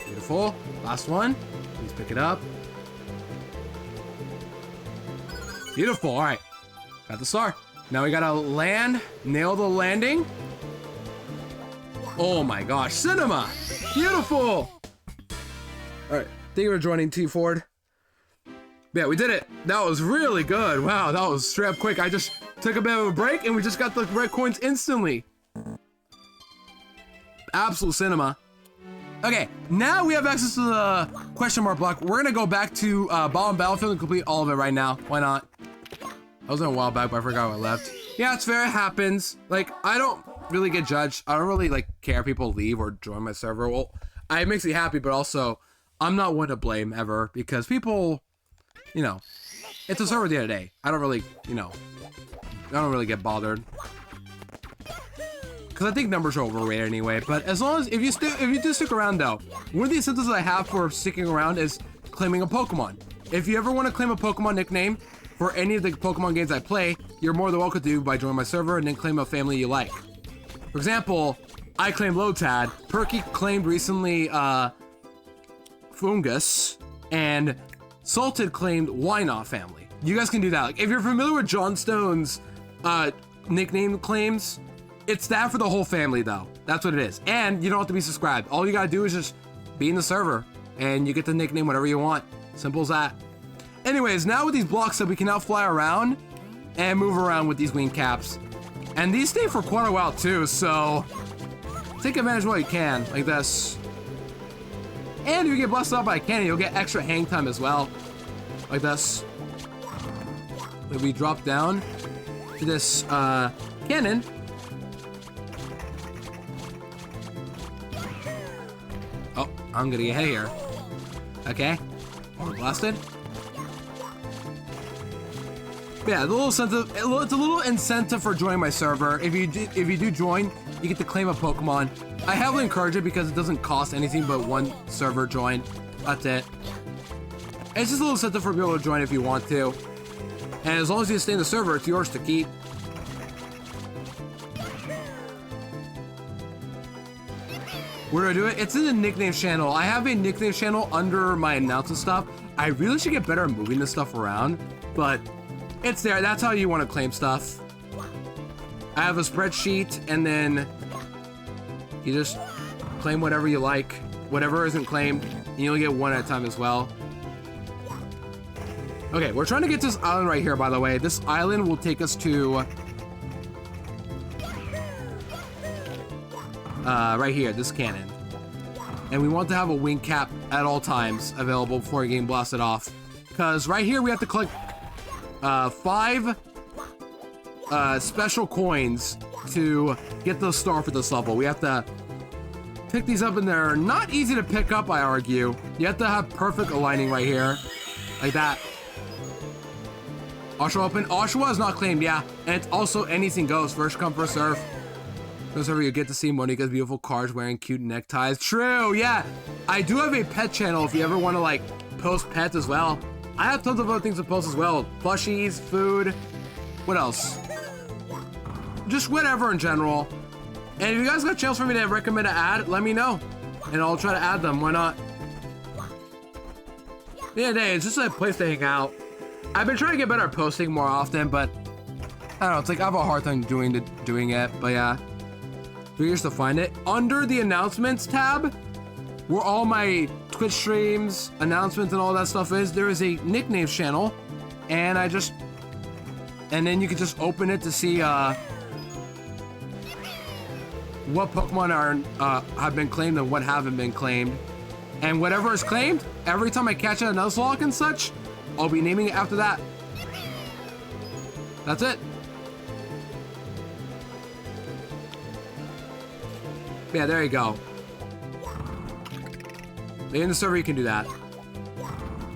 Beautiful. Last one. Please pick it up. Beautiful. All right. Got the star. Now we gotta land, nail the landing. Oh my gosh, cinema. Beautiful. All right, thank you for joining, T Ford. Yeah, we did it. That was really good. Wow, that was straight up quick. I just took a bit of a break and we just got the red coins instantly. Absolute cinema. Okay, now we have access to the question mark block. We're gonna go back to Bottom Battlefield and complete all of it right now. Why not? I was in a while back, but I forgot what I left. Yeah, it's fair, it happens. Like, I don't really get judged. I don't really, like, care if people leave or join my server. Well, it makes me happy, but also, I'm not one to blame ever, because people, you know, it's a server at the end of the day. I don't really, you know, I don't really get bothered. Because I think numbers are overrated anyway, but as long as, if you do stick around though, one of the incentives I have for sticking around is claiming a Pokemon. If you ever want to claim a Pokemon nickname for any of the Pokemon games I play, you're more than welcome to by joining my server and then claim a family you like. For example, I claimed Lotad, Perky claimed recently Fungus, and Salted claimed Wynot family. You guys can do that. Like, if you're familiar with John Stone's nickname claims, it's that for the whole family though. That's what it is. And you don't have to be subscribed. All you gotta do is just be in the server and you get the nickname whatever you want. Simple as that. Anyways, now with these blocks up, we can now fly around and move around with these wing caps. And these stay for quite a while too, so take advantage while you can, like this. And if you get busted up by a cannon, you'll get extra hang time as well, like this. If we drop down to this cannon. Oh, I'm gonna get hit here. Okay, blasted. Yeah, the little incentive, it's a little incentive for joining my server. If you do join, you get to claim a Pokemon. I heavily encourage it because it doesn't cost anything but one server join. That's it. It's just a little incentive for people to join if you want to. And as long as you stay in the server, it's yours to keep. Where do I do it? It's in the nickname channel. I have a nickname channel under my announcement stuff. I really should get better at moving this stuff around, but it's there. That's how you want to claim stuff. I have a spreadsheet, and then you just claim whatever you like. Whatever isn't claimed, and you only get one at a time as well. Okay, we're trying to get to this island right here, by the way. This island will take us to right here, this cannon. And we want to have a wing cap at all times available before getting blasted off. Because right here we have to collect 5 special coins to get the star for this level. We have to pick these up, and they're not easy to pick up, I argue. You have to have perfect aligning right here. Like that. Oshawa open. Oshawa is not claimed, yeah. And it's also anything goes. First come, first serve. First serve, you get to see Monica's beautiful cards wearing cute neckties. True, yeah. I do have a pet channel if you ever want to, like, post pets as well. I have tons of other things to post as well. Plushies, food. What else? Just whatever in general. And if you guys got channels for me to recommend to add, let me know. And I'll try to add them. Why not? At the end of the day, it's just a place to hang out. I've been trying to get better at posting more often, but I don't know, it's like I have a hard time doing it, but yeah. Figures to find it. Under the announcements tab, where all my Twitch streams, announcements, and all that stuff is, there is a nicknames channel, and then you can just open it to see what Pokemon are have been claimed and what haven't been claimed. And whatever is claimed, every time I catch a Nuzlocke and such, I'll be naming it after that. That's it. Yeah, there you go. In the server, you can do that.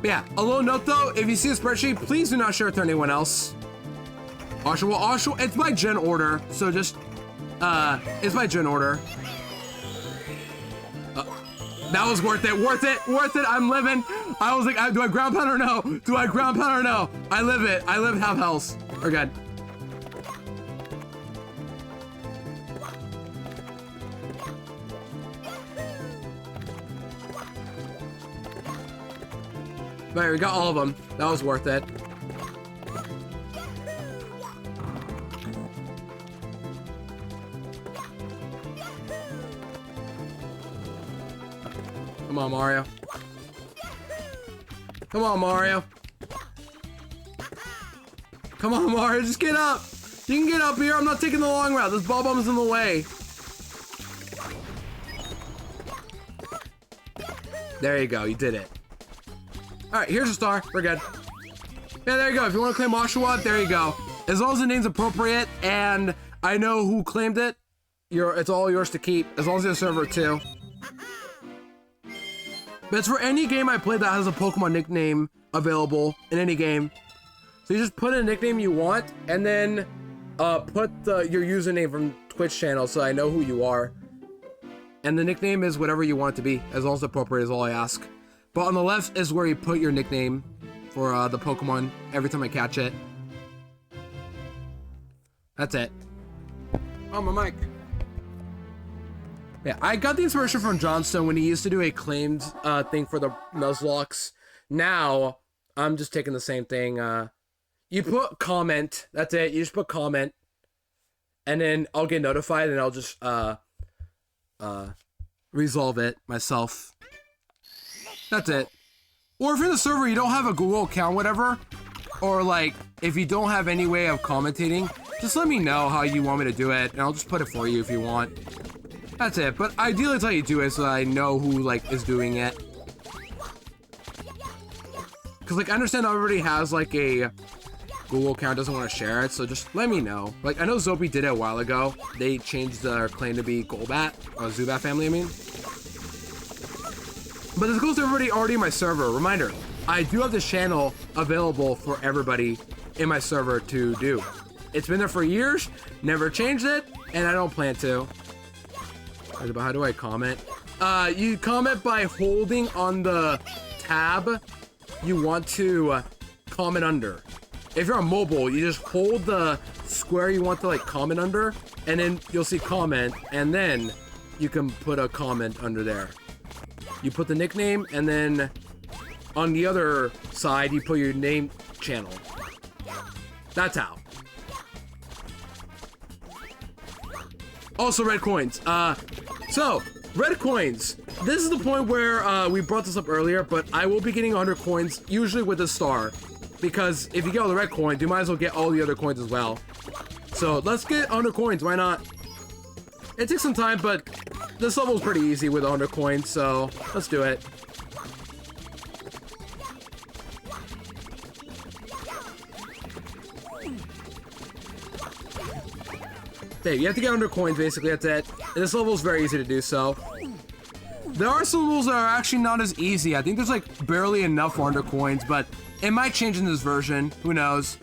But yeah, a little note though, if you see a spreadsheet, please do not share it to anyone else. Also, it's by gen order, so just, it's by gen order. That was worth it, worth it, I'm living. I was like, do I ground pound or no? Do I ground pound or no? I live it, half health. We're good. Right, we got all of them. That was worth it. Come on, Mario. Come on, Mario. Come on, Mario, just get up. You can get up here. I'm not taking the long route. This ball bomb's in the way. There you go. You did it. All right, here's a star. We're good. Yeah, there you go. If you want to claim Oshawa, there you go. As long as the name's appropriate and I know who claimed it, it's all yours to keep. As long as it's a server too. But it's for any game I play that has a Pokemon nickname available in any game. So you just put a nickname you want and then put your username from Twitch channel so I know who you are. And the nickname is whatever you want it to be, as long as it's appropriate is all I ask. But on the left is where you put your nickname for the Pokemon every time I catch it. That's it. Oh, my mic. Yeah, I got the inspiration from Johnstone when he used to do a claimed thing for the Nuzlocks. Now, I'm just taking the same thing. You put comment. That's it. You just put comment. And then I'll get notified and I'll just resolve it myself. That's it. Or if you're in the server, you don't have a Google account, whatever, or like, if you don't have any way of commentating, just let me know how you want me to do it, and I'll just put it for you if you want. That's it, but ideally it's how you do it so that I know who, like, is doing it. Because, like, I understand everybody has, like, a Google account, doesn't want to share it, so just let me know. Like, I know Zopi did it a while ago. They changed their claim to be Golbat, or Zubat family, I mean. But this goes to everybody already in my server. Reminder, I do have this channel available for everybody in my server to do. It's been there for years, never changed it, and I don't plan to. How do I comment? You comment by holding on the tab you want to comment under. If you're on mobile, you just hold the square you want to like comment under, and then you'll see comment, and then you can put a comment under there. You put the nickname, and then on the other side, you put your name channel. That's how. Also, red coins. So, red coins. This is the point where we brought this up earlier, but I will be getting 100 coins, usually with a star. Because if you get all the red coins, you might as well get all the other coins as well. So, let's get 100 coins. Why not? It takes some time, but this level is pretty easy with 100 coins, so let's do it. Okay, you have to get 100 coins, basically, that's it. And this level is very easy to do so. There are some levels that are actually not as easy. I think there's like barely enough for 100 coins, but it might change in this version. Who knows?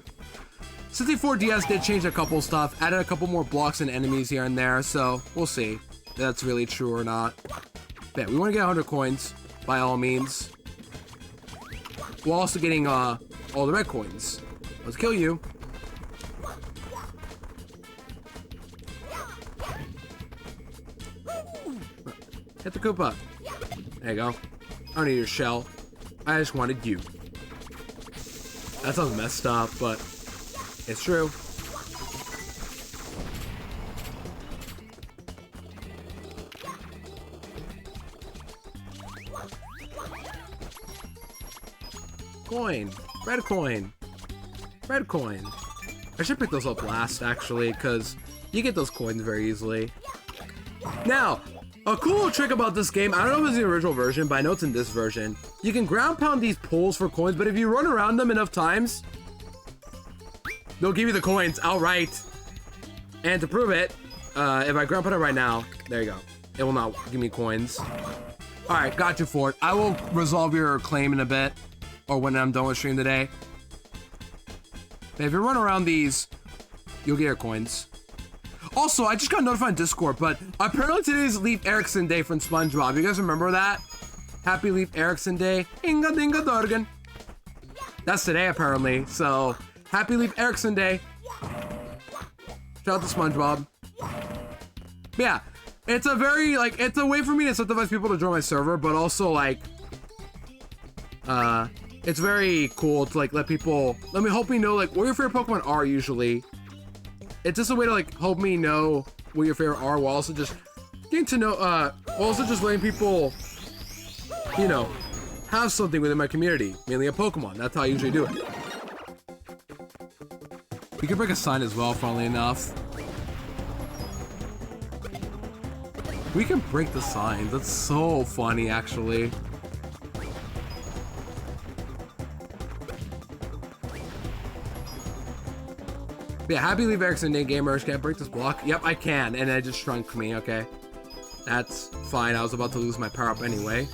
64DS did change a couple stuff, added a couple more blocks and enemies here and there, so we'll see if that's really true or not. Yeah, we want to get 100 coins, by all means. We're also getting all the red coins. Let's kill you. Hit the Koopa. There you go. I don't need your shell. I just wanted you. That sounds messed up, but it's true. Coin. Red coin. Red coin. I should pick those up last, actually, because you get those coins very easily. Now, a cool trick about this game, I don't know if it's the original version, but I know it's in this version. You can ground pound these poles for coins, but if you run around them enough times, they'll give you the coins outright. And to prove it, if I ground pound it right now, there you go. It will not give me coins. Alright, got you for it. I will resolve your claim in a bit, or when I'm done with stream today. If you run around these, you'll get your coins. Also, I just got notified on Discord, but apparently today is Leif Erikson Day from SpongeBob. You guys remember that? Happy Leif Erikson Day. Inga dinga dorgan. That's today, apparently. So, happy Leif Erikson Day. Shout out to SpongeBob. But yeah, it's a very, like, it's a way for me to incentivize people to join my server, but also, like, it's very cool to, like, let me help me know, like, what your favorite Pokemon are usually. It's just a way to, like, help me know what your favorite are while also just getting to know, also just letting people, you know, have something within my community, mainly a Pokemon. That's how I usually do it. We can break a sign as well, funnily enough. We can break the signs. That's so funny, actually. Yeah, happy Leif Erikson Day, gamers. Can I break this block? Yep, I can, and it just shrunk me, okay. That's fine, I was about to lose my power-up anyway.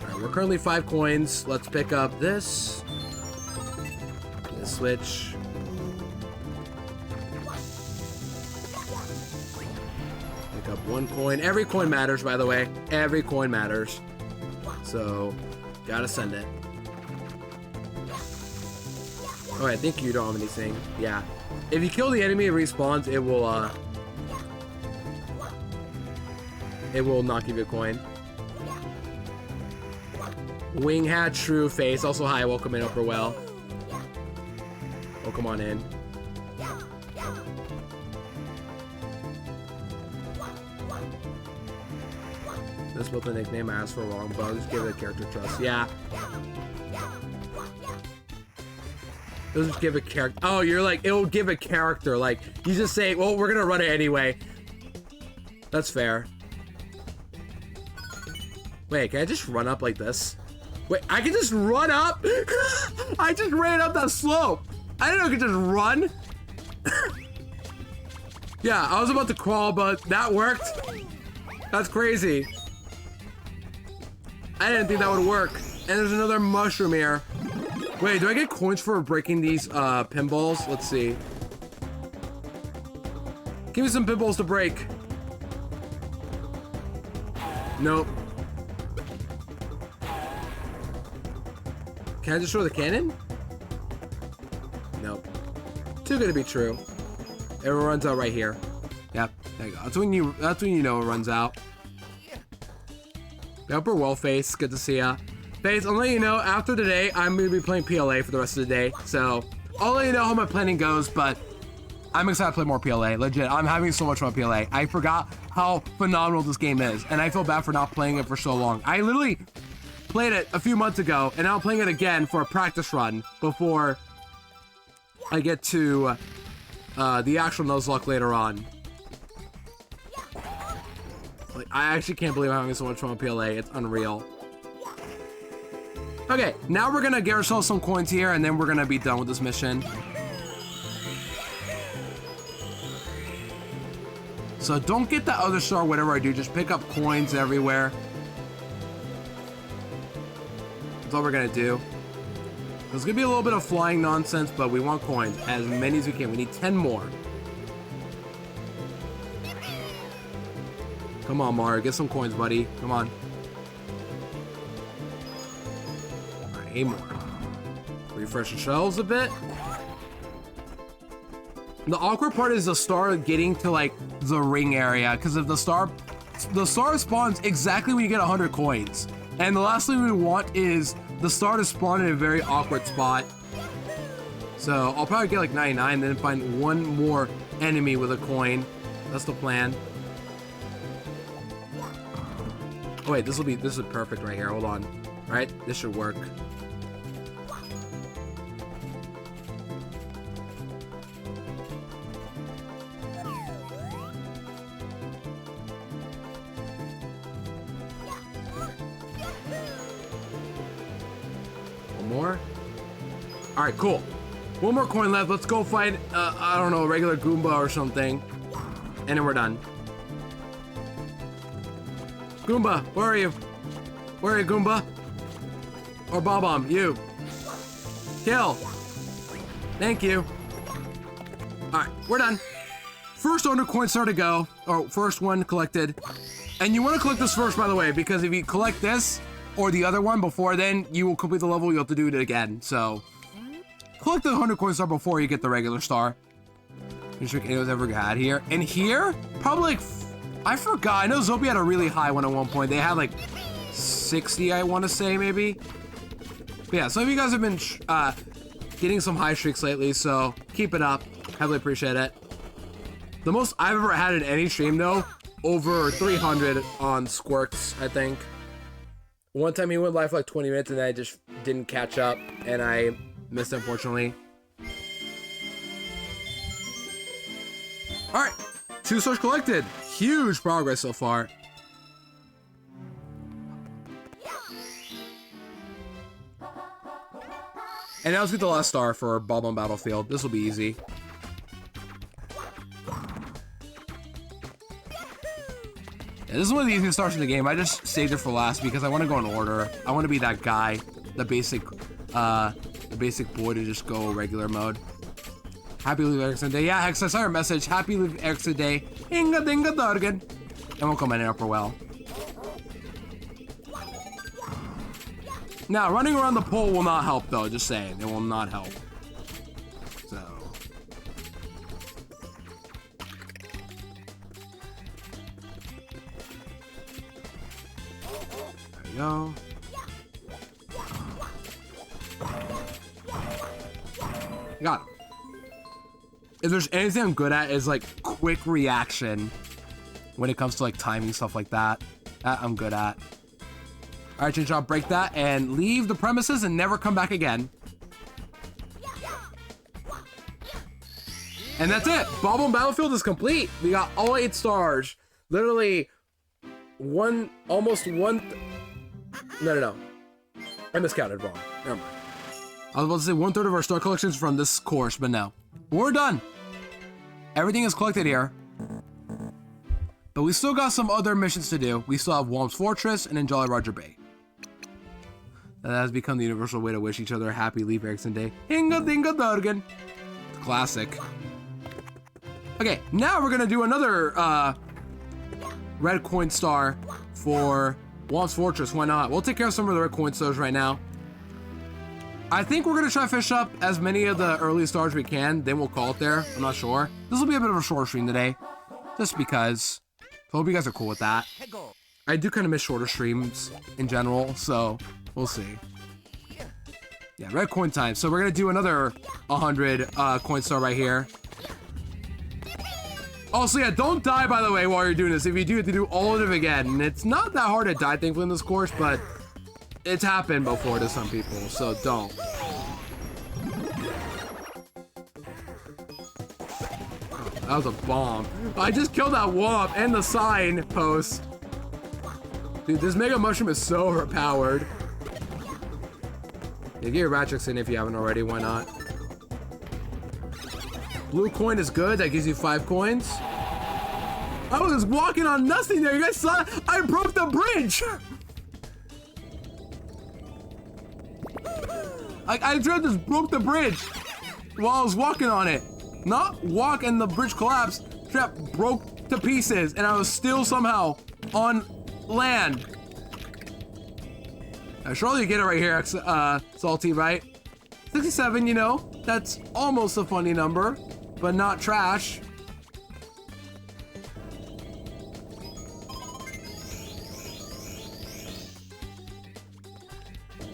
Alright, we're currently 5 coins. Let's pick up this. This switch. Pick up 1 coin. Every coin matters, by the way. Every coin matters. So... gotta send it. Oh, I think you don't have anything. Yeah. If you kill the enemy, it respawns. It will not give you a coin. Wing hat, true face. Also, hi, welcome in, Upper Well. Oh, come on in. This was the nickname I asked for wrong, but I'll just give it a character trust. Yeah. It'll just give a character. Oh, you're like, it'll give a character. Like, you just say, well, we're gonna run it anyway. That's fair. Wait, can I just run up like this? Wait, I can just run up? I just ran up that slope. I didn't know I could just run. Yeah, I was about to crawl, but that worked. That's crazy. I didn't think that would work. And there's another mushroom here. Wait, do I get coins for breaking these pinballs? Let's see. Give me some pinballs to break. Nope. Can I just throw the cannon? Nope. Too good to be true. It runs out right here. Yep, there you go. That's when you know it runs out. The Upper Well face, good to see ya. Face, I'll let you know, after today, I'm gonna be playing PLA for the rest of the day. So, I'll let you know how my planning goes, but I'm excited to play more PLA. Legit, I'm having so much fun with PLA. I forgot how phenomenal this game is, and I feel bad for not playing it for so long. I literally played it a few months ago, and now I'm playing it again for a practice run before I get to the actual Nuzlocke later on. Like, I actually can't believe I'm having so much fun with PLA. It's unreal. Okay, now we're gonna get ourselves some coins here, and then we're gonna be done with this mission. So don't get the other star, whatever I do. Just pick up coins everywhere. That's all we're gonna do. There's gonna be a little bit of flying nonsense, but we want coins. As many as we can. We need 10 more. Come on, Mario. Get some coins, buddy. Come on. Alright, 8 more. Refresh the shells a bit. The awkward part is the star getting to, like, the ring area. Because if the star spawns exactly when you get 100 coins. And the last thing we want is the star to spawn in a very awkward spot. So I'll probably get like 99, then find one more enemy with a coin. That's the plan. Oh wait, this is perfect right here. Hold on. All right, this should work. One more. All right, cool. One more coin left. Let's go fight, I don't know, a regular Goomba or something. And then we're done. Goomba, where are you? Where are you, Goomba? Or Bob-omb, you. Kill. Thank you. Alright, we're done. First 100 coin star to go. Or first one collected. And you want to collect this first, by the way, because if you collect this or the other one before then, you will complete the level. You'll have to do it again. So, collect the 100 coin star before you get the regular star. Which anyone's ever had here. And here, probably like, I forgot. I know Zopi had a really high one at one point. They had like 60, I want to say, maybe. But yeah, some of you guys have been getting some high streaks lately, so keep it up. Heavily appreciate it. The most I've ever had in any stream, though, over 300 on Squirks, I think. One time he went live for like 20 minutes and I just didn't catch up, and I missed, unfortunately. Alright, 2 stars collected. Huge progress so far. And now let's get the last star for Bob-omb Battlefield. This will be easy. Yeah, this is one of the easiest stars in the game. I just saved it for last because I want to go in order. I want to be that guy, the basic boy to just go regular mode. Happy Leave Erickson Day. Yeah, Hex, I saw your message. Happy Leave Erickson Day. Inga dinga dargen. And we'll come in upper well. Now, running around the pole will not help, though. Just saying. It will not help. So. There we go. Got it. If there's anything I'm good at, is like quick reaction when it comes to like timing stuff like that. That I'm good at. All right, Chinchon, break that and leave the premises and never come back again. And that's it. Bob-omb Battlefield is complete. We got all 8 stars. Literally almost one. No. I miscounted wrong. Never mind. I was about to say 1/3 of our star collections from this course, but no. We're done. Everything is collected here. But we still got some other missions to do. We still have Whomp's Fortress and Jolly Roger Bay. That has become the universal way to wish each other a happy Leif Erikson Day. Inga dinga dargen. Classic. Okay, now we're gonna do another red coin star for Whomp's Fortress. Why not? We'll take care of some of the red coin stars right now. I think we're gonna try to fish up as many of the early stars we can, then we'll call it there. I'm not sure. This will be a bit of a shorter stream today, just because. I hope you guys are cool with that. I do kind of miss shorter streams in general, so we'll see. Yeah, red coin time. So we're gonna do another 100 coin star right here. Also, yeah, don't die, by the way, while you're doing this. If you do, you have to do all of them again. And it's not that hard to die, thankfully, in this course, but it's happened before to some people, so don't. That was a bomb. I just killed that Whomp and the sign post. Dude, this Mega Mushroom is so overpowered. Yeah, get your Ratchets in if you haven't already, why not? Blue coin is good, that gives you 5 coins. I was just walking on nothing there, you guys saw? I broke the bridge! I just broke the bridge while I was walking on it. Not walk and the bridge collapsed, strap broke to pieces, and I was still somehow on land. Surely you get it right here, Salty, right? 67, you know, that's almost a funny number, but not trash.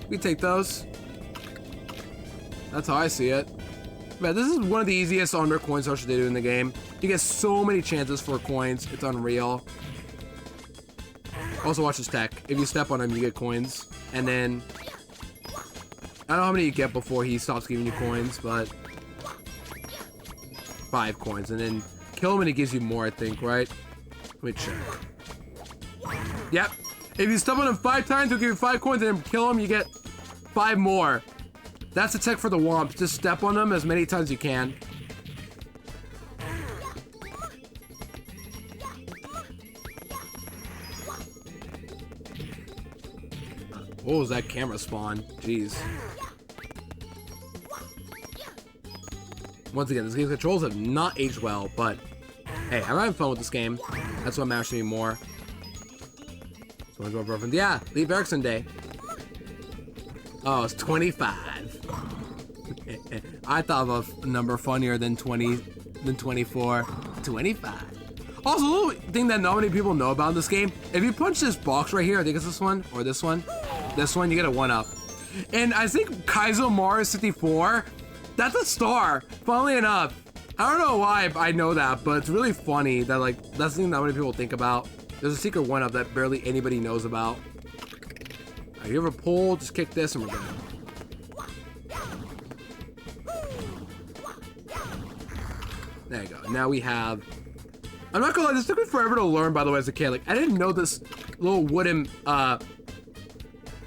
We take those. That's how I see it. Man, this is one of the easiest under coin stars to do in the game. You get so many chances for coins. It's unreal. Also, watch this tech. If you step on him, you get coins. And then... I don't know how many you get before he stops giving you coins, but... 5 coins. And then kill him and it gives you more, I think, right? Let me check. Yep. If you step on him 5 times, he'll give you 5 coins, and then kill him, you get 5 more. That's the tech for the womps. Just step on them as many times as you can. What was that camera spawn? Jeez. Once again, this game's controls have not aged well, but hey, I'm having fun with this game. That's what matters to me more. So I go reference. Yeah, Leif Erikson Day. Oh, it's 25. I thought of a number funnier than 20, than 24. 25. Also, a little thing that not many people know about this game, if you punch this box right here, I think it's this one, or this one, you get a 1-up. And I think Kaizo Mars 54, that's a star, funnily enough. I don't know why I know that, but it's really funny that, like, that's the thing that not many people think about. There's a secret 1-up that barely anybody knows about. Right, you ever pull, just kick this and we're good. There you go. Now we have... I'm not gonna lie, this took me forever to learn, by the way, as a kid. Like, I didn't know this little wooden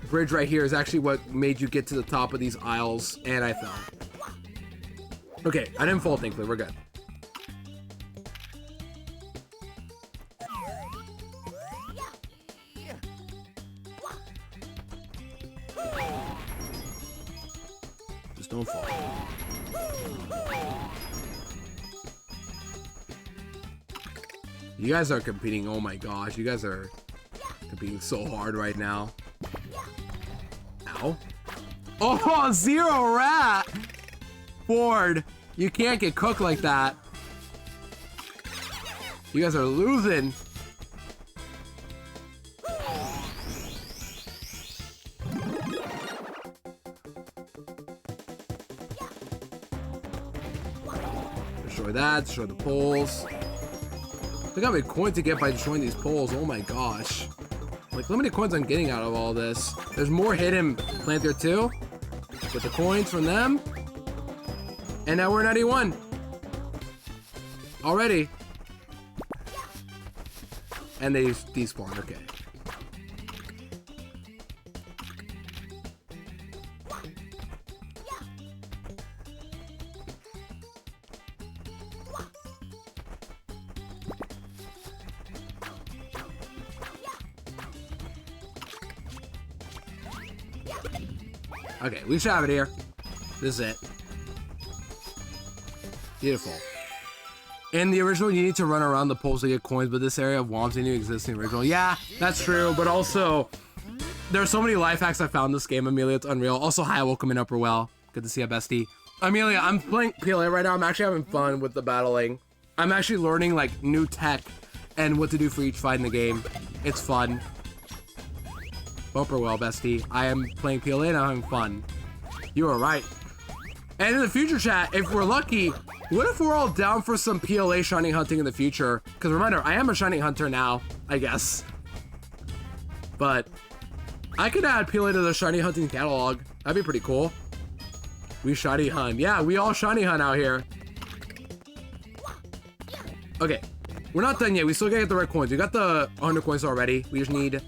bridge right here is actually what made you get to the top of these aisles, and I fell. Okay, I didn't fall, thankfully. We're good. Just don't fall. You guys are competing. Oh my gosh, you guys are competing so hard right now. Ow. Oh, 0 rat! Ford, you can't get cooked like that. You guys are losing. Destroy that, destroy the poles. Look how many coins to get by destroying these poles. Oh my gosh. Like, how many coins I'm getting out of all this. There's more hidden plant there too. Get the coins from them. And now we're 91. Already. And they despawn, okay. Okay, we should have it here. This is it. Beautiful. In the original, you need to run around the poles to get coins, but this area of Womps didn't exist in the original. Yeah, that's true, but also, there are so many life hacks I found in this game, Amelia. It's unreal. Also, hi, welcome in Upper Well. Good to see you, bestie. Amelia, I'm playing PLA right now. I'm actually having fun with the battling. I'm actually learning, like, new tech and what to do for each fight in the game. It's fun. Upper Well, bestie. I am playing PLA and I'm having fun. You are right. And in the future, chat, if we're lucky, what if we're all down for some PLA shiny hunting in the future? Because remember, I am a shiny hunter now, I guess. But I could add PLA to the shiny hunting catalog. That'd be pretty cool. We shiny hunt. Yeah, we all shiny hunt out here. Okay, we're not done yet. We still gotta get the red coins. We got the 100 coins already. We just need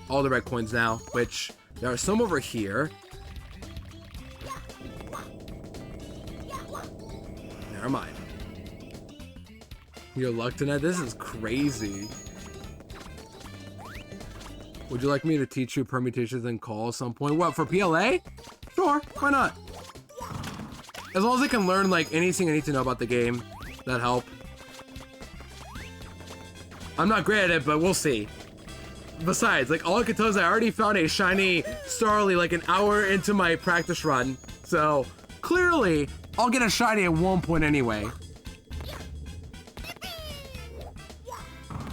all the red coins now, which there are some over here. Never mind. Your luck tonight? This is crazy. Would you like me to teach you permutations and call at some point? What, for PLA? Sure, why not? As long as I can learn, like, anything I need to know about the game, that'd help. I'm not great at it, but we'll see. Besides, like, all I can tell is I already found a shiny Starly like an hour into my practice run. So, clearly, I'll get a shiny at one point anyway.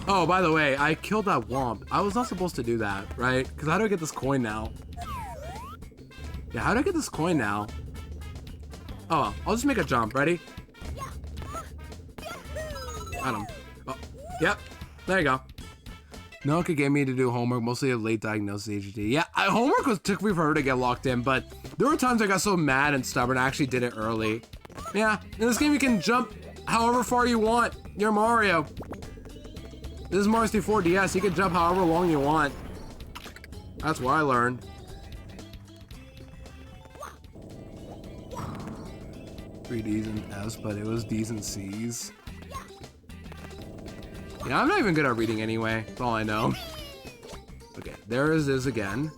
Oh, by the way, I killed that Womp. I was not supposed to do that, right? Because how do I get this coin now? Yeah, how do I get this coin now? Oh, well, I'll just make a jump. Ready? Got him. Oh, yep. There you go. No one could get me to do homework, mostly a late diagnosis ADD. Yeah, homework took me forever to get locked in, but there were times I got so mad and stubborn I actually did it early. Yeah, in this game you can jump however far you want. You're Mario. This is Mario 64 DS, you can jump however long you want. That's what I learned. Three D's and F's, but it was D's and C's. Yeah, I'm not even good at reading anyway. That's all I know. Okay, there is this again.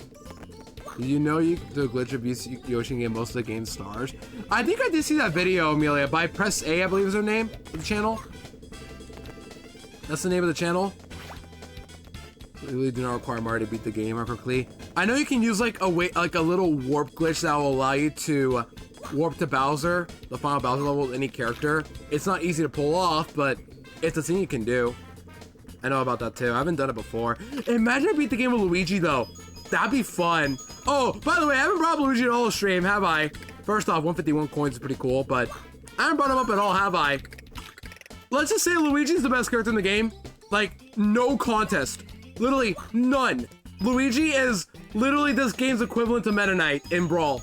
You know the glitch of Yoshi get most of the game's stars. I think I did see that video, Amelia, by Press A, I believe is her name of the channel. That's the name of the channel. Really do not require Mario to beat the game quickly. I know you can use like a little warp glitch that will allow you to warp to Bowser, the final Bowser level with any character. It's not easy to pull off, but it's a thing you can do. I know about that too. I haven't done it before. Imagine I beat the game with Luigi though. That'd be fun. Oh, by the way, I haven't brought Luigi at all stream, have I? First off, 151 coins is pretty cool, but I haven't brought him up at all, have I? Let's just say Luigi's the best character in the game. Like, no contest. Literally, none. Luigi is literally this game's equivalent to Meta Knight in Brawl.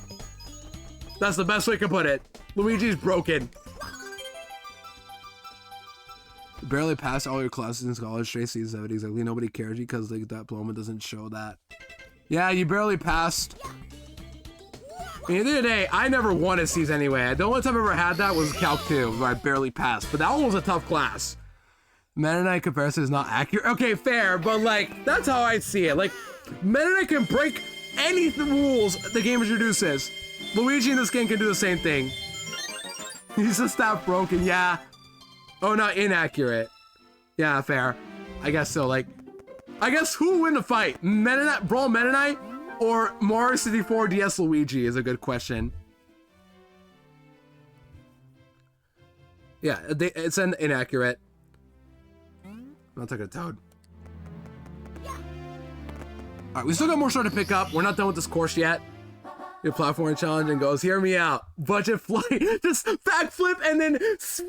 That's the best way to put it. Luigi's broken. Barely passed all your classes in college, straight C's, exactly. Nobody cares because the diploma doesn't show that. Yeah, you barely passed. At the end of the day, I never wanted C's anyway. The only time I ever had that was Calc 2, where I barely passed. But that one was a tough class. Meta Knight comparison is not accurate. Okay, fair, but like, that's how I see it. Like, Meta Knight can break any rules the game introduces. Luigi in this game can do the same thing. He's just that broken, yeah. Oh, no, inaccurate. Yeah, fair. I guess so, like, I guess who would win the fight? Meta Knight, Brawl Meta Knight or Mario 64 DS Luigi is a good question. Yeah, it's an inaccurate. I'll take a Toad. Alright, we still got more sort to pick up. We're not done with this course yet. Your platform challenge and goes, hear me out. Budget flight, just backflip and then spin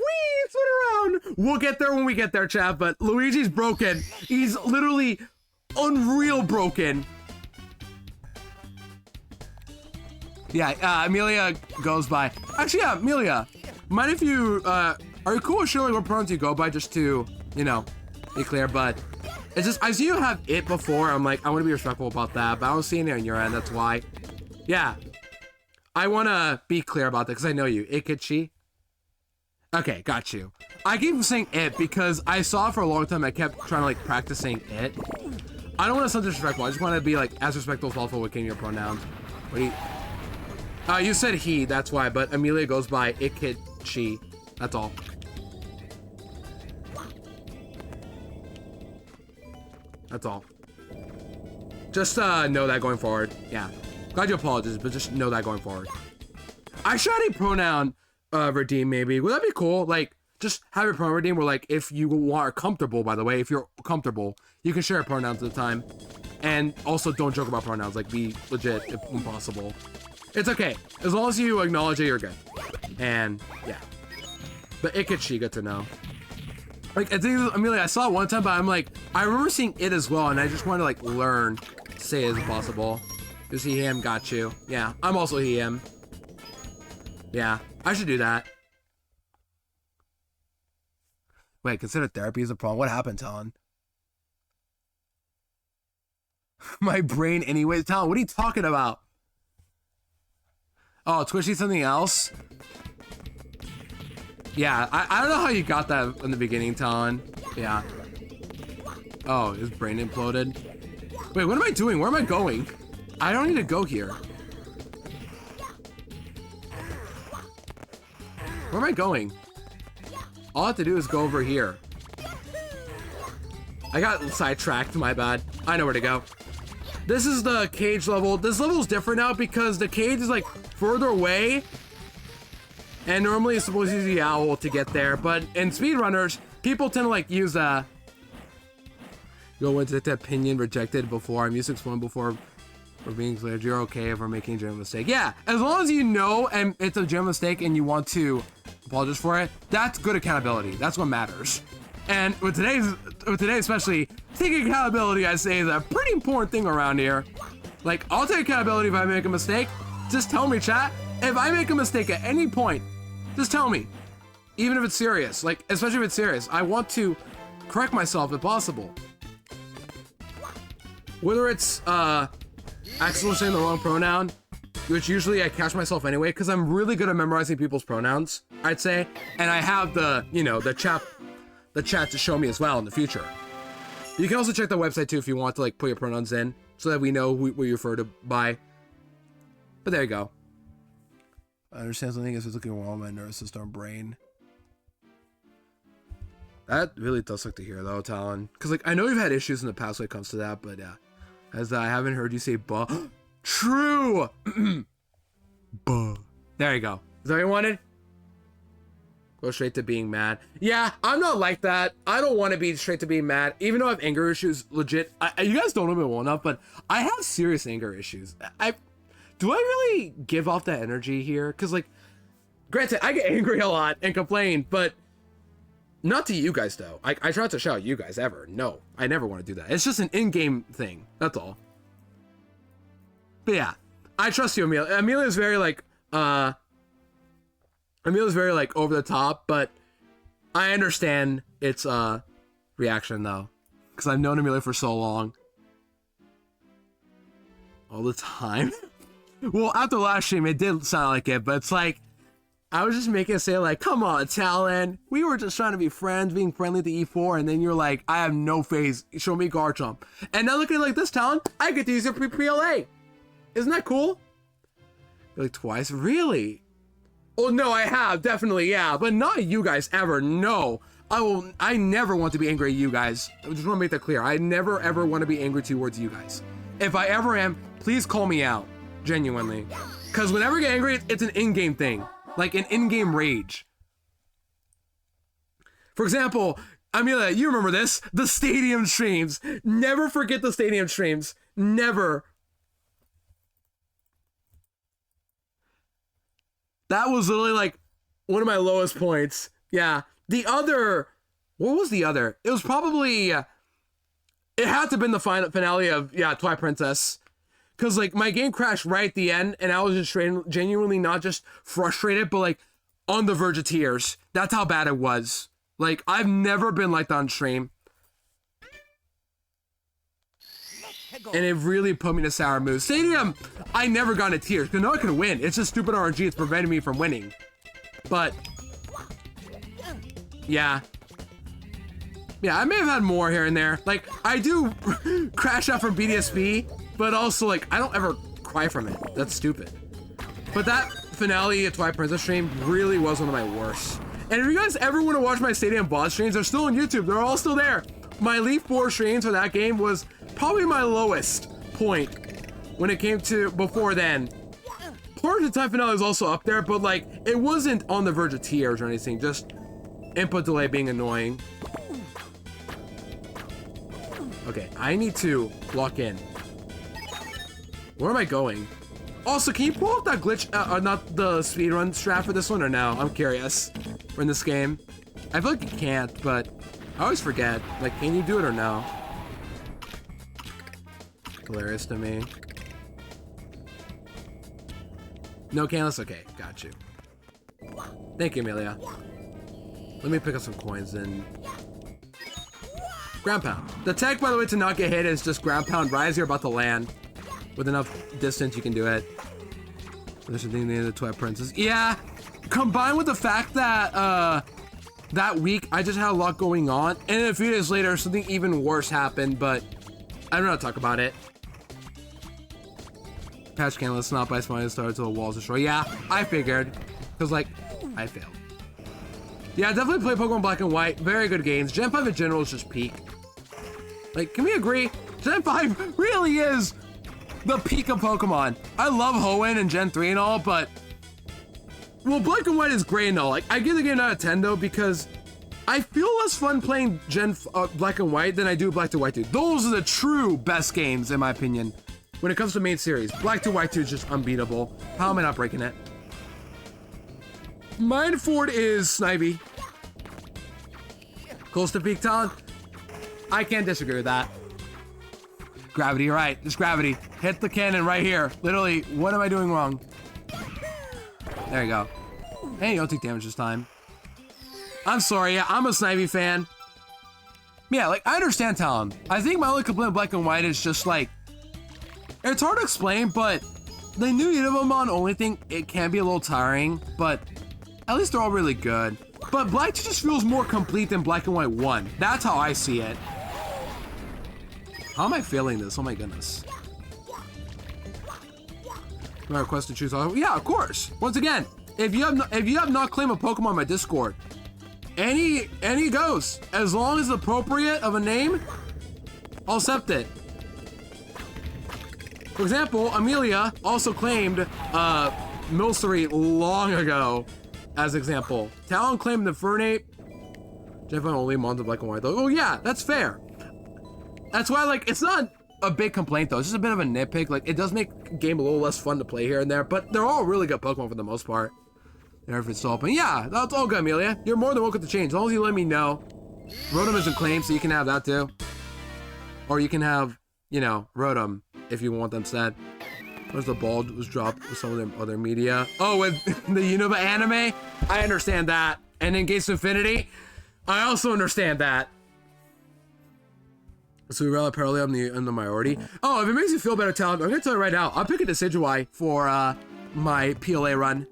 around. We'll get there when we get there, chat, but Luigi's broken. He's literally unreal broken. Yeah, Amelia goes by. Actually, yeah, Amelia, mind if you, are you cool with showing what pronouns you go by just to, you know, be clear, but it's just, I see you have it before. I'm like, I want to be respectful about that, but I don't see any on your end, that's why. Yeah, I want to be clear about that because I know you. Ikachi. Okay, got you. I keep saying it because I saw it for a long time. I kept trying to like practice saying it. I don't want to sound disrespectful. I just want to be like as respectful as possible with your pronouns. What do you? You said he, that's why. But Amelia goes by Ikachi. That's all. That's all. Just know that going forward. Yeah. Glad you apologize, but just know that going forward. I should add a pronoun redeem maybe. Would that be cool? Like, just have your pronoun redeem where like if you are comfortable, by the way, if you're comfortable, you can share pronouns at the time. And also don't joke about pronouns, like be legit if possible. It's okay. As long as you acknowledge it, you're good. And yeah. But Ikachi, good to know. Like, I think, Amelia, I saw it one time, but I'm like, I remember seeing it as well, and I just wanted to like learn to say it as possible. Is he him? Got you. Yeah, I'm also he him. Yeah, I should do that. Wait, consider therapy is a problem. What happened, Talon? My brain anyways. Talon, what are you talking about? Oh, Twitchy something else? Yeah, I don't know how you got that in the beginning, Talon. Yeah. Oh, his brain imploded. Wait, what am I doing? Where am I going? I don't need to go here. Where am I going? All I have to do is go over here. I got sidetracked, my bad. I know where to go. This is the cage level. This level is different now because the cage is like further away. And normally it's supposed to use the owl to get there. But in speedrunners, people tend to like use go into the opinion rejected before. I'm used to explain before. For being cleared, you're okay if we're making a general mistake. Yeah, as long as you know and it's a general mistake and you want to apologize for it, that's good accountability. That's what matters. And with today especially, taking accountability, I say, is a pretty important thing around here. Like, I'll take accountability if I make a mistake. Just tell me, chat. If I make a mistake at any point, just tell me. Even if it's serious, like, especially if it's serious. I want to correct myself if possible. Whether it's, accidentally saying the wrong pronoun, which usually I catch myself anyway, because I'm really good at memorizing people's pronouns, I'd say. And I have the, you know, the chat to show me as well in the future. You can also check the website too if you want to, like, put your pronouns in so that we know what you refer to by. But there you go. I understand something is looking wrong with my nervous system brain. That really does suck to hear though, Talon. Because, like, I know you've had issues in the past when it comes to that, but as I haven't heard you say buh. True! Buh. There you go. Is that what you wanted? Go straight to being mad. Yeah, I'm not like that. I don't want to be straight to being mad, even though I have anger issues, legit. You guys don't know me well enough, but I have serious anger issues. Do I really give off that energy here? Because, like, granted, I get angry a lot and complain, but not to you guys, though. I try not to shout at you guys ever. No, I never want to do that. It's just an in-game thing. That's all. But yeah, I trust you, Amelia. Amelia's very, like, over the top, but I understand its, reaction, though. Because I've known Amelia for so long. All the time. Well, after last stream, it did sound like it, but it's like, I was just making it say, like, come on, Talon. We were just trying to be friends, being friendly to E4, and then you're like, I have no face. Show me Garchomp. And now looking like this, Talon, I get to use your pre-PLA. Isn't that cool? Like, twice? Really? Oh, no, I have, definitely, yeah. But not you guys, ever, no. I never want to be angry at you guys. I just want to make that clear. I never, ever want to be angry towards you guys. If I ever am, please call me out. Genuinely. Because whenever I get angry, it's an in-game thing. Like an in-game rage. For example, Amelia, you remember this. The stadium streams. Never forget the stadium streams. Never. That was literally like one of my lowest points. Yeah. The other... What was the other? It was probably... it had to have been the finale of, yeah, Twilight Princess. Because, like, my game crashed right at the end, and I was just genuinely not just frustrated, but, like, on the verge of tears. That's how bad it was. Like, I've never been like that on stream. And it really put me in a sour mood. Stadium, I never got into tears, because no one can win. It's just stupid RNG. It's preventing me from winning. But, yeah. Yeah, I may have had more here and there. Like, I do crash out from BDSP, but also, like, I don't ever cry from it. That's stupid. But that finale of Twilight Princess stream really was one of my worst. And if you guys ever want to watch my Stadium boss streams, they're still on YouTube. They're all still there. My Elite 4 streams for that game was probably my lowest point when it came to before then. Part of the time finale is also up there, but, like, it wasn't on the verge of tears or anything. Just input delay being annoying. Okay, I need to lock in. Where am I going? Also, can you pull up that glitch, not the speedrun strat for this one or no? I'm curious. For in this game. I feel like you can't, but I always forget. Like, can you do it or no? Hilarious to me. No canless? Okay, got you. Thank you, Amelia. Let me pick up some coins and... Ground pound. The tech, by the way, to not get hit is just ground pound right as you're about to land. With enough distance, you can do it. There's something near the Twilight Princess. Yeah, combined with the fact that that week I just had a lot going on, and a few days later something even worse happened. But I don't know how to talk about it. Patch can let's not by spawning star until the walls destroy. Yeah, I figured, cause like I failed. Yeah, definitely play Pokemon Black and White. Very good games. Gen 5 in general is just peak. Like, can we agree? Gen 5 really is the peak of Pokemon. I love Hoenn and Gen 3 and all, but... Well, Black and White is great and all. Like, I give the game out of 10, though, because I feel less fun playing Black and White than I do Black to White 2. Those are the true best games, in my opinion, when it comes to main series. Black to White 2 is just unbeatable. How am I not breaking it? Mindford is Snivy. Close to peak talent? I can't disagree with that. Gravity, you're right. Just gravity. Hit the cannon right here. Literally, what am I doing wrong? There you go. Hey, you don't take damage this time. I'm sorry, yeah, I'm a Snivy fan. Yeah, like, I understand Talon. I think my only complaint with Black and White is just like, it's hard to explain, but the new Unibomon only thing, it can be a little tiring, but at least they're all really good. But Black 2 just feels more complete than Black and White 1. That's how I see it. How am I failing this? Oh my goodness. My request to choose. Yeah, of course. Once again, if you have not claimed a Pokemon on my Discord, any goes. As long as it's appropriate of a name, I'll accept it. For example, Amelia also claimed Milcery long ago, as example. Talon claimed the Fernape. Jeff only Monster Black and White though. Oh yeah, that's fair. That's why, like, it's not a big complaint though. It's just a bit of a nitpick. Like, it does make the game a little less fun to play here and there, but they're all really good Pokemon for the most part. There, if it's open. Yeah, that's all good, Amelia. You're more than welcome to change, as long as you let me know. Rotom isn't claimed, so you can have that too. Or you can have, you know, Rotom if you want them said. Where's the ball was dropped with some of their other media? Oh, with the Unova anime? I understand that. And in Gates of Infinity, I also understand that. So we rely parallel on the minority. Oh, if it makes you feel better, Talon, I'm gonna tell you right now, I'm picking Decidueye for my PLA run.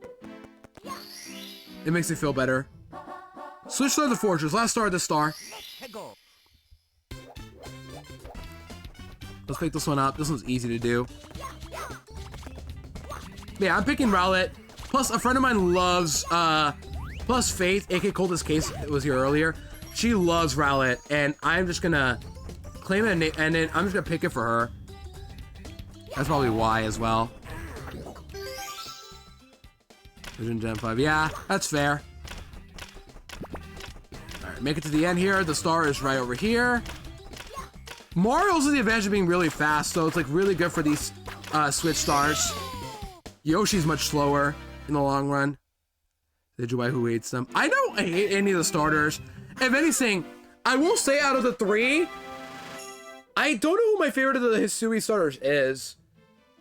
It makes me feel better. Switch Star to the Fortress. Last star of the star. Let's pick this one up. This one's easy to do. Yeah, I'm picking Rowlet. Plus, a friend of mine loves, plus Faith, aka Coldest Case, was here earlier. She loves Rowlet, and I'm just gonna claim it, and then I'm just gonna pick it for her. That's probably why as well. Vision Gen 5, yeah, that's fair. Alright, make it to the end here. The star is right over here. Mario's has the advantage of being really fast, so it's like really good for these switch stars. Yoshi's much slower in the long run. Decidueye, who hates them? I don't hate any of the starters. If anything, I will say out of the three, I don't know who my favorite of the Hisui starters is.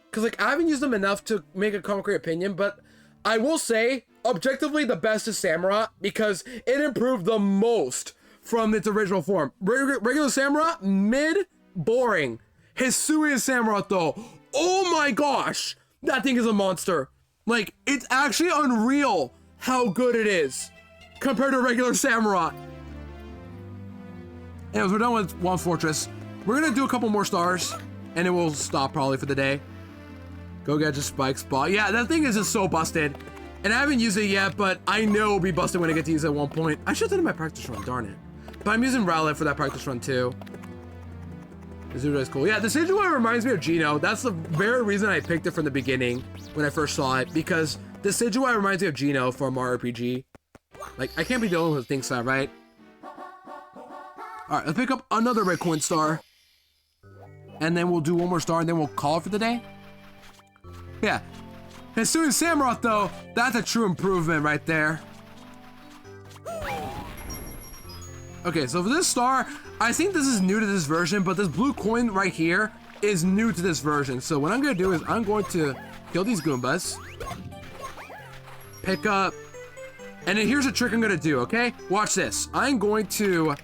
Because like I haven't used them enough to make a concrete opinion, but I will say, objectively, the best is Samurott because it improved the most from its original form. Regular Samurott, mid, boring. Hisui and Samurott, though, oh my gosh, that thing is a monster. Like, it's actually unreal how good it is compared to regular Samurott. Anyways, we're done with one fortress. We're gonna do a couple more stars, and then we'll stop probably for the day. Go get just Spike Spot. Yeah, that thing is just so busted. And I haven't used it yet, but I know it'll be busted when I get to use it at one point. I should have done it in my practice run, darn it. But I'm using Rowlet for that practice run too. Decidueye's cool. Yeah, the Decidueye reminds me of Geno. That's the very reason I picked it from the beginning when I first saw it, because the Decidueye reminds me of Geno from RPG. Like, I can't be the only one who thinks that, right? Alright, let's pick up another red coin star. And then we'll do one more star and then we'll call it for the day. Yeah. As soon as Samurott, though, that's a true improvement right there. Okay, so for this star, I think this is new to this version, but this blue coin right here is new to this version. So what I'm going to do is I'm going to kill these Goombas. Pick up. And then here's a trick I'm going to do, okay? Watch this. I'm going to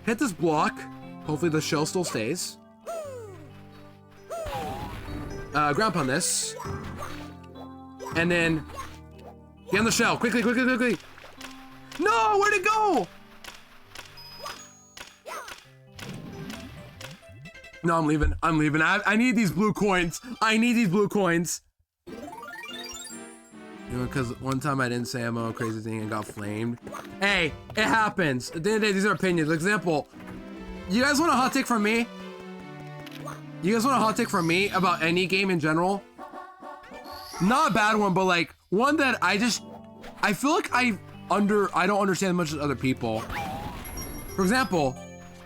hit this block. Hopefully the shell still stays. Ground pound this. And then get on the shell. Quickly, quickly, quickly. No, where'd it go? No, I'm leaving. I'm leaving. I need these blue coins. I need these blue coins. You know, because one time I didn't say I'm a crazy thing and got flamed. Hey, it happens. At the end of the day, these are opinions. For example, you guys want a hot take from me? You guys want a hot take from me about any game in general? Not a bad one, but like one that I feel like I don't understand as much as other people. For example,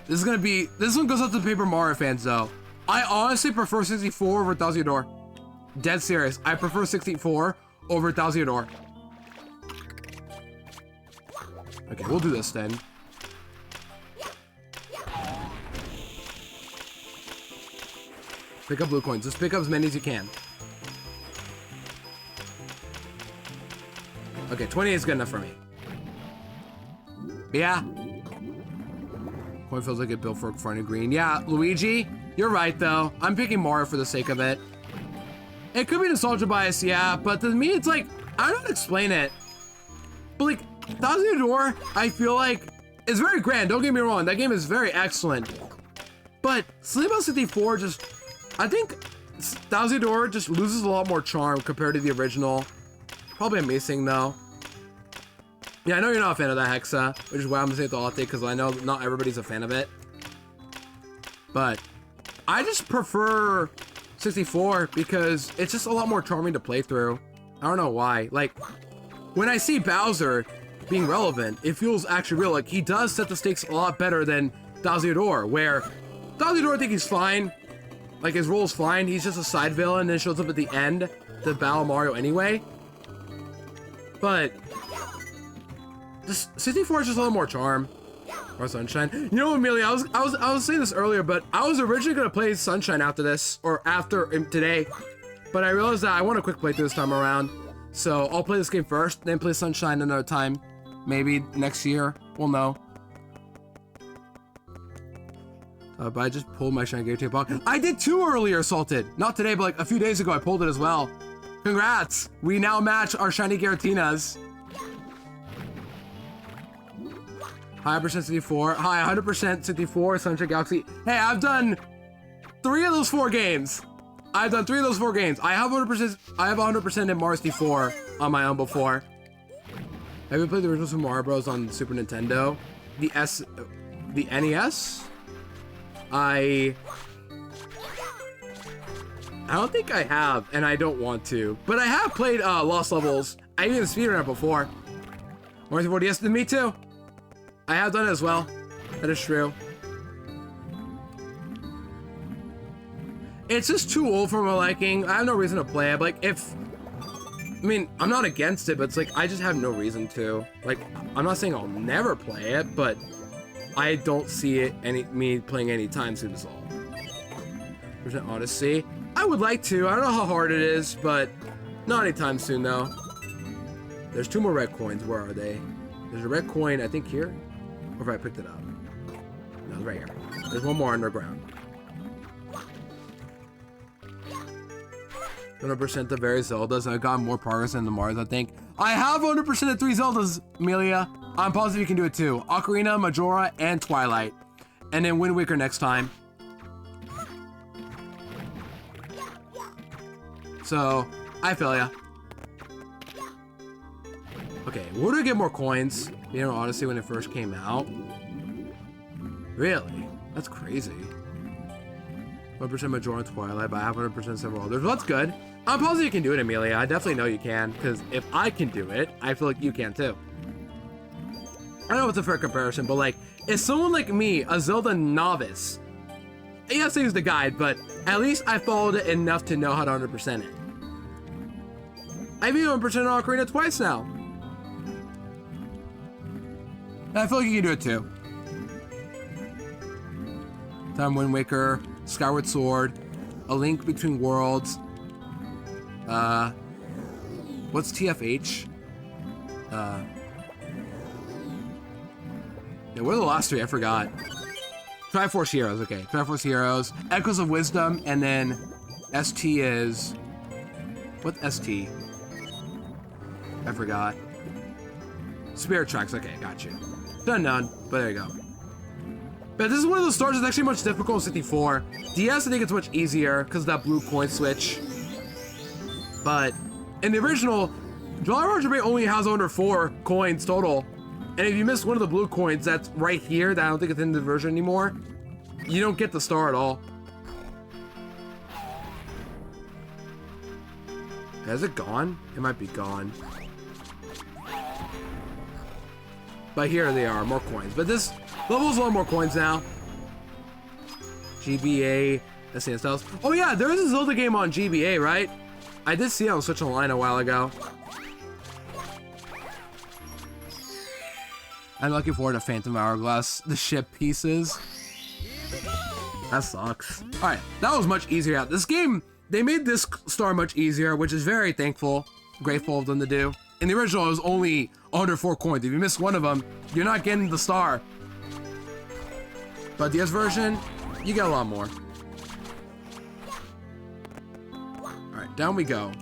this one goes out to the Paper Mario fans though. I honestly prefer 64 over Thalziodor. Dead serious. I prefer 64 over Thalziodor. Okay, we'll do this then. Pick up blue coins. Just pick up as many as you can. Okay, 20 is good enough for me. Yeah. Coin feels like it built for front and green. Yeah, Luigi, you're right though. I'm picking Mario for the sake of it. It could be nostalgia bias, yeah, but to me it's like, I don't know how to explain it. But like, Thousand Door, I feel like, is very grand, don't get me wrong. That game is very excellent. But Sleep Out 64 just, I think Thousand Door just loses a lot more charm compared to the original. Probably amazing though. Yeah, I know you're not a fan of that Hexa, which is why I'm gonna say the update, because I know not everybody's a fan of it. But I just prefer 64 because it's just a lot more charming to play through. I don't know why. Like, when I see Bowser being relevant, it feels actually real. Like, he does set the stakes a lot better than Thousand Door, where Thousand Door, I think he's fine. Like, his role's fine. He's just a side villain and shows up at the end to battle Mario anyway. But this 64 is just a little more charm. Or Sunshine. You know, Amelia, I was saying this earlier, but I was originally gonna play Sunshine after this, or after today, but I realized that I want a quick playthrough this time around. So I'll play this game first, then play Sunshine another time. Maybe next year. We'll know. But I just pulled my Shiny Guarantee Pocket. I did 2 earlier, Salted. Not today, but like a few days ago, I pulled it as well. Congrats! We now match our Shiny Garatinas. High percent 64. Hi, 100% 64. Sunshine Galaxy. Hey, I've done 3 of those 4 games. I have 100%. I have 100% in Mario 64 on my own before. Have you played the original Super Mario Bros. On Super Nintendo? The NES? I don't think I have, and I don't want to. But I have played Lost Levels. I even speedrun it before. Mario 64 DS, me too. I have done it as well. That is true. It's just too old for my liking. I have no reason to play it. Like, I mean, I'm not against it, but it's like, I just have no reason to. Like, I'm not saying I'll never play it, but I don't see it me playing anytime soon is all. There's an Odyssey. I would like to. I don't know how hard it is, but not anytime soon, though. There's 2 more red coins. Where are they? There's a red coin, I think, here. Or if I picked it up. No, it's right here. There's 1 more underground. 100% the various Zeldas. I've gotten more progress than the Mars, I think. I have 100% of 3 Zeldas, Amelia. I'm positive you can do it too. Ocarina, Majora, and Twilight. And then Wind Waker next time. So, I feel ya. Okay, where do I get more coins? You know, Odyssey when it first came out? Really? That's crazy. 100% Majora and Twilight, but I have 100% several others. Well, that's good. I'm positive you can do it, Amelia. I definitely know you can, because if I can do it, I feel like you can too. I don't know if it's a fair comparison, but like, if someone like me, a Zelda novice, yes, I use the guide, but at least I followed it enough to know how to 100% it. I've even 100% on Ocarina twice now. And I feel like you can do it too. Time Wind Waker, Skyward Sword, A Link Between Worlds. What's TFH? Yeah, what are the last 3? I forgot. Triforce Heroes, okay. Triforce Heroes, Echoes of Wisdom, and then ST is... What's ST? I forgot. Spirit Tracks, okay, got you. Done, but there you go. But this is one of those stars that's actually much difficult in 64. DS, I think it's much easier because of that blue coin switch. But in the original, Jolly Roger Bay only has under 4 coins total. And if you miss one of the blue coins that's right here, that I don't think it's in the version anymore, you don't get the star at all. Is it gone? It might be gone. But here they are, more coins. But this level's a lot more coins now. GBA, SNES Styles. Oh yeah, there is a Zelda game on GBA, right? I did see it on Switch Online a while ago. I'm looking forward to Phantom Hourglass, the ship pieces. That sucks. All right, that was much easier. This game, they made this star much easier, which is very grateful of them to do. In the original, it was only under 4 coins. If you miss one of them, you're not getting the star. But this version, you get a lot more. All right, down we go.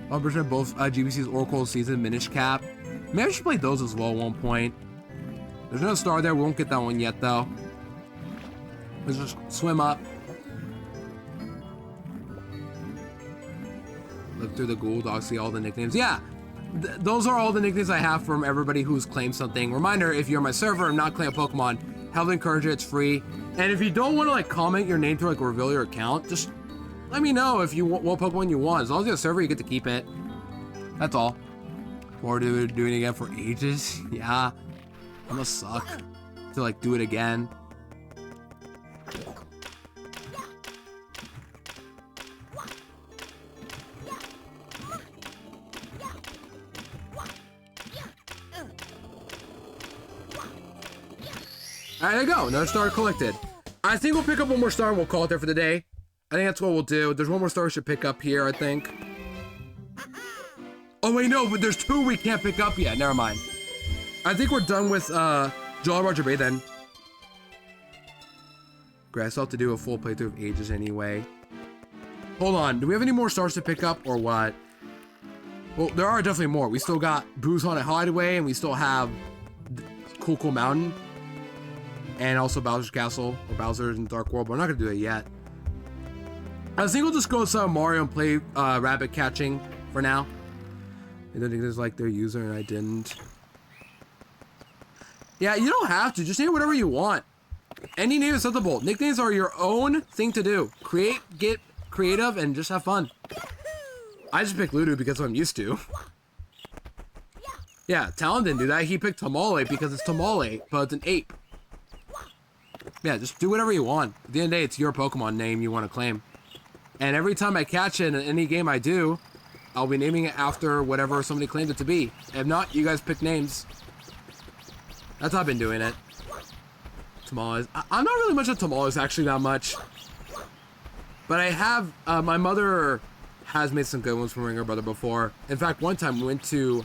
Version of both GBC's Oracle Season Minish Cap. Maybe I should play those as well at one point. There's no star there. We won't get that one yet, though. Let's just swim up. Look through the Google Docs, see all the nicknames. Yeah, those are all the nicknames I have from everybody who's claimed something. Reminder, if you're on my server and not claim a Pokemon, heavily encourage it. It's free. And if you don't want to like comment your name to like reveal your account, just let me know if you want what Pokemon you want. As long as you're a server, you get to keep it. That's all. Or doing it again for ages. Yeah, I'm gonna suck to like do it again. All right, there you go. Another star collected. I think we'll pick up one more star and we'll call it there for the day. I think that's what we'll do. There's one more star we should pick up here, I think. Oh, wait, no, but there's 2 we can't pick up yet. Never mind. I think we're done with Jolly Roger Bay then. Great, I still have to do a full playthrough of Ages anyway. Hold on, do we have any more stars to pick up or what? Well, there are definitely more. We still got Boo's Haunted Hideaway and we still have Cool Mountain. And also Bowser's Castle, or Bowser's in Dark World, but we're not gonna do it yet. I think we'll just go with Mario and play rabbit catching for now. I don't think there's like their user and I didn't. Yeah, you don't have to, just name whatever you want. Any name is acceptable. Nicknames are your own thing to do. Get creative, and just have fun. I just picked Ludo because I'm used to. Yeah, Talon didn't do that. He picked Tamale because it's Tamale, but it's an ape. Yeah, just do whatever you want. At the end of the day, it's your Pokemon name you want to claim. And every time I catch it in any game I do, I'll be naming it after whatever somebody claimed it to be. If not, you guys pick names. That's how I've been doing it. Tamales. I'm not really much of tamales, actually, that much. But I have, my mother has made some good ones from Ringer Brother before. In fact, one time we went to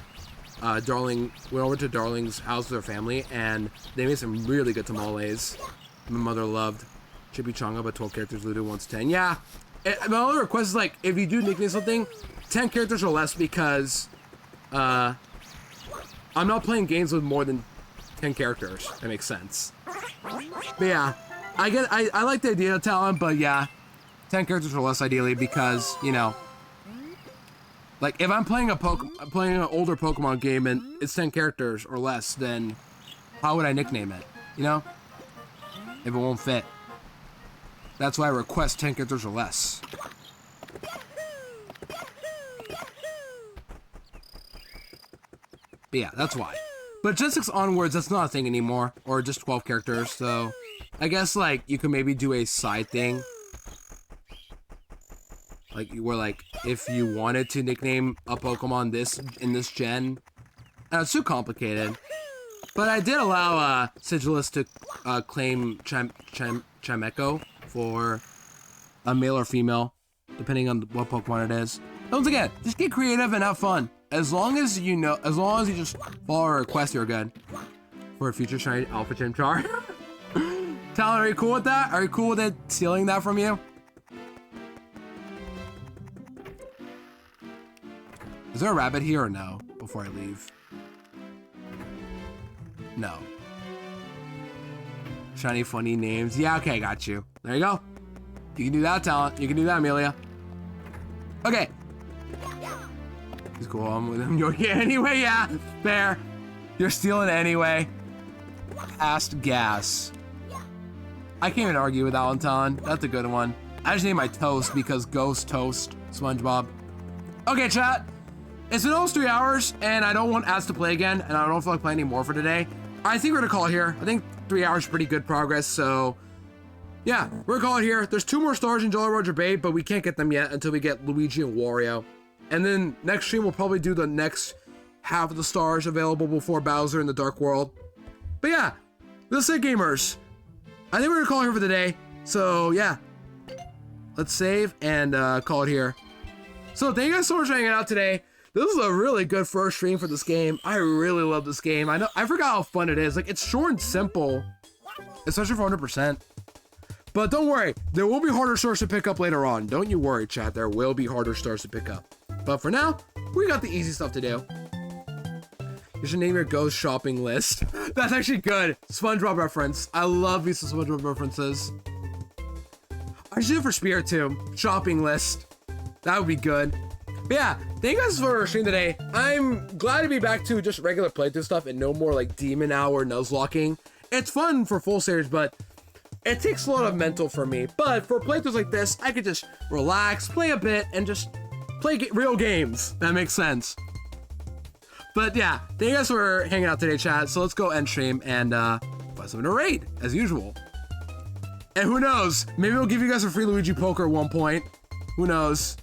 went over to Darling's house with her family, and they made some really good tamales. My mother loved Chimichanga, but 12 characters, Ludo wants 10. Yeah, my only request is like, if you do nickname something, 10 characters or less, because I'm not playing games with more than 10 characters. That makes sense. But yeah, I like the idea of Talon, but yeah, 10 characters or less ideally, because, you know, like if I'm playing an older Pokemon game and it's 10 characters or less, then how would I nickname it? You know? If it won't fit. That's why I request 10 characters or less. But yeah, that's why. But Gen 6 onwards, that's not a thing anymore. Or just 12 characters, so I guess like you could maybe do a side thing. Like where like if you wanted to nickname a Pokemon in this gen. It's too complicated. But I did allow Sigilus to claim Chimecho for a male or female, depending on what Pokemon it is. Once again, just get creative and have fun. As long as you just follow a request, you're good. For a future shiny Alpha Chimchar. Talon, are you cool with that? Are you cool with it stealing that from you? Is there a rabbit here or no? Before I leave. No. Shiny funny names. Yeah, okay, got you. There you go. You can do that, Talon. You can do that, Amelia. Okay. He's cool. I'm with him. You're here anyway. Yeah, fair. You're stealing anyway. Past gas. I can't even argue with that one, Talon. That's a good one. I just named my toast because Ghost Toast SpongeBob. Okay, chat. It's been almost 3 hours, and I don't want ads to play again, and I don't feel like playing any more for today. I think we're gonna call it here. I think 3 hours is pretty good progress, so yeah, we're gonna call it here. There's 2 more stars in Jolly Roger Bay, but we can't get them yet until we get Luigi and Wario. And then next stream, we'll probably do the next half of the stars available before Bowser in the Dark World. But yeah, that's it, gamers. I think we're gonna call it here for the day. So yeah, let's save and call it here. So thank you guys so much for hanging out today. This is a really good first stream for this game. I really love this game. I forgot how fun it is. Like, it's short and simple, especially for 100%. But don't worry, there will be harder stores to pick up later on. Don't you worry, chat. There will be harder stores to pick up. But for now, we got the easy stuff to do. You should name your ghost shopping list. That's actually good. SpongeBob reference. I love these SpongeBob references. I should do it for Spirit too. Shopping list. That would be good. But yeah, thank you guys for streaming today. I'm glad to be back to just regular playthrough stuff and no more like Demon Hour nuzlocking. It's fun for full series, but it takes a lot of mental for me. But for playthroughs like this, I could just relax, play a bit, and just play real games. That makes sense. But yeah, thank you guys for hanging out today, chat. So let's go end stream and find something to raid, as usual. And who knows, maybe we'll give you guys a free Luigi poker at one point. Who knows?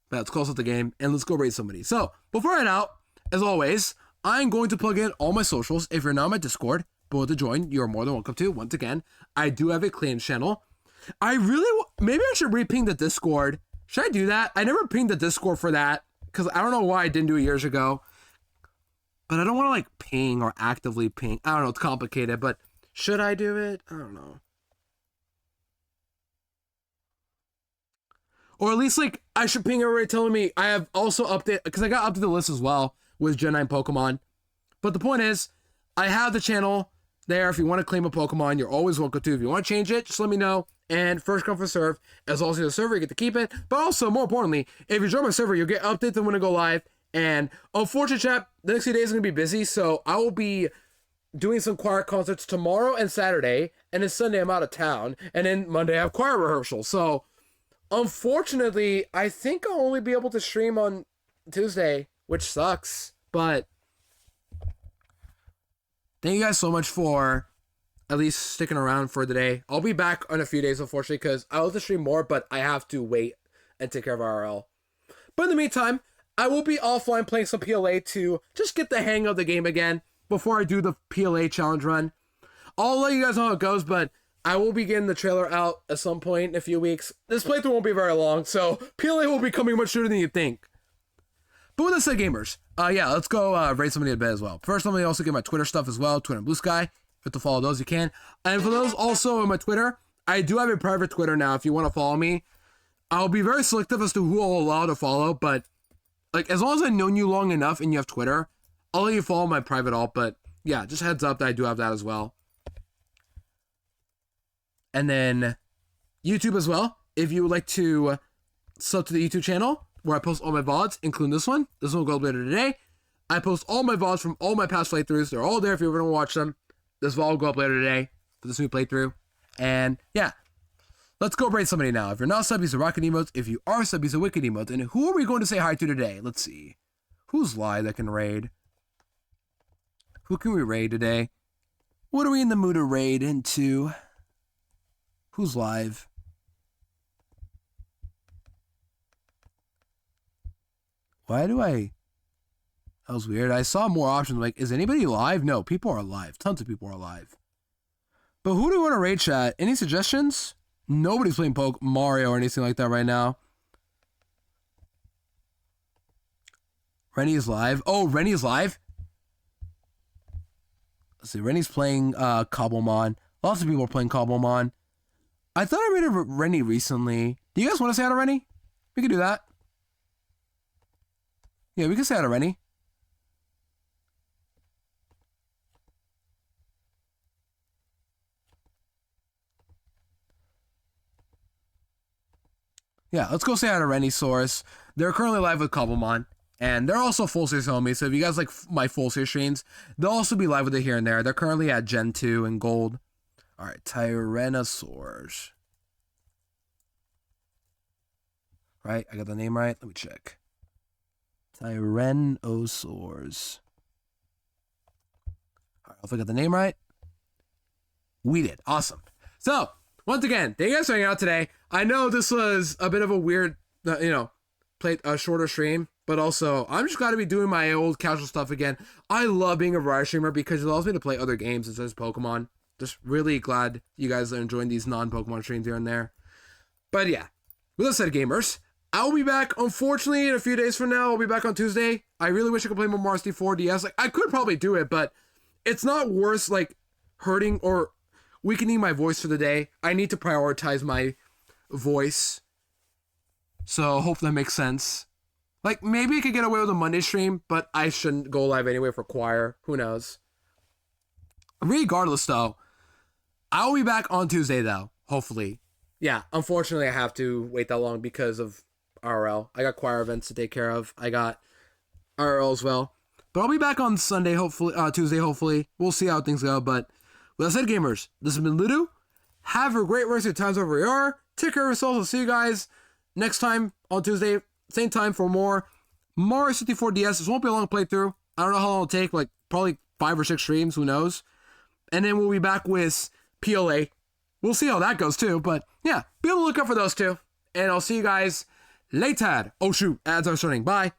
But let's close out the game and let's go raid somebody. So before I head out, as always, I'm going to plug in all my socials. If you're not on my Discord, but want to join, you're more than welcome to. Once again, I do have a clan channel. Maybe I should re-ping the Discord. Should I do that? I never pinged the Discord for that because I don't know why I didn't do it years ago. But I don't want to like ping or actively ping. I don't know, it's complicated, but should I do it? I don't know. Or at least like I should ping everybody telling me I have also updated, because I got up to the list as well with Gen 9 Pokemon. But the point is, I have the channel there. If you want to claim a Pokemon, you're always welcome to. If you want to change it, just let me know. And first come, first serve. As long as you're the server, you get to keep it. But also, more importantly, if you join my server, you'll get updates when I go live. And unfortunately, chat, the next few days are going to be busy. So I will be doing some choir concerts tomorrow and Saturday. And then Sunday, I'm out of town. And then Monday, I have choir rehearsal. So unfortunately, I think I'll only be able to stream on Tuesday, which sucks. But thank you guys so much for at least sticking around for the day. I'll be back in a few days, unfortunately, because I want to stream more, but I have to wait and take care of RL. But in the meantime, I will be offline playing some PLA to just get the hang of the game again before I do the PLA challenge run. I'll let you guys know how it goes, but I will be getting the trailer out at some point in a few weeks. This playthrough won't be very long, so PLA will be coming much sooner than you think. But with that said, gamers, yeah, let's go raid somebody in bed as well. First, let me also get my Twitter stuff as well, Twitter and Blue Sky. If you have to follow those, you can. And for those also on my Twitter, I do have a private Twitter now if you want to follow me. I'll be very selective as to who I'll allow to follow, but like as long as I've known you long enough and you have Twitter, I'll let you follow my private alt. But yeah, just heads up that I do have that as well. And then YouTube as well. If you would like to sub to the YouTube channel where I post all my VODs, including this one. This one will go up later today. I post all my VODs from all my past playthroughs. They're all there if you ever want to watch them. This VOD will go up later today for this new playthrough. And yeah, let's go raid somebody now. If you're not sub, use the rocket emotes. If you are sub, use the wicked emotes. And who are we going to say hi to today? Let's see. Who's live that can raid? Who can we raid today? What are we in the mood to raid into? Who's live? Why do I... That was weird. I saw more options. Like, is anybody live? No, people are live. Tons of people are live. But who do we want to raid, chat? Any suggestions? Nobody's playing Mario or anything like that right now. Rennie's live. Oh, Rennie's live? Let's see. Rennie's playing Cobblemon. Lots of people are playing Cobblemon. I thought I raided Rennie recently. Do you guys want to say hi to Rennie? We can do that. Yeah, we can say hi to Rennie. Yeah, let's go say hi to Renniesaurus. They're currently live with Cobblemon. And they're also full series homies. So if you guys like my full series streams, they'll also be live with it here and there. They're currently at Gen 2 and Gold. Alright, Tyrannosaurs. Right? I got the name right? Let me check. Tyrannosaurs. Alright, if I got the name right. We did. Awesome. So, once again, thank you guys for hanging out today. I know this was a bit of a weird, play a shorter stream, But also, I'm just glad to be doing my old casual stuff again. I love being a variety streamer because it allows me to play other games instead of Pokemon. Just really glad you guys are enjoying these non-Pokemon streams here and there. But yeah, with that said, gamers, I'll be back, unfortunately, in a few days from now. I'll be back on Tuesday. I really wish I could play more Mario 64 DS. Like, I could probably do it, but it's not worth, like, hurting or weakening my voice for the day. I need to prioritize my voice. So, hope that makes sense. Like, maybe I could get away with a Monday stream, but I shouldn't go live anyway for choir. Who knows? Regardless, though, I'll be back on Tuesday, though. Hopefully. Yeah, unfortunately, I have to wait that long because of RL. I got choir events to take care of. I got RL as well. But I'll be back on Sunday, hopefully, Tuesday, hopefully. We'll see how things go. But with that said, gamers, this has been Ludo. Have a great rest of your times over here. Take care of yourselves. I'll see you guys next time on Tuesday. Same time for more Mario 64 DS. This won't be a long playthrough. I don't know how long it'll take. Like, probably 5 or 6 streams. Who knows? And then we'll be back with PLA. We'll see how that goes, too. But, yeah, be on the lookout for those two. And I'll see you guys later. Oh, shoot. Ads are starting. Bye.